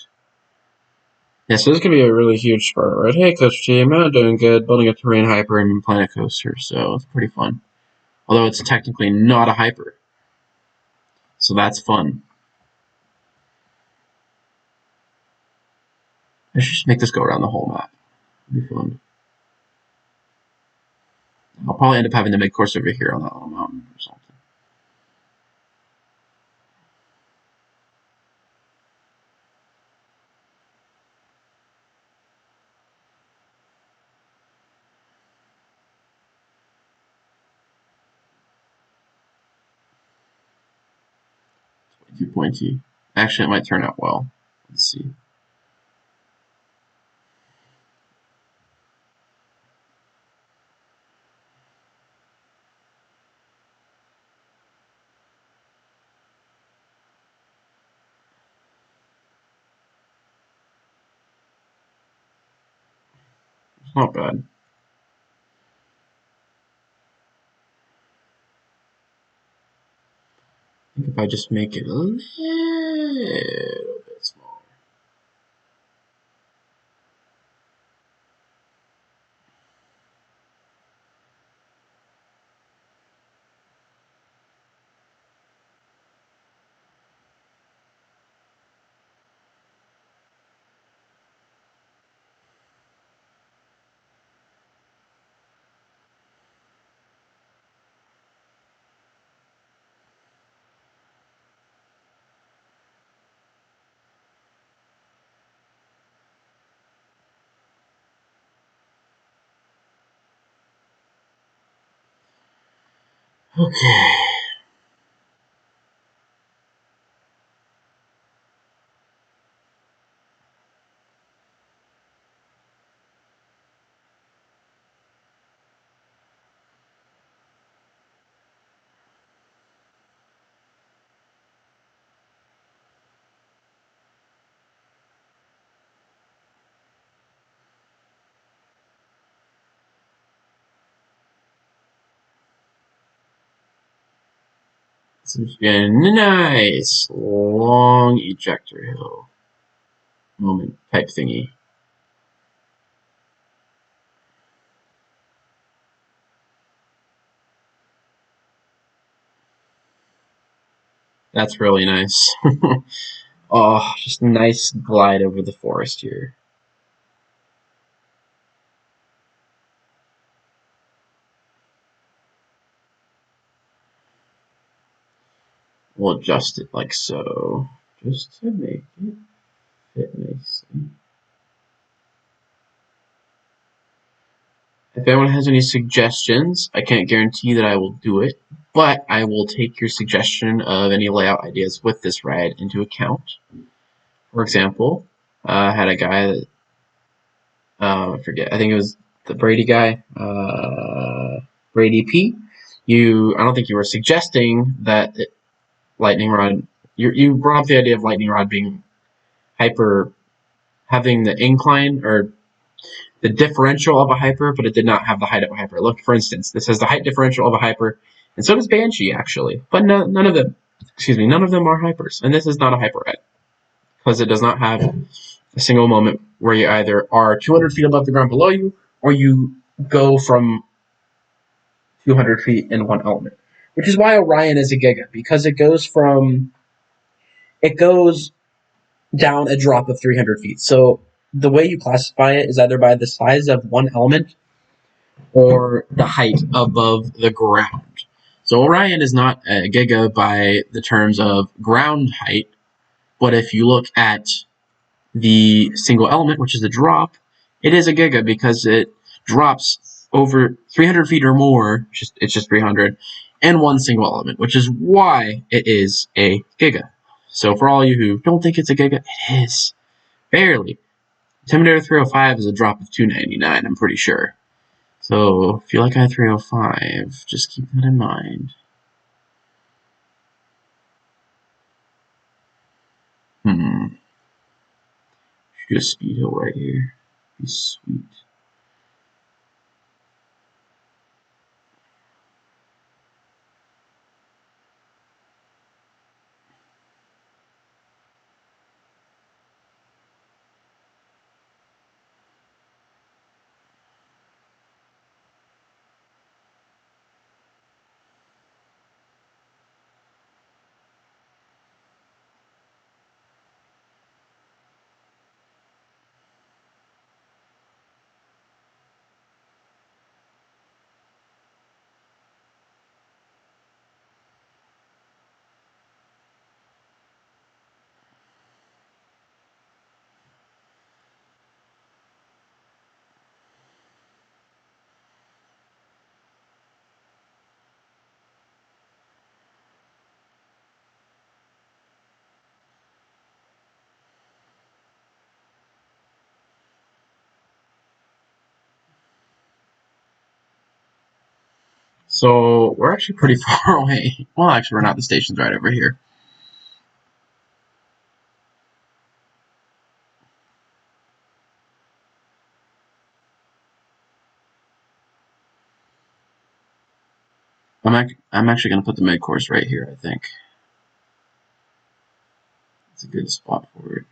Yeah, so this could be a really huge spur, right? Hey, Coach Team, I'm doing good, building a terrain hyper and planet coaster, so it's pretty fun. Although it's technically not a hyper, so that's fun. I should just make this go around the whole map. It'd be fun. I'll probably end up having to make course over here on that little mountain or something. too pointy. Actually, it might turn out well. Let's see. It's not bad. I think if I just make it a little bit smaller. Okay. So it's a nice long ejector hill moment type thingy. That's really nice. Oh, just a nice glide over the forest here. We'll adjust it like so, just to make it fit nicely. If anyone has any suggestions, I can't guarantee that I will do it, but I will take your suggestion of any layout ideas with this ride into account. For example, I had a guy that, I forget, I think it was the Brady guy, Brady P. I don't think you were suggesting that Lightning Rod, you brought up the idea of Lightning Rod being hyper, having the incline or the differential of a hyper, but it did not have the height of a hyper. Look, for instance, this has the height differential of a hyper, and so does Banshee actually, but none of them, none of them are hypers, and this is not a hyper ride because it does not have a single moment where you either are 200 feet above the ground below you, or you go from 200 feet in one element. Which is why Orion is a Giga, because it goes down a drop of 300 feet. So the way you classify it is either by the size of one element or the height above the ground. So Orion is not a giga by the terms of ground height, but if you look at the single element, which is the drop, it is a giga because it drops over 300 feet or more, it's just 300, and one single element, which is why it is a giga. So for all you who don't think it's a giga, it is. Barely. Intimidator 305 is a drop of 299, I'm pretty sure. So if you like I-305, just keep that in mind. Should do a speed hill right here. Be sweet. So we're actually pretty far away. Well, actually, we're not. The station's right over here. I'm actually going to put the mid course right here. I think it's a good spot for it.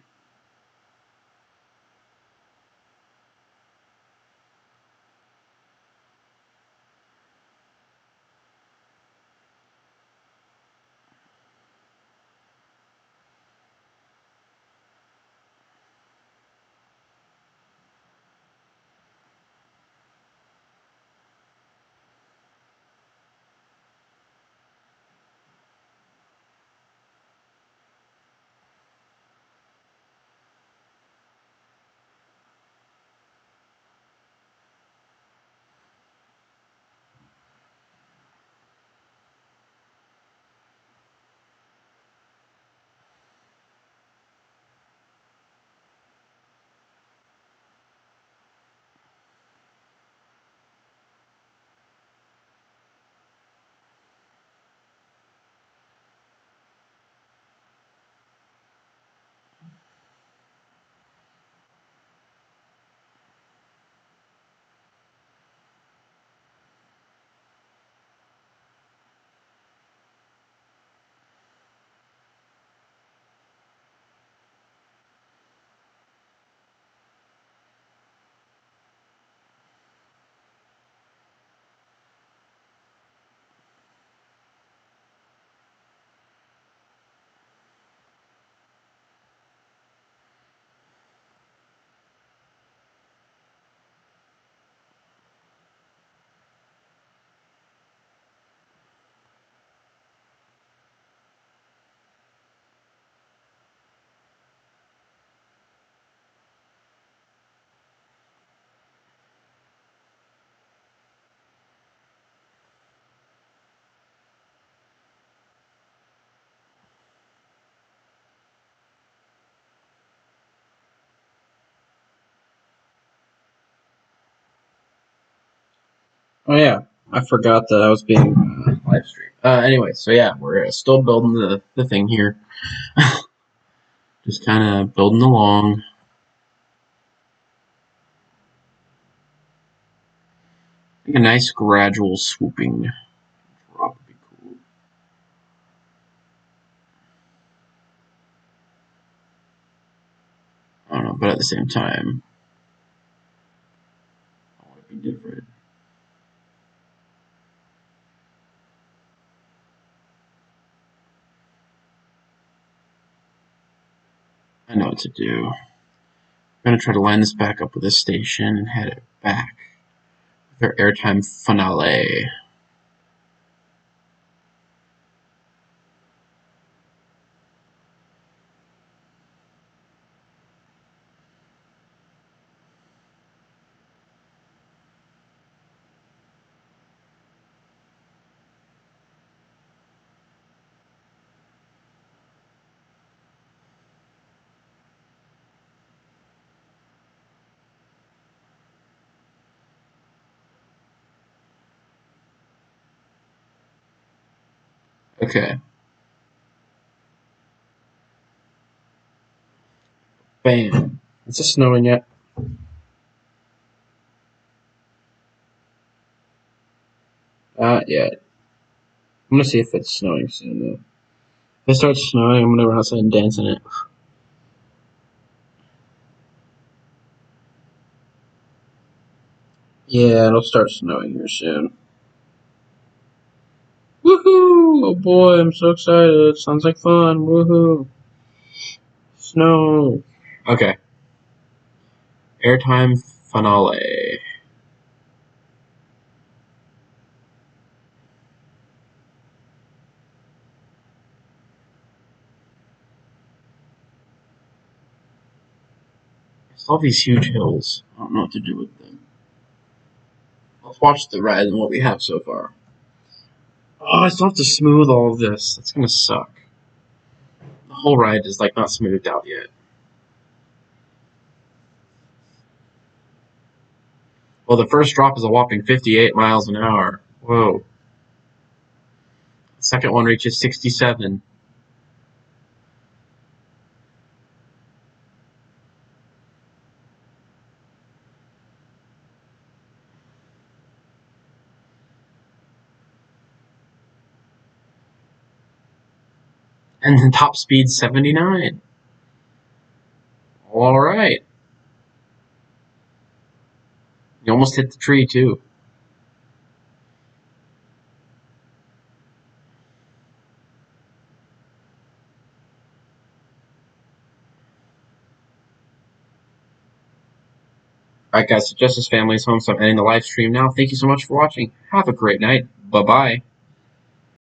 Oh yeah, I forgot that I was being live streamed. Anyway, so yeah, we're still building the thing here. Just kind of building along. I think a nice gradual swooping drop would be cool. I don't know, but at the same time, I want to be different. I know what to do. I'm gonna try to line this back up with this station and head it back. Their airtime finale. Okay. Bam. Is it snowing yet? Yeah. I'm gonna see if it's snowing soon though. If it starts snowing, I'm gonna run outside and dance in it. Yeah, it'll start snowing here soon. Woohoo! Oh boy, I'm so excited. Sounds like fun. Woohoo! Snow. Okay. Airtime finale. It's all these huge hills. I don't know what to do with them. Let's watch the ride and what we have so far. Oh, I still have to smooth all of this. That's gonna suck. The whole ride is like not smoothed out yet. Well, the first drop is a whopping 58 miles an hour. Whoa. Second one reaches 67. And the top speed 79. All right. You almost hit the tree, too. Alright guys, so Justice Family is home, so I'm ending the live stream now. Thank you so much for watching. Have a great night. Bye-bye.